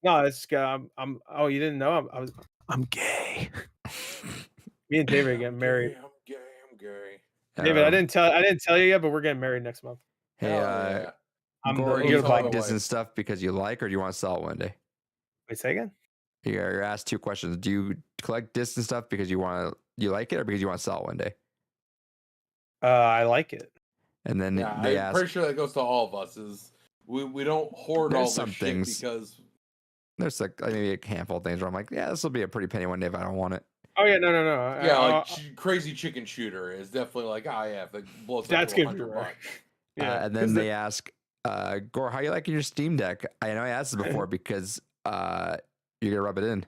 No, it's I'm. Oh, you didn't know? I'm gay. Me and David are getting married. I'm gay. I'm gay. David, I didn't tell you yet, but we're getting married next month. Hey, Hell yeah. I'm Gore, the, do you're you the collect my Disney wife. stuff because you like, or do you want to sell it one day? Wait, say again? You're asked 2 questions. Do you collect Disney stuff because you like it, or because you want to sell it one day? I like it. And then Yeah, they I'm ask. pretty sure that goes to all of us. Is we don't hoard There's all some this things. shit because There's like maybe a handful of things where I'm like, yeah, this will be a pretty penny one day if I don't want it. Oh yeah, no. yeah, like Crazy Chicken Shooter is definitely like that blows up That's to gonna be $100. rare. Yeah, And then they ask, Gore, how you liking your Steam Deck? I know I asked this before because you're gonna rub it in.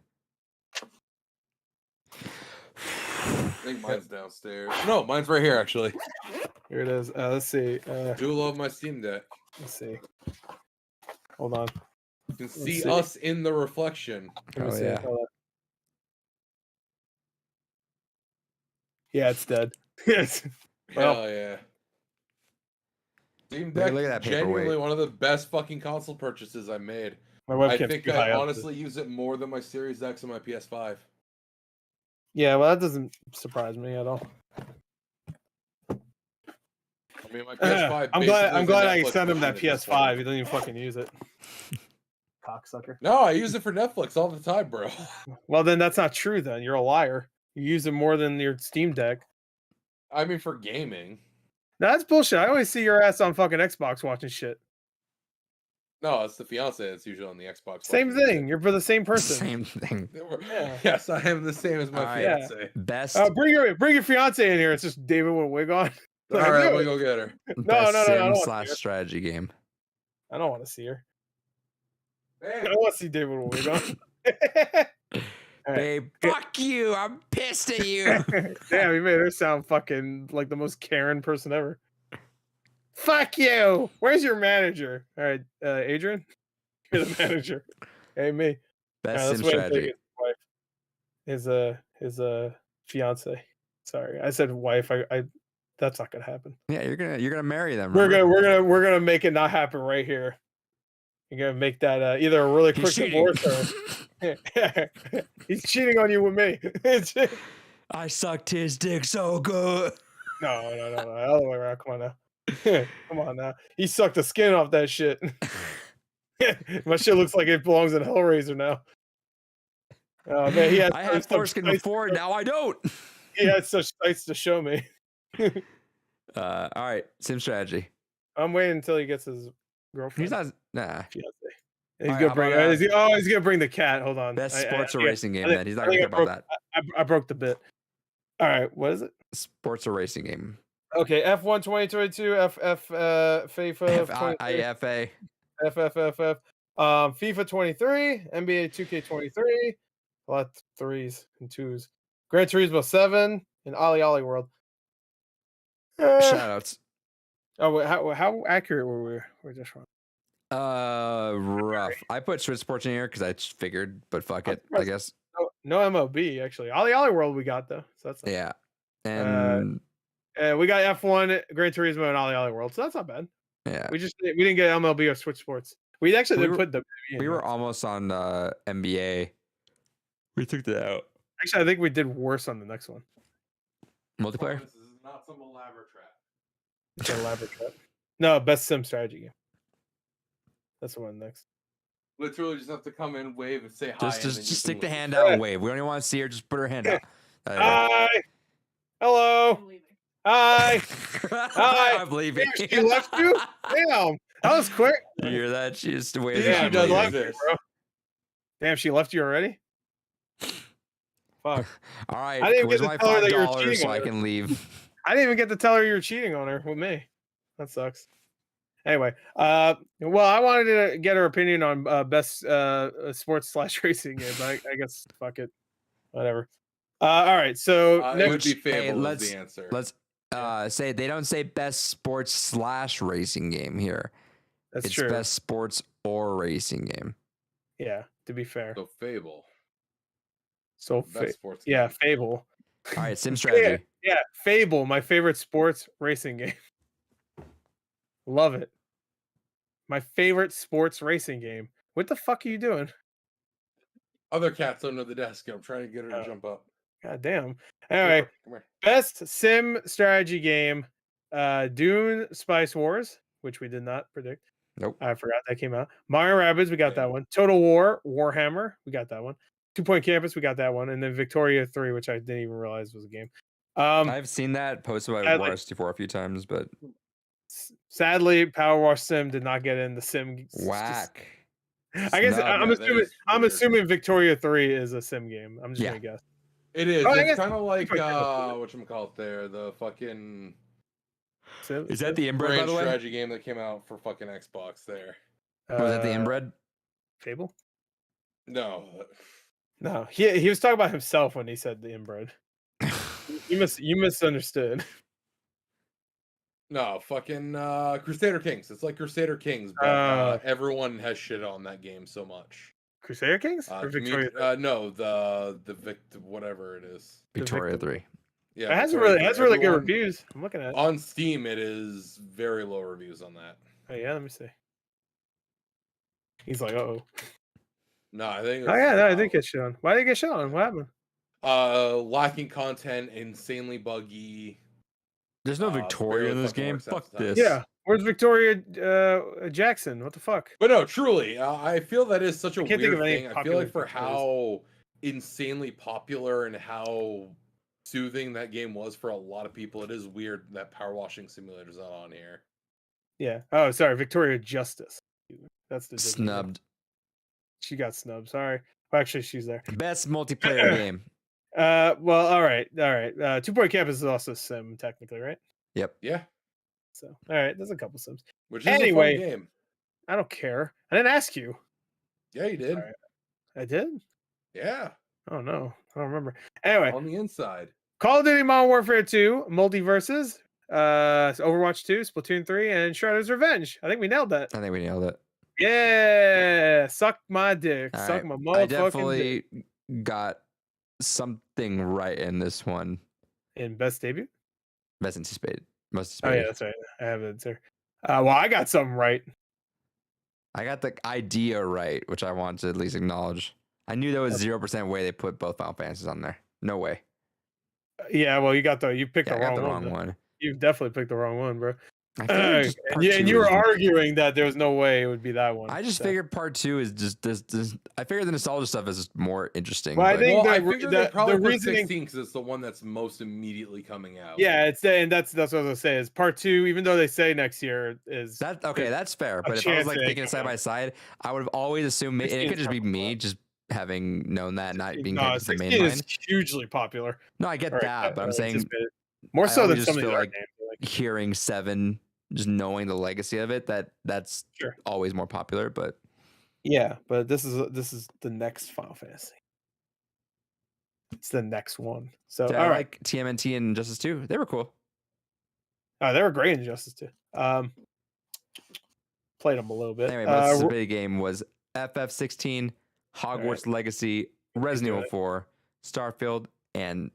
I think mine's downstairs. No, mine's right here actually. Here it is. Let's see. Do love my Steam Deck. Let's see. Hold on. You can see see. us in the reflection. Let me Oh, see. yeah. Hold on. Yeah, it's dead. Yes. Hell Well, yeah. Steam Look at Deck that is paperweight. genuinely one of the best fucking console purchases I made. My I webcam's think too I high up. honestly use it more than my Series X and my PS5. Yeah, well, that doesn't surprise me at all. I mean, my PS5. I'm basically glad. is I'm a glad I Netflix sent him that machine at this PS5. point. He doesn't even fucking use it. Cocksucker. No, I use it for Netflix all the time, bro. Well, then that's not true. Then you're a liar. You use it more than your Steam Deck. I mean, for gaming. No, that's bullshit. I always see your ass on fucking Xbox watching shit. No, it's the fiance that's usually on the Xbox. Same watching thing. music. You're for the same person. Same thing. Yeah. Yes, I am the same as my All right. fiance. Best. Bring your fiance in here. It's just David with a wig on. All Like, right, do I'm it. gonna go get her. Best no, I don't sim want to slash hear it. strategy game. I don't want to see her. I Hey, don't want to see David with a wig on. All right. Babe, fuck you. I'm pissed at you. Damn, you made her sound fucking like the most Karen person ever. Fuck you. Where's your manager? All right, Adrian, you're the manager. Hey, me. Best Let's sim wait until he strategy. gets his wife. His fiance. Sorry, I said wife. I that's not gonna happen. Yeah, you're gonna marry them. We're remember? gonna make it not happen right here. You're gonna make that either a really He's quick cheating. divorce or he's cheating on you with me. I sucked his dick so good. No, other way around. Come on now. Come on now. He sucked the skin off that shit. My shit looks like it belongs in Hellraiser now. Oh man, he had I had such foreskin sights- before, now I don't. He had such sights to show me. All right, sim strategy. I'm waiting until he gets his girlfriend. He's not. Nah. Fiance. He's Alright, gonna how bring. about, he's gonna bring the cat. Hold on. Best I- sports or yeah, racing game. I think- Then he's not I gonna think care about that. I broke the bit. All right, what is it? Sports or racing game. Okay, F1 2022, FIFA F 23, I F A. FFFF, FIFA 23, NBA 2K23, a lot of threes and twos, Gran Turismo 7, and Ali Ali World. Shoutouts. Oh, wait, how accurate were we? We're just wrong. Rough. I put Switch Sports in here because I just figured, but fuck I'm it. I surprised- guess. No MLB actually. Ali Ali World we got though, so that's not Yeah. And we got F1, Gran Turismo, and Ali Ali World, so that's not bad. yeah, We didn't get MLB or Switch Sports. We actually We didn't were- put the. we were almost on NBA. We took that out. Actually, I think we did worse on the next one. Multiplayer. This is not some elaborate trap. It's an elaborate trap. No, best sim strategy game. That's the one next. Literally, just have to come in, wave, and say hi. Just and then you stick the can leave. hand out and wave. We don't even want to see her. Just put her hand out. Hi. Hello. Hi. Hi. I'm leaving. Damn, she left you? Damn. That was quick. You hear that? She just waved. Yeah, I'm she does leaving. like this. Damn, she left you already? Fuck. All right. I didn't Where's get my to tell her that you were $5 cheating so on I her. can leave? I didn't even get to tell her you were cheating on her with me. That sucks. Anyway, well, I wanted to get her opinion on best sports / racing game, but I guess fuck it, whatever. All right, so It would next, be Fable let's- is the answer. Let's say they don't say best sports / racing game here. that's It's true. best sports or racing game. Yeah, to be fair. So Fable, So best sports. yeah, game. Fable. All right, sim strategy. Yeah, Fable, my favorite sports racing game. Love it. My favorite sports racing game. What the fuck are you doing? Other cats under the desk. I'm trying to get her to Oh. jump up. God damn. Come Anyway, here, come here. best sim strategy game, Dune Spice Wars, which we did not predict. Nope. I forgot that came out. Mario Rabbids, we got Yeah. that one. Total War, Warhammer, we got that one. 2 Point Campus, we got that one. And then Victoria 3, which I didn't even realize was a game. I've seen that posted by Sadly- War64 a few times, but Sadly, Power Wash Sim did not get in the sim. whack. I guess Snub. I'm Yeah, that assuming is I'm weird. assuming Victoria 3 is a sim game. I'm just Yeah. gonna guess. It is. Oh, I It's guess- kind of like Super Nintendo. whatchamacallit there, the fucking Sim, Is that the inbred, by brand the way? strategy game that came out for fucking Xbox there. Was that the uh, inbred? Fable? No. No, he was talking about himself when he said the inbred. You misunderstood. No, fucking Crusader Kings. It's like Crusader Kings, but everyone has shit on that game so much. Crusader Kings or Victoria? No, the whatever it is. Victoria 3. Yeah, It has Victoria really good everyone- reviews. I'm looking at it. On Steam, it is very low reviews on that. Oh yeah, let me see. He's like, oh. No, I think. Oh It's, yeah, no, I did get shit on. Why did it get shit on? What happened? lacking content, insanely buggy. There's no barely Victoria in this fucking game. works half Fuck the time. this. Yeah. Where's Victoria Jackson? What the fuck? But no, truly, I feel that is such a can't think weird of any thing. I feel popular like for Victorias. how insanely popular and how soothing that game was for a lot of people, it is weird that Power Washing Simulator's not on here. Yeah. Oh, sorry, Victoria Justice. That's the Disney game. Snubbed. She got snubbed. Sorry. Well, actually, she's there. Best multiplayer game. Well, all right. 2 Point Campus is also a sim, technically, right? Yep. Yeah, So, all right, there's a couple sims. which is Anyway. a fun game. I don't care. I didn't ask you. Yeah, you did. Alright. I did? Yeah, Oh no, I don't remember. Anyway, on the inside. Call of Duty Modern Warfare 2, Multiverses, Overwatch 2, Splatoon 3, and Shredder's Revenge. I think we nailed that. I think we nailed it. Yeah, suck my dick, All suck right. my I motherfucking dick. definitely got something right in this one. In best debut. Best anticipated. Most Oh yeah, anticipated. that's right. I have it there. Well, I got something right. I got the idea right, which I want to at least acknowledge. I knew there was 0% way they put both Final Fantasies on there. No way. Yeah, well, you picked Yeah, the I got wrong the one. wrong though. one. You definitely picked the wrong one, bro. I figured just And part you, two and you were was- arguing that there was no way it would be that one. I just so. figured part 2 is just this. I figured the nostalgia stuff is more interesting. Well, I but- think Well, I the- figured the- they probably the put reasoning- 16 because it's the one that's most immediately coming out. Yeah, and that's what I was gonna say. Is part 2, even though they say next year is That okay, there's that's fair. But if I was chance like it thinking ain't side gonna by side, I would have always assumed, and it 16 could just be is me just having known that, not being no, connected to the main 16 line. is hugely popular. No, I get Or, that, but I'm saying anticipated. more I so than always just some of the feel other like games. hearing 7, just knowing the legacy of it, that's Sure. always more popular. But Yeah, but this is the next Final Fantasy. It's the next one. So did all I right. like TMNT and Justice 2. They were cool. Oh, they were great in Justice 2. Played them a little bit. Anyway, most anticipated game was FF16, Hogwarts Legacy, Resident Evil it. 4, Starfield, and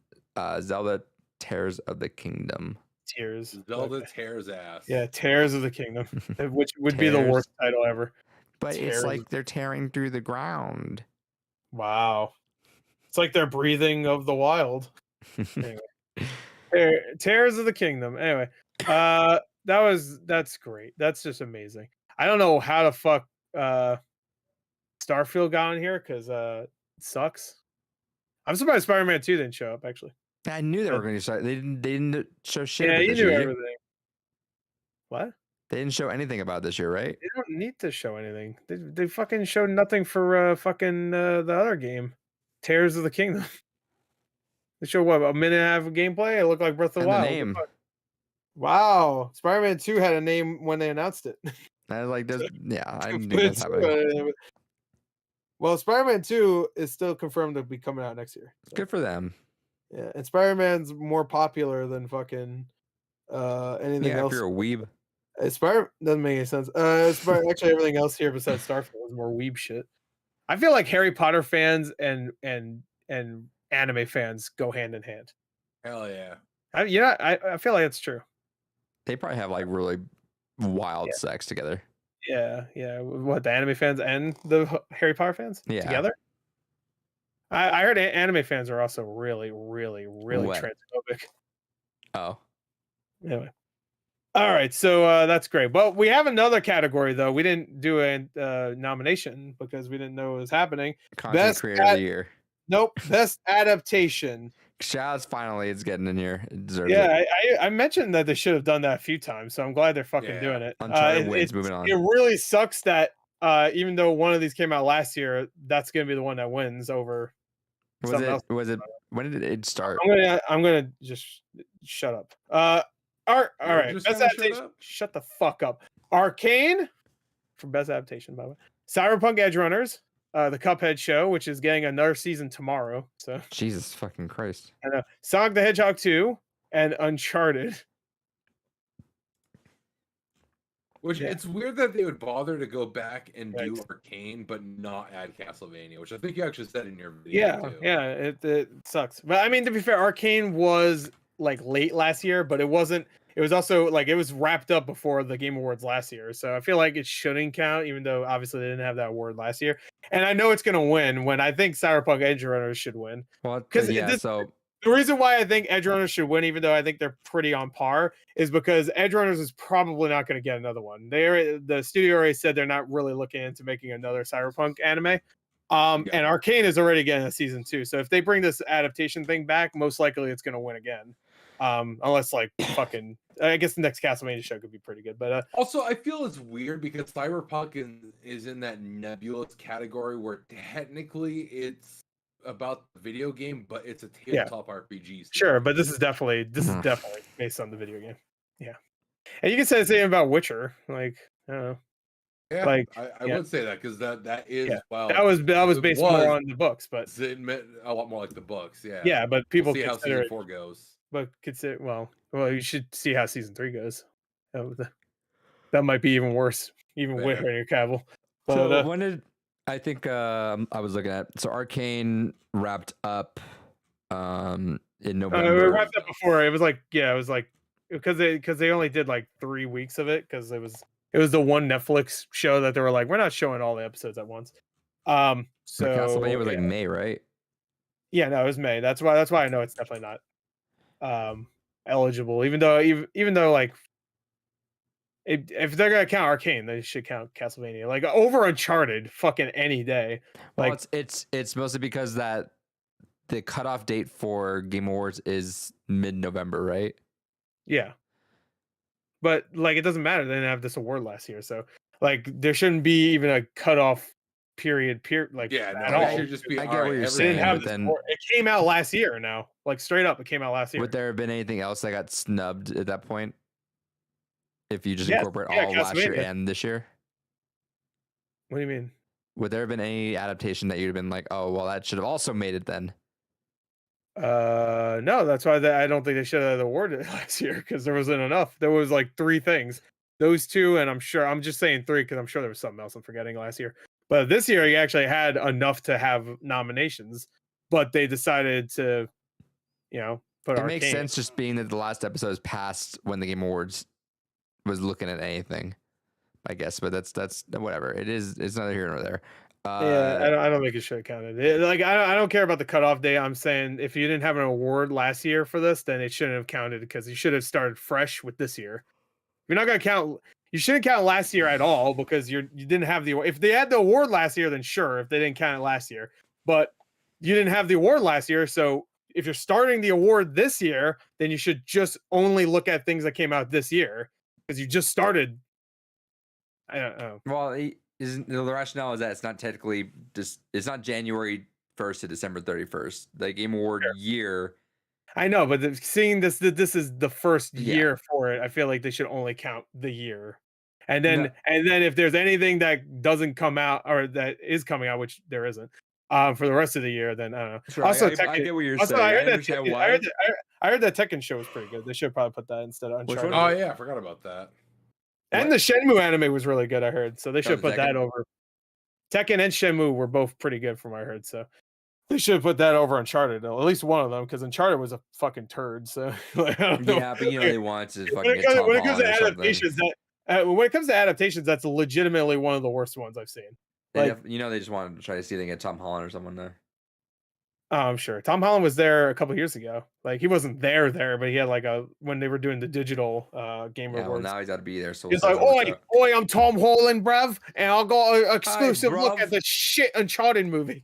Zelda Tears of the Kingdom. Tears. Zelda Okay. tears ass. Yeah, Tears of the Kingdom, which would be the Tears. worst title ever. But Tears it's of- like they're tearing through the ground. Wow. It's like they're breathing of the wild. Tears of the Kingdom. Anyway, that's great. That's just amazing. I don't know how the fuck Starfield got in here because it sucks. I'm surprised Spider-Man 2 didn't show up actually. I knew they were going to start. They didn't show shit. Yeah, about you this knew year. everything. What? They didn't show anything about this year, right? They don't need to show anything. They fucking showed nothing for fucking the other game, Tears of the Kingdom. They showed what, a minute and a half of gameplay? It looked like Breath of the And the Wild. What the name. fuck? Wow, Spider-Man 2 had a name when they announced it. I was like, yeah, I knew that's happening. Well, Spider-Man 2 is still confirmed to be coming out next year. So, Good for them. yeah, and Spider-Man's more popular than fucking anything Yeah, if else. you're a weeb. Spider doesn't make any sense. Actually, everything else here besides Starfield is more weeb shit. I feel like Harry Potter fans and anime fans go hand in hand. Hell yeah. I feel like it's true. They probably have like really wild Yeah. sex together. Yeah. What, the anime fans and the Harry Potter fans Yeah. together? I heard anime fans are also really, really, really What? transphobic. Oh, Anyway. All right, so that's great. Well, we have another category though. We didn't do a nomination because we didn't know it was happening. content Best creator of the year. Nope, best adaptation. Shaz finally is getting in here. It deserves Yeah, it. I mentioned that they should have done that a few times, so I'm glad they're fucking Yeah. doing it. Uncharted wins, moving on. It really sucks that even though one of these came out last year, that's gonna be the one that wins over. something else. Was it? When did it start? I'm gonna just shut up. All right. just Best gonna shut adaptation. up? Shut the fuck up. Arcane for best adaptation, by the way. Cyberpunk Edge Runners, the Cuphead show, which is getting another season tomorrow. So Jesus fucking Christ! I know. Sonic the Hedgehog 2 and Uncharted. Which Yeah. it's weird that they would bother to go back and do Right. Arcane, but not add Castlevania, which I think you actually said in your video. Yeah, too. it sucks. But I mean, to be fair, Arcane was like late last year, but it wasn't. It was also like it was wrapped up before the Game Awards last year, so I feel like it shouldn't count, even though obviously they didn't have that award last year. And I know it's gonna win when I think Cyberpunk Edge Runners should win. Well, 'Cause yeah. this- So The reason why I think Edge Runners should win, even though I think they're pretty on par, is because Edge Runners is probably not going to get another one. The studio already said they're not really looking into making another Cyberpunk anime. And Arcane is already getting a season 2. So if they bring this adaptation thing back, most likely it's going to win again. Unless like fucking, I guess the next Castlevania show could be pretty good. But Also, I feel it's weird because Cyberpunk is in that nebulous category where technically it's about the video game, but it's a tabletop RPG. sure, but this is definitely based on the video game. Yeah, and you can say the same about Witcher. Like, I don't know. Yeah, Like, I would say that because that is well, that was it based was- more on the books, but it meant a lot more like the books. Yeah, yeah, but people we'll see how consider season it, 4 goes. but consider well, you should see how season 3 goes. That might be even worse, even with Fair. Henry Cavill. But, so when did I think I was looking at so Arcane wrapped up in we November. wrapped up before. It was like because they only did like 3 weeks of it because it was the one Netflix show that they were like, we're not showing all the episodes at once. So So Castlevania was like May, right? yeah, no, it was May. That's why I know it's definitely not eligible. Even though like if they're gonna count Arcane, they should count Castlevania. Like over Uncharted, fucking any day. Well, Like it's mostly because that the cutoff date for Game Awards is mid-November, right? yeah. But like it doesn't matter. They didn't have this award last year, so like there shouldn't be even a cutoff period. Like Yeah, at no, all. it should just be. I get all what right, you're They saying, didn't have but this then- award. It came out last year. Now, like straight up, it came out last year. Would there have been anything else that got snubbed at that point? If you just Yes, incorporate yeah, all last year Castlevania. and this year? What do you mean? Would there have been any adaptation that you'd have been like, oh, well, that should have also made it then? No, that's why I don't think they should have awarded it last year because there wasn't enough. There was like 3 things, those 2, and I'm just saying 3 because I'm sure there was something else I'm forgetting last year. But this year, he actually had enough to have nominations, but they decided to, put It makes Arcane. sense just being that the last episode is past when the Game Awards was looking at anything, I guess. But that's whatever. It's neither here nor there. Yeah, I don't think it should have counted. Like I don't care about the cutoff date. I'm saying if you didn't have an award last year for this, then it shouldn't have counted because you should have started fresh with this year. You're not gonna count. You shouldn't count last year at all because you didn't have the award. If they had the award last year, then sure. If they didn't count it last year, but you didn't have the award last year, so if you're starting the award this year, then you should just only look at things that came out this year because you just started. I don't know. Well, the rationale is that it's not technically just it's not January 1st to December 31st. The Game Award year. I know, but seeing this is the first Yeah. year for it, I feel like they should only count the year. And then No. if there's anything that doesn't come out or that is coming out, which there isn't, for the rest of the year, then I don't know. Sure, Also, I Tekken- get what you're Also, saying. I I heard that understand Tekken- why. I heard that Tekken show was pretty good. They should probably put that instead of Which Uncharted. one? Oh yeah, I forgot about that. And the Shenmue anime was really good. I heard, so they should was put that Tekken? over. Tekken and Shenmue were both pretty good from what I heard, so they should put that over Uncharted. At least one of them, because Uncharted was a fucking turd. So like, I don't know. Yeah, but they want to when fucking it get comes, Tom when it comes to Holland or something. adaptations, when it comes to adaptations, that's legitimately one of the worst ones I've seen. They like- they just wanted to try to see if they can get Tom Holland or someone there. Oh, I'm sure Tom Holland was there a couple years ago. Like he wasn't there, but he had like when they were doing the digital Game Yeah, well, Awards. now he's got to be there. So He's we'll like, see how it works oi, out. I'm Tom Holland, bruv, and I'll go exclusive look bruv. at the shit Uncharted movie.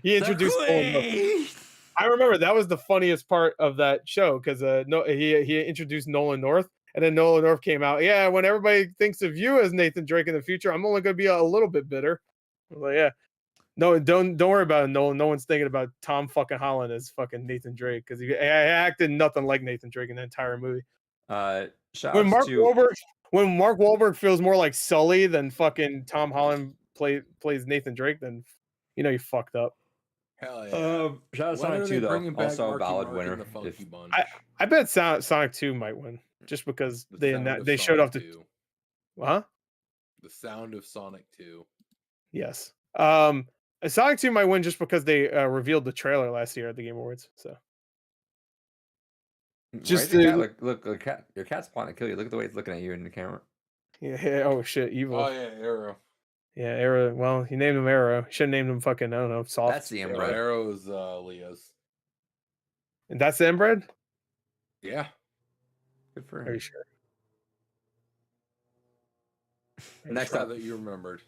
He introduced Nolan North. I remember that was the funniest part of that show because he introduced Nolan North, and then Nolan North came out. Yeah, when everybody thinks of you as Nathan Drake in the future, I'm only going to be a little bit bitter. I was like, yeah. No, don't worry about it, Nolan. No one's thinking about Tom fucking Holland as fucking Nathan Drake because he acted nothing like Nathan Drake in the entire movie. Shout When outs Mark Wahlberg feels more like Sully than fucking Tom Holland plays Nathan Drake, then you fucked up. Hell yeah. Shout out When are Sonic they 2 though. bringing back Also a Marky valid Mark winner. and the Funky If- Bunch? I bet Sonic 2 might win just because The they sound of they showed Sonic off the 2. huh? The sound of Sonic 2. Yes. Sonic 2 might win just because they revealed the trailer last year at the Game Awards. So Just Why is your to- cat look, cat, your cat's plotting to kill you. Look at the way it's looking at you in the camera. Yeah. Oh shit. Evil. Oh yeah, Arrow. Yeah. Arrow. Well, he named him Arrow. Should have named him fucking. I don't know. Soft. That's the Yeah, inbred. Arrow is Leah's. And that's the inbred. Yeah. Good for Are you him. sure? Next Not up, that you remembered.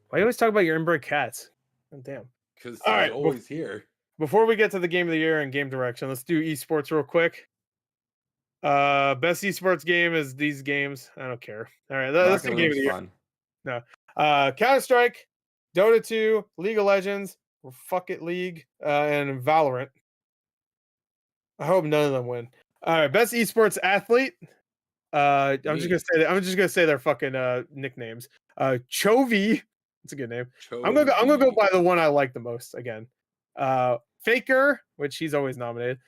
Why you always talk about your inbred cats? Oh, damn. Because he's All right, always here. Before we get to the game of the year and game direction, let's do esports real quick. Best esports game is these games. I don't care. All right, let's do Rocket game of the League's year. fun. Counter-Strike, Dota 2, League of Legends, or Fuck It League, and Valorant. I hope none of them win. All right, best esports athlete. I'm just Me. gonna say their fucking nicknames. Chovy. That's a good name. I'm gonna go Chovy. by the one I like the most again. Faker, which he's always nominated.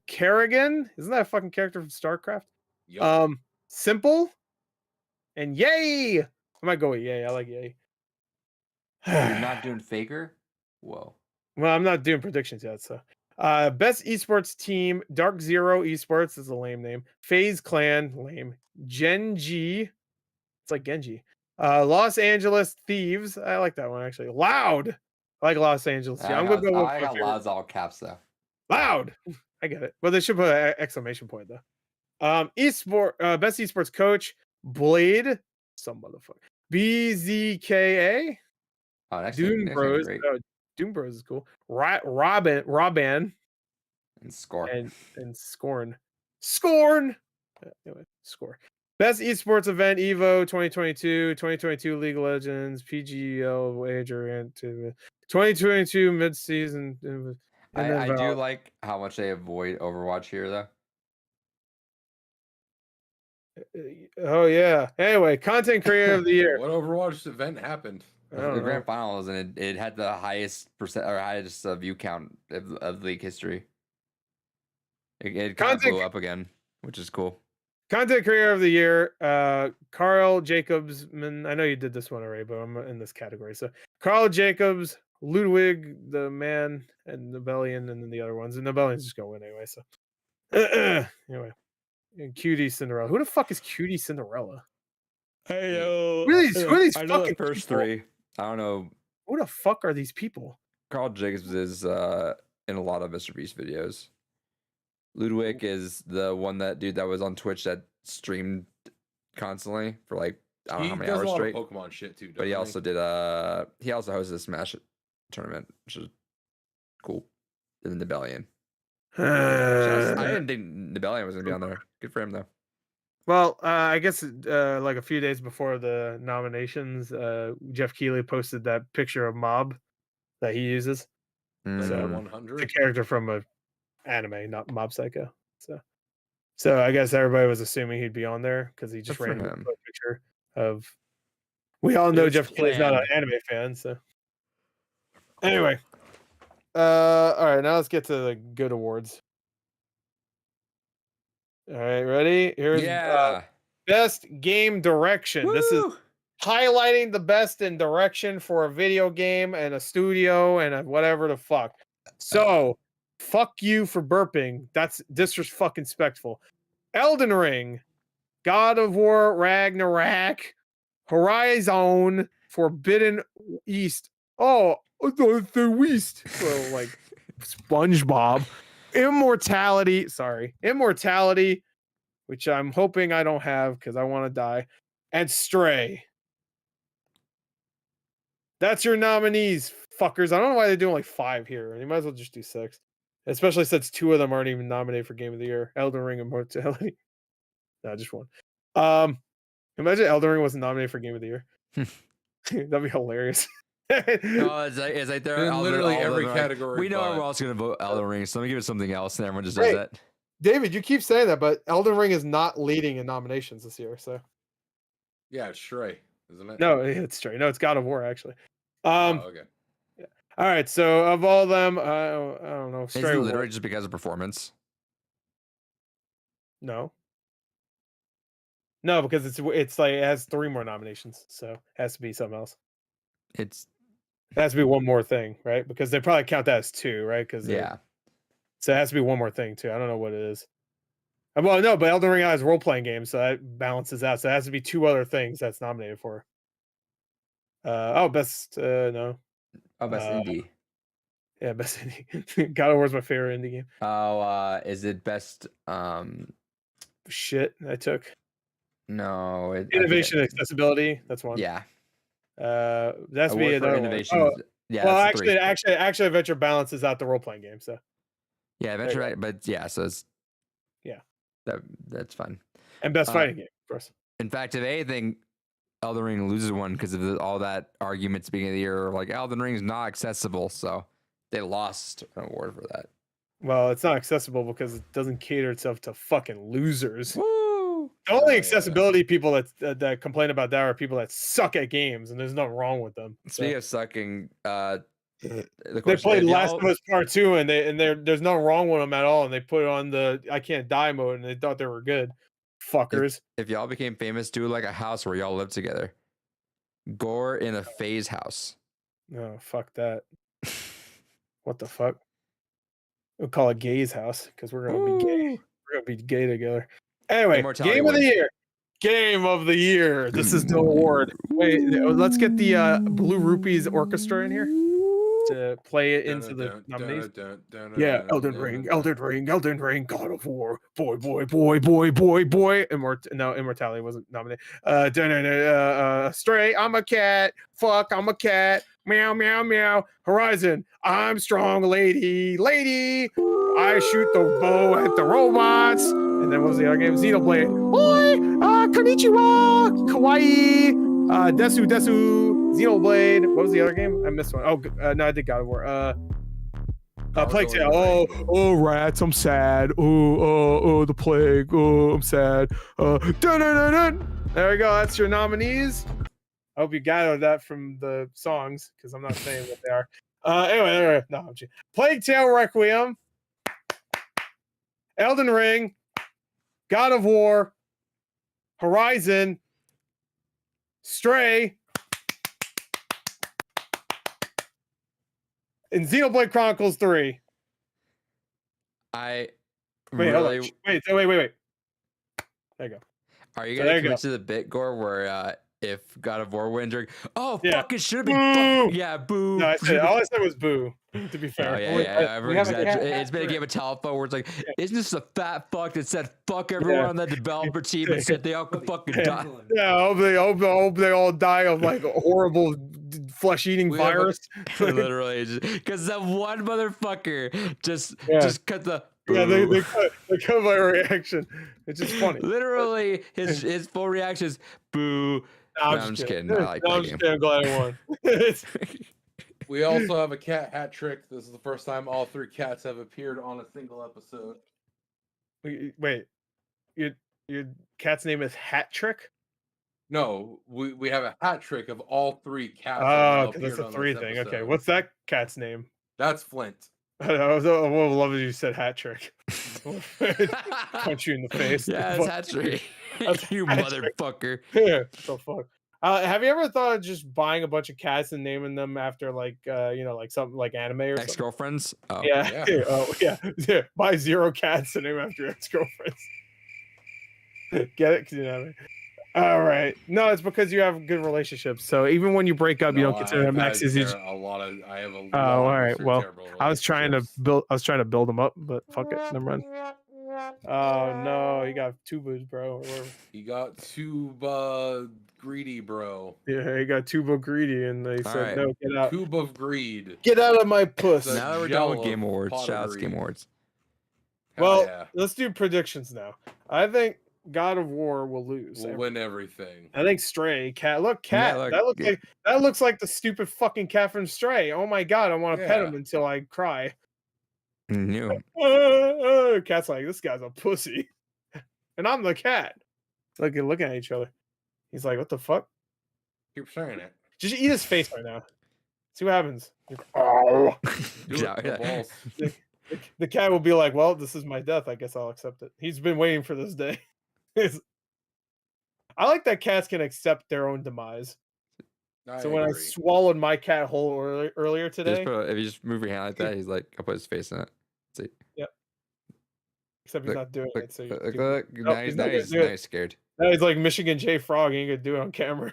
Kerrigan, isn't that a fucking character from StarCraft? Yup. Simple, and Yay. I might go with Yay. I like Yay. You're not doing Faker? Whoa. Well, I'm not doing predictions yet. So, best esports team: Dark Zero Esports is a lame name. FaZe Clan, lame. Genji, it's like Genji. Los Angeles Thieves, I like that one actually. Loud, I like Los Angeles. Yeah, I'm gonna go with I my got favorite. Loud's all caps though. Loud. I get it. Well, they should put an exclamation point though. Best esports coach: Blade, some motherfucker. BZKA. Oh, next Doom name's Bros. great. Doom Bros is cool. Robin, And score. and Scorn. Anyway, score. Best esports event: Evo 2022, 2022 League of Legends, PGL Wager, and 2022 midseason. And then I do Valve. like how much they avoid Overwatch here though. Oh yeah. Anyway, content creator of the year. What Overwatch event happened? I The don't know. grand finals, and it had the highest percent or highest view count of league history. It kind of Content- blew up again, which is cool. Content creator of the year, Carl Jacobsman. I know you did this one already, but I'm in this category. So Carl Jacobs, Ludwig the Man, and Nibelian, and then the other ones. And Nibelian's just gonna win anyway. So anyway, and Cutie Cinderella. Who the fuck is Cutie Cinderella? Hey, Who are these I know the fucking first people? three. I don't know. Who the fuck are these people? Carl Jacobs is in a lot of Mr. Beast videos. Ludwig is the one that dude that was on Twitch that streamed constantly for like I don't know He how many does a hours lot straight. of Pokemon shit too. But he doesn't also did he also hosted a Smash tournament, which is cool. In the Nibelian. I didn't think Nibelian was gonna be on there. Good for him though. Well, I guess like a few days before the nominations, Jeff Keighley posted that picture of Mob that he uses. Like So, a Mm. 100. The character from a anime, not Mob Psycho. So I guess everybody was assuming he'd be on there because he just Good for randomly him. put a picture of. We all know It's Jeff Keighley's not an planned. anime fan, so anyway. All right, now let's get to the good awards. All right, ready? Here's Yeah. best game direction. This is Woo! highlighting the best in direction for a video game and a studio and a whatever the fuck. So, fuck you for burping. That's disrespectful. Elden Ring, God of War, Ragnarok, Horizon, Forbidden East. Oh, the West. So like SpongeBob, Immortality. Immortality, which I'm hoping I don't have because I want to die, and Stray. That's your nominees, fuckers. I don't know why they're doing like 5 here. You might as well just do 6. Especially since 2 of them aren't even nominated for Game of the Year. Elden Ring and Immortality. No, just 1. Imagine Elden Ring wasn't nominated for Game of the Year. That'd be hilarious. No, it's like they're In all literally all of every them are like, category. we know but we're also gonna vote Elden Ring, so let me give it something else, and everyone just Right. does that. David, you keep saying that, but Elden Ring is not leading in nominations this year. So yeah, it's Stray, isn't it? no, it's straight. No, it's God of War actually. Oh, okay. All right. So of all of them, I don't know. Is Stray it will- literally just because of performance? No. No, because it's like it has 3 more nominations, so it has to be something else. It's It has to be one more thing, right? Because they probably count that as 2, right? Because yeah. So it has to be one more thing too. I don't know what it is. Well, no, but Elden Ring has role playing games, so that balances out. So it has to be 2 other things that's nominated for. Best no. Oh, best indie. Yeah, best indie. God of War is my favorite indie game. Oh, is it best? Shit, I took No, innovation and accessibility. That's one. Yeah, That's me. award for innovation. Oh, Yeah, well, that's 3. actually, Adventure balances out the role playing game. So Yeah, there you adventure, but yeah, so it's Yeah. that's fun. and best fighting game, of course. In fact, if anything, Elden Ring loses one because of all that argument at the beginning of the year, like Elden Ring is not accessible, so they lost an award for that. Well, it's not accessible because it doesn't cater itself to fucking losers. Woo! The only yeah. accessibility people that complain about that are people that suck at games, and there's nothing wrong with them. Speaking of sucking, the They question, played if Last y'all- of Us Part 2, and there's nothing wrong with them at all, and they put it on the I can't die mode, and they thought they were good. Fuckers. if y'all became famous, do like a house where y'all live together. Gore in a phase house. No, fuck that. What the fuck? We'll call it Gay's house because we're gonna be gay. Woo! We're gonna be gay together. Anyway, Immortality game of the wins. year. Game of the year. This is no award. Wait, let's get the Blue Rupees Orchestra in here to play it into the nominees. Yeah, Elden Ring, Elden Ring, Elden Ring, God of War, boy, Immortality wasn't nominated. Stray, I'm a cat. Fuck, I'm a cat. Meow, meow, meow. Horizon, I'm strong, lady. I shoot the bow at the robots. And then what was the other game? Xenoblade. Oi, konnichiwa, kawaii. Desu, Xenoblade. What was the other game? I missed one. Oh, no, I did God of War. Plague Tale. Oh, rats. I'm sad. Oh, the plague. Oh, I'm sad. There we go. That's your nominees. I hope you gathered that from the songs because I'm not saying what they are. Anyway, no, I'm kidding. Plague Tale Requiem, Elden Ring, God of War, Horizon, Stray, and Xenoblade Chronicles 3. I Wait, really. hold on. Wait. There you go. Are you So gonna there you commit go. to the bit Gore where if God of War wins, you're Yeah. fuck, it should have been Boo! yeah, boo. No, all I said was boo. To be fair. Oh, yeah, Wait, yeah. we have a It's been a game of telephone where it's like, isn't this a fat fuck that said fuck everyone Yeah. on the developer team and said they all could fucking Yeah. die? Yeah, I hope they all die of like a horrible flesh-eating We have a- virus. Literally, because that one motherfucker just cut the. Yeah, they boo. cut my reaction. It's just funny. Literally, his full reaction is boo. No, I'm just kidding. I like No, that I'm just kidding. I'm glad I won. It's- We also have a cat hat trick. This is the first time all 3 cats have appeared on a single episode. Wait, your cat's name is Hat Trick? No, we have a hat trick of all 3 cats. that Oh, have because that's appeared a on 3 this thing. Okay, episode. what's that cat's name? That's Flint. I would love if you said Hat Trick. Punch you in the face. Yeah, it's hatchery. You Hat-trick. motherfucker. Yeah, what the fuck. Have you ever thought of just buying a bunch of cats and naming them after like like something like anime or something? Ex-girlfriends? Oh. Yeah. Yeah. Oh yeah. Buy 0 cats and name after your ex-girlfriends. Get it? 'Cause you know what I mean? All right. No, it's because you have good relationships. So even when you break up, you don't consider them exes. You just- I have a lot. all of right, well, terrible I was trying to relationships. build them up, but fuck it. Never mind. Oh no, you got 2 boos, bro. Or- You got too greedy, bro. Yeah, you got 2 greedy, and they said right. no, get out. Tube of greed. Get out of my puss. The Now that we're done gel with Game of Awards, pot shout out to of Game greed. Awards. Hell Well, yeah. let's do predictions now. I think God of War will lose. We'll win everything. I think Stray, cat. Look, Yeah, cat. look, that looks like the stupid fucking cat from Stray. Oh my god, I want to pet Yeah. him until I cry. New. Cat's like, this guy's a pussy, and I'm the cat. Looking at each other. He's like, what the fuck? Keep saying it. Just eat his face right now. See what happens. Oh. Do Yeah, it. The yeah. balls. The cat will be like, well, this is my death. I guess I'll accept it. He's been waiting for this day. I like that cats can accept their own demise. So when I swallowed my cat whole earlier Just today, if you just move your hand like that, he's like, I'll put his face in it. See, Except he's look, not doing look, it. So look. No, Now he's he's not now gonna he's, do now it. he's scared. Now he's like Michigan J Frog. He ain't gonna do it on camera.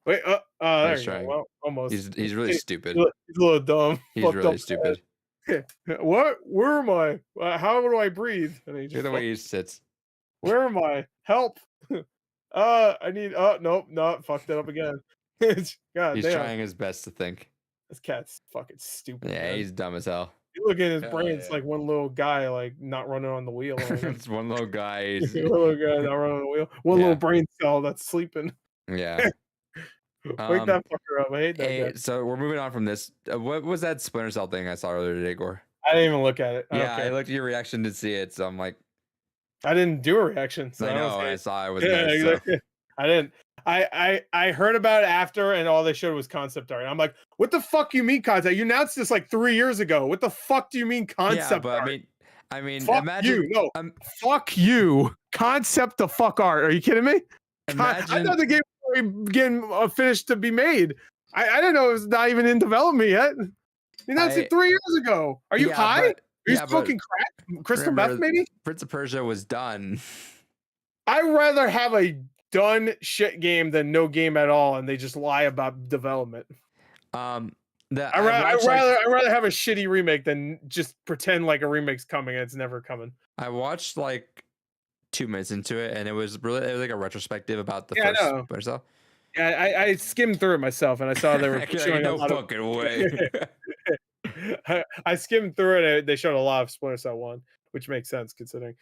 Wait, there He's you go. trying. Well, almost. He's really stupid. He's a little dumb. He's Fucked really up. stupid. What? Where am I? How do I breathe? And he Look at just the way he sits. Where am I? Help! I need. Nope, no, fucked it up again. God He's damn, trying his best to think. this cat's fucking stupid. Yeah, man. he's dumb as hell. You look at his Hell brain; it's yeah. like one little guy, like not running on the wheel. Or anything. It's one little guy. One little guy not running on the wheel. One Yeah. little brain cell that's sleeping. Yeah. Wake that fucker up! I hate that guy. So we're moving on from this. What was that Splinter Cell thing I saw earlier today, Gore? I didn't even look at it. I don't Yeah, I care. looked at your reaction to see it, so I'm like, I didn't do a reaction. So I know, don't say I it. saw it was Yeah, there. So. exactly. I didn't. I heard about it after, and all they showed was concept art. I'm like, what the fuck you mean concept? You announced this like 3 years ago. What the fuck do you mean concept Yeah, but art? I mean, Fuck imagine. you. No, um, fuck you. Concept the fuck art. Are you kidding me? I imagine. thought the game was already getting finished to be made. I didn't know it was not even in development yet. You announced it 3 years ago. Are you Yeah, high? but- Are you yeah, but smoking crack? Crystal meth, remember, maybe? Prince of Persia was done. I'd rather have a done shit game than no game at all, and they just lie about development. I'd I'd rather have a shitty remake than just pretend like a remake's coming and it's never coming. I watched like 2 minutes into it, and it was like a retrospective about the Yeah, I first know. Splinter Cell. Yeah, I skimmed through it myself, and I saw they were Like, showing no a lot of. fucking way. I skimmed through it. And they showed a lot of Splinter Cell 1, which makes sense considering.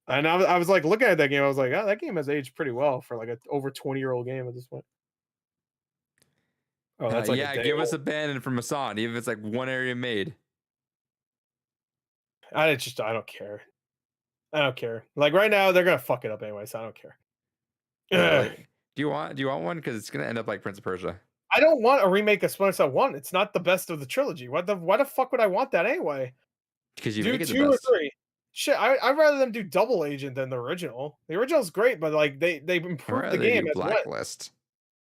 And I was like looking at that game. I was like, oh, that game has aged pretty well for like a over 20-year-old game at this point. Oh, that's like yeah, give us a ban from Masan, even if it's like one area made. I don't care. I don't care. Like right now, they're gonna fuck it up anyway, so I don't care. Like, do you want one? Because it's gonna end up like Prince of Persia. I don't want a remake of Splinter Cell 1. It's not the best of the trilogy. Why the fuck would I want that anyway? Because you Do make it the 2 or best. 3. Shit, I'd rather them do Double Agent than the original. The original's great, but like they I'd improved rather the they game do as well. Blacklist.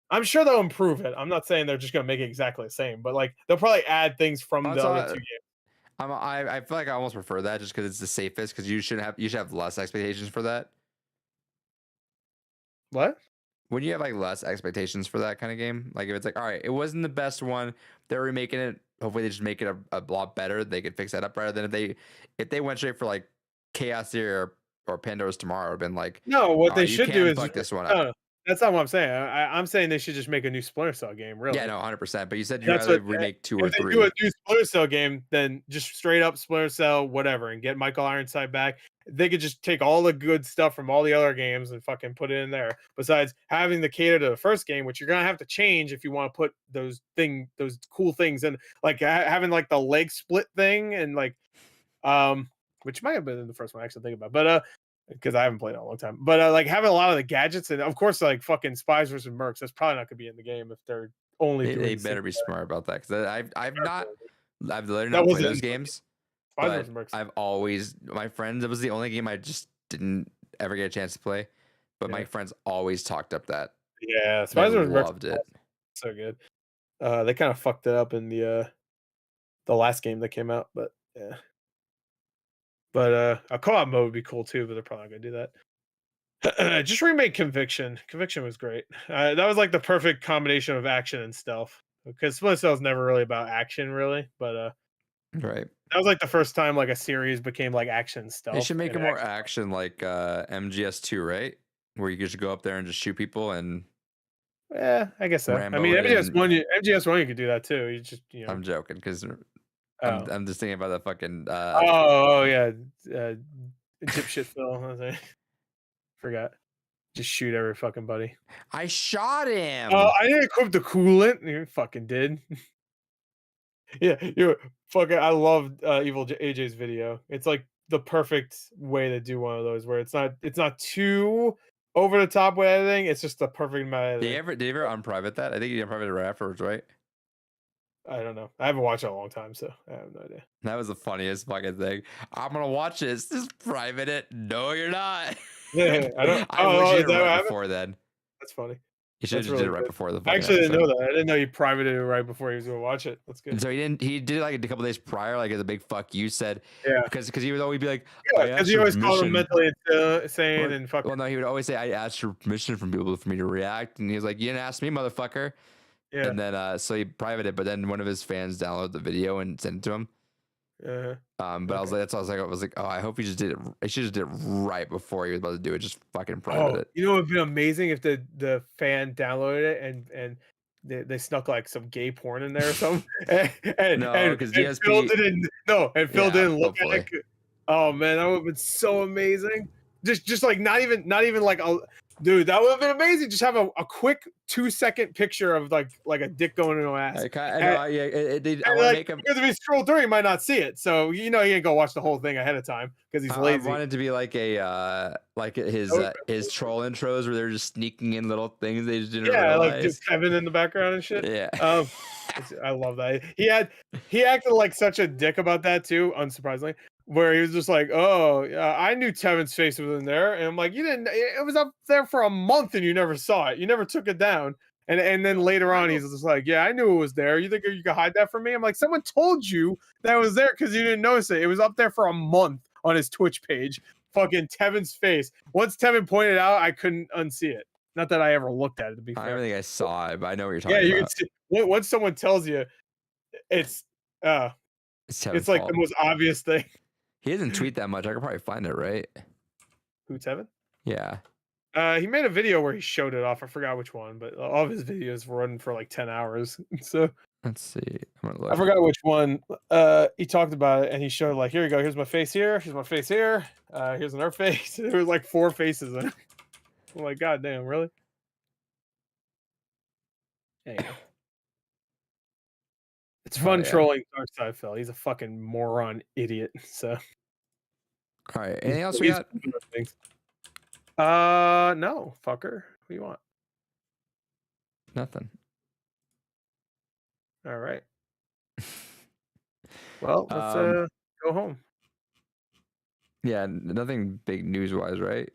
I'm sure they'll improve it. I'm not saying they're just gonna make it exactly the same, but like they'll probably add things from the other 2 games. I feel like I almost prefer that just because it's the safest. Because you should have less expectations for that. What? When you have like less expectations for that kind of game, like if it's like, all right, it wasn't the best one, they're remaking it. Hopefully, they just make it a lot better. They could fix that up rather than if they went straight for like Chaos Theory or Pandora's Tomorrow, it'd been like, No, what they you should do can is fuck this one no, up. no, that's not what I'm saying. I'm saying they should just make a new Splinter Cell game. Really? Yeah, no, 100%. But you said you'd That's rather what- remake 2 or If they 3. do a new Splinter Cell game, then just straight up Splinter Cell, whatever, and get Michael Ironside back. They could just take all the good stuff from all the other games and fucking put it in there. Besides having the cater to the first game, which you're gonna have to change if you want to put those cool things in, like having like the leg split thing and like, which might have been in the first one. I actually think about, but because I haven't played it in a long time. But like having a lot of the gadgets and of course like fucking Spies versus Mercs, that's probably not gonna be in the game if they're only They doing better be smart about that because I've literally That not played wasn't those in- games. Spies But versus Mercs. I've always my friends. It was the only game I just didn't ever get a chance to play. But my Yeah. friends always talked up that. Yeah, They Spies versus Mercs loved it. so good. They kind of fucked it up in the last game that came out, but yeah. But a co-op mode would be cool too, but they're probably not gonna do that. Just remake Conviction. Conviction was great. That was like the perfect combination of action and stealth. Because Splinter Cell is never really about action, really. But Right. that was like the first time like a series became like action and stealth. They should make it and more action like MGS2, right? Where you just go up there and just shoot people and Yeah, I guess so. Rambo I mean, it MGS1, you could do that too. You just I'm joking because oh. I'm just thinking about that fucking Oh yeah, dipshit Phil. I was like, forgot. Just shoot every fucking buddy. I shot him. Oh, I didn't equip the coolant. You fucking did. Yeah, you fucking. I love Evil AJ's video. It's like the perfect way to do one of those where it's not too over the top with editing. It's just the perfect amount of Did editing. you ever unprivate that? I think you unprivate it right afterwards, right? I don't know. I haven't watched it in a long time, so I have no idea. That was the funniest fucking thing. I'm gonna watch this. Just private it. No, you're not. Yeah, I don't. I oh, wish is you that what had happened? before then. That's funny. He should have That's just did it really right good. before the I fucking actually didn't episode. know that. I didn't know he privated it right before he was gonna watch it. That's good. And so he didn't. He did it like a couple days prior, like as a big fuck you said, Yeah, because he would always be like, yeah, I because asked he for always called him permission. mentally insane Well, and fucking. well, no, he would always say, I asked for permission from people for me to react, and he was like, you didn't ask me, motherfucker. Yeah. And then so he privated it, but then one of his fans downloaded the video and sent it to him. But I was Okay. like, that's all I was like, oh, I hope he just did it. I should just did it right before he was about to do it. Just fucking private Oh, it. you know, it'd be amazing if the fan downloaded it and they snuck like some gay porn in there or something, and, No, and, 'cause and DSP Phil didn't. No, and Phil Yeah, didn't look at hopefully. it. Oh man, that would have been so amazing. Just like not even like a dude. That would have been amazing. Just have a quick 2-second picture of like a dick going in her ass. I And- know, yeah, I And, want to like, make him. because if he scrolled through, he might not see it. So you know he ain't go watch the whole thing ahead of time because he's I lazy. wanted to be like a his troll intros where they're just sneaking in little things they just didn't Yeah, like realize. just Kevin in the background and shit. Yeah. I love that. He acted like such a dick about that too, unsurprisingly. Where he was just like, "Oh, I knew Tevin's face was in there," and I'm like, "You didn't. It was up there for a month, and you never saw it. You never took it down." And then later on, he's just like, "Yeah, I knew it was there. You think you could hide that from me?" I'm like, "Someone told you that it was there because you didn't notice it. It was up there for a month on his Twitch page. Fucking Tevin's face. Once Tevin pointed out, I couldn't unsee it. Not that I ever looked at it. To be I fair, don't think I saw it, but I know what you're talking yeah, you can about. see once someone tells you, it's It's it's like the most obvious thing. He doesn't tweet that much. I could probably find it, right? Who, Tevin? Yeah. He made a video where he showed it off. I forgot which one, but all of his videos run for like 10 hours. So Let's see. I'm gonna look. I forgot which one. He talked about it and he showed like, here you go. Here's my face here. Here's my face here. Here's another face. There was like 4 faces in it. I'm like, God damn, really? There you go. It's fun yeah. trolling Darkside Phil. He's a fucking moron idiot. So All right. Anything else we he's got? doing things. No, fucker. What do you want? Nothing. All right. Well, let's go home. Yeah, nothing big news wise, right?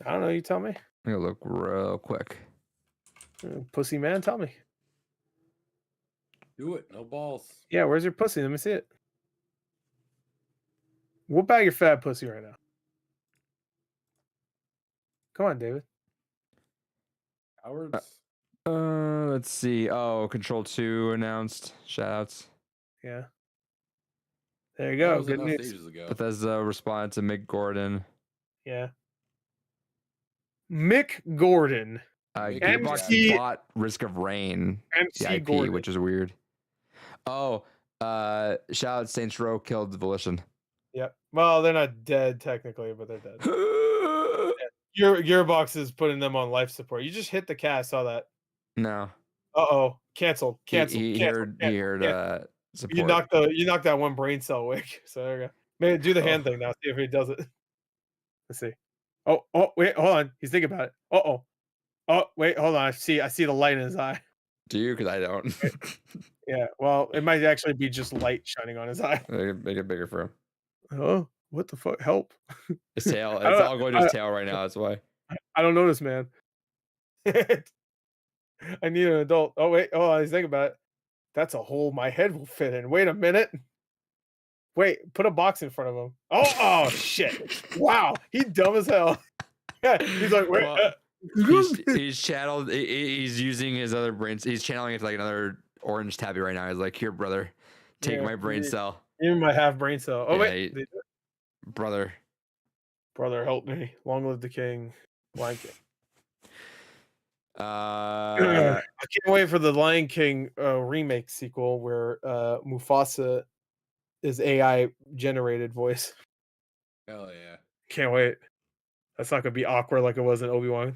I don't know. You tell me. I'm gonna look real quick. Pussy man, tell me. Do it. No balls. Yeah, where's your pussy? Let me see it. Whoop out your fat pussy right now. Come on, David. Cowards. Let's see. Oh, Control 2 announced. Shoutouts. Yeah. There you That go. was Good announced news. ages ago. Bethesda responded to Mick Gordon. Yeah. Mick Gordon. Mick Gearbox MC bought Risk of Rain, the MC IP, Gordon. which is weird. Oh, shout out Saints Row killed Volition. Yep. Well, they're not dead technically, but they're dead. Gearbox is putting them on life support. You just hit the cat. I saw that. No. Uh-oh. Canceled. Canceled. He Canceled. heard, he heard Yeah. support. You knocked that one brain cell away. So there you go. Man, do the hand thing now. See if he does it. Let's see. Oh, wait, hold on. He's thinking about it. Oh, wait, hold on. I see the light in his eye. Do you? Because I don't. Yeah. Well, it might actually be just light shining on his eye. Make it bigger for him. Oh, what the fuck? Help. His tail. I It's don't- all going to his tail right now. That's why. I don't notice, man. I need an adult. Oh, wait. Oh, I was thinking about it. That's a hole my head will fit in. Wait a minute. Wait, put a box in front of him. Oh shit. Wow. He's dumb as hell. Yeah. He's like, wait. Well, he's channeled. He's using his other brains. He's channeling it to like another orange tabby right now. He's like, here, brother, take Yeah, my brain yeah. cell, Even my half brain cell. Oh, Yeah, wait. brother. Brother, help me. Long live the king. Lion King. Uh, I can't wait for the Lion King remake sequel where Mufasa is AI generated voice. Hell yeah. Can't wait. That's not gonna be awkward like it was in Obi-Wan.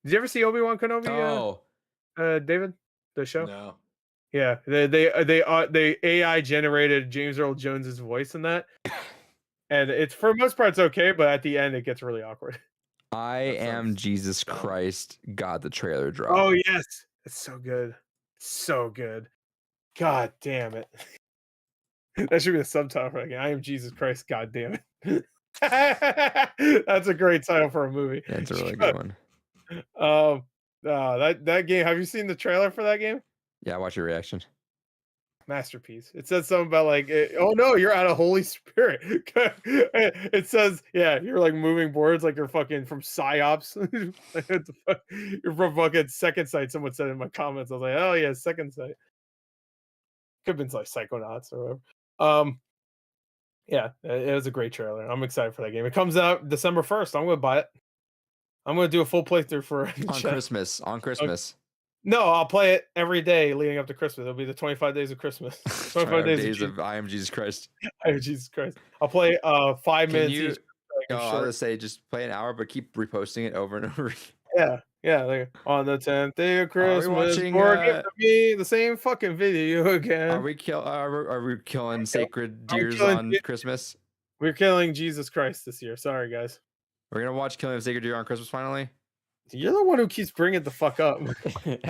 Did you ever see Obi-Wan Kenobi, oh, David? The show? No. Yeah, they AI generated James Earl Jones's voice in that, and it's for the most part it's okay, but at the end it gets really awkward. I That am sounds Jesus dumb. Christ. God, the trailer dropped. Oh yes, it's so good, so good. God damn it! That should be the subtitle for it. I am Jesus Christ. God damn it! That's a great title for a movie. That's a really good one. That game. Have you seen the trailer for that game? Yeah, watch your reaction. Masterpiece. It says something about like, oh no, you're out of Holy Spirit. It says, yeah, you're like moving boards like you're fucking from psyops. Like, what the fuck? You're from fucking Second Sight. Someone said in my comments. I was like, oh yeah, Second Sight. Could have been like Psychonauts or whatever. Yeah, it was a great trailer. I'm excited for that game. It comes out December 1st. I'm gonna buy it. I'm gonna do a full playthrough for On Christmas. On Christmas. No, I'll play it every day leading up to Christmas. It'll be the 25 days of Christmas. 25 days of I am Jesus Christ. Oh, Jesus Christ. I'll play 5 minutes you- each. I was gonna say just play an hour, but keep reposting it over and over. Yeah. Like, on the 10th day of Christmas, watching, forgive me the same fucking video again. Are we killing sacred deers killing on deer. Christmas? We're killing Jesus Christ this year. Sorry, guys. We're gonna watch Killing of Sacred Deer on Christmas finally. You're the one who keeps bringing the fuck up.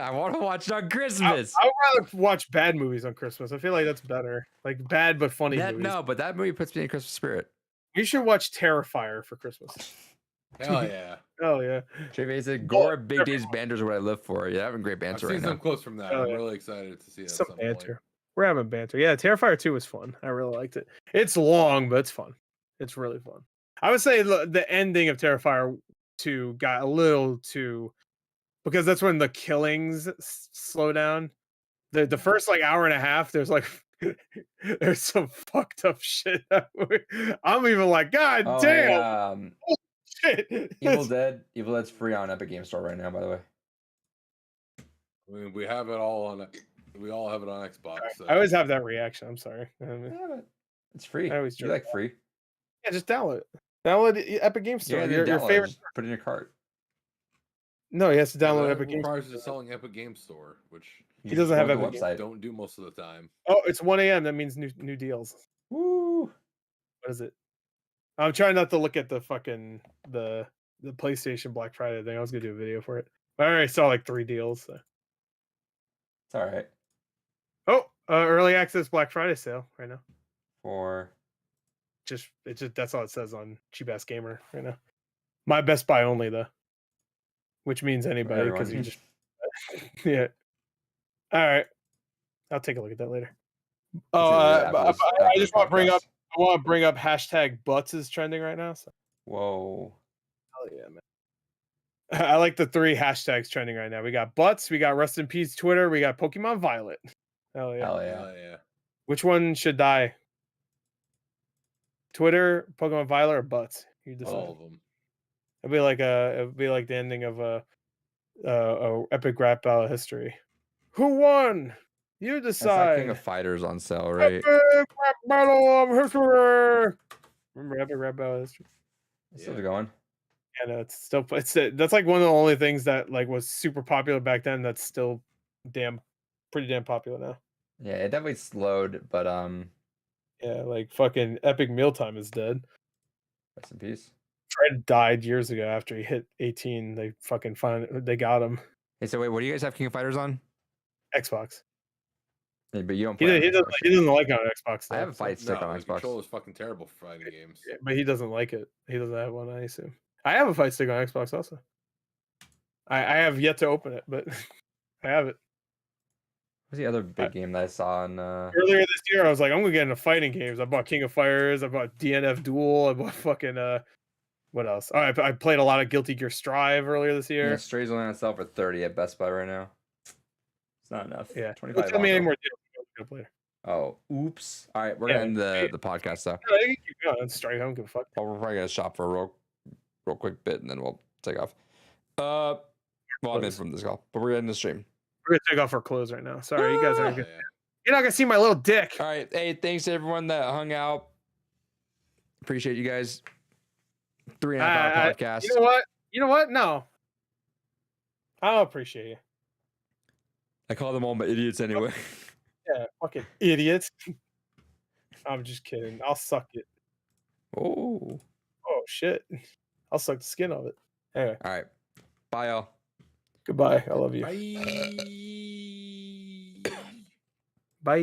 I want to watch it on Christmas. I would rather watch bad movies on Christmas. I feel like that's better. Like bad but funny movies. No, but that movie puts me in Christmas spirit. You should watch Terrifier for Christmas. Hell yeah. Oh yeah. Trey said, Gore, Big Dave's banters are what I live for. You're having great I've banter seen right some now. clips from that. Oh, I'm yeah. really excited to see that. Some at some point. banter. We're having banter. Yeah, Terrifier 2 was fun. I really liked it. It's long, but it's fun. It's really fun. I would say the ending of Terrifier 2 got a little too, because that's when the killings slow down. The first like hour and a half, there's like there's some fucked up shit. I'm even like, God damn. Shit. Evil Dead's free on Epic Game Store right now, by the way. I mean, we have it all on. We all have it on Xbox. So. I always have that reaction. I'm sorry. Yeah, but it's free. I always You joke. like free? Yeah, just download it. Download Epic Game Store. Yeah, your favorite. Just put it in your cart. No, he has to download That Epic Game Store. requires you selling Epic Game Store, which He doesn't have the Epic Game. website. don't do most of the time. Oh, it's 1 a.m. That means new deals. Woo! What is it? I'm trying not to look at the fucking the PlayStation Black Friday thing. I was gonna do a video for it. I already saw like 3 deals. So. It's all right. Oh, early access Black Friday sale right now. For Just that's all it says on Cheap Ass Gamer right now. My Best Buy only though, which means anybody because you everyone. just yeah. All right, I'll take a look at that later. Oh, I just want to bring up. I want to bring up hashtag butts is trending right now. So. Whoa. Hell yeah, man. I like the 3 hashtags trending right now. We got butts, we got rest in peace Twitter, we got Pokemon Violet. Hell yeah. Hell yeah. Hell yeah. Which one should die? Twitter, Pokemon Violet, or butts? You decide. All of them. It'd be like the ending of a epic rap battle history. Who won? You That's decide. like King of Fighters on sale, right? Epic rap battle of history. Remember epic rap battle history? It's still going. Yeah, no, it's still that's like one of the only things that like was super popular back then. That's still pretty damn popular now. Yeah, it definitely slowed, but Yeah, like fucking Epic Mealtime is dead. rest in peace. Fred died years ago after he hit 18. They fucking they got him. Hey, so wait, what do you guys have King of Fighters on? Xbox. Yeah, but you don't He play on doesn't Xbox. he doesn't like it on Xbox. I though, have a so- fight stick on the Xbox. control is fucking terrible for fighting games. Yeah, but he doesn't like it. He doesn't have one, I assume. I have a fight stick on Xbox also. I have yet to open it, but I have it. What's the other big game that I saw on Earlier this year, I was like, I'm gonna get into fighting games. I bought King of Fighters. I bought DNF Duel. I bought fucking what else? Oh, I played a lot of Guilty Gear Strive earlier this yeah, year. Stray's only on sale for 30 at Best Buy right now. It's not enough. Yeah. 25 Don't tell me any off, more deals. Later. though. Oh, oops. All right, we're Yeah, gonna end the podcast though. No, you can keep going. Strive. I don't give a fuck. Well, we're probably gonna shop for a real quick bit and then we'll take off. Well, I'm in from this call, but we're in the stream. We're gonna take off our clothes right now. Sorry, you guys Yeah, aren't. You're not gonna see my little dick. All right. Hey, thanks to everyone that hung out. Appreciate you guys. 3.5 hour podcast. You know what? You know what? No. I don't appreciate you. I call them all my idiots anyway. Yeah, fucking idiots. I'm just kidding. I'll suck it. Oh. Oh shit. I'll suck the skin of it. Anyway, All right. Bye, y'all. goodbye. I love you. Bye. Bye.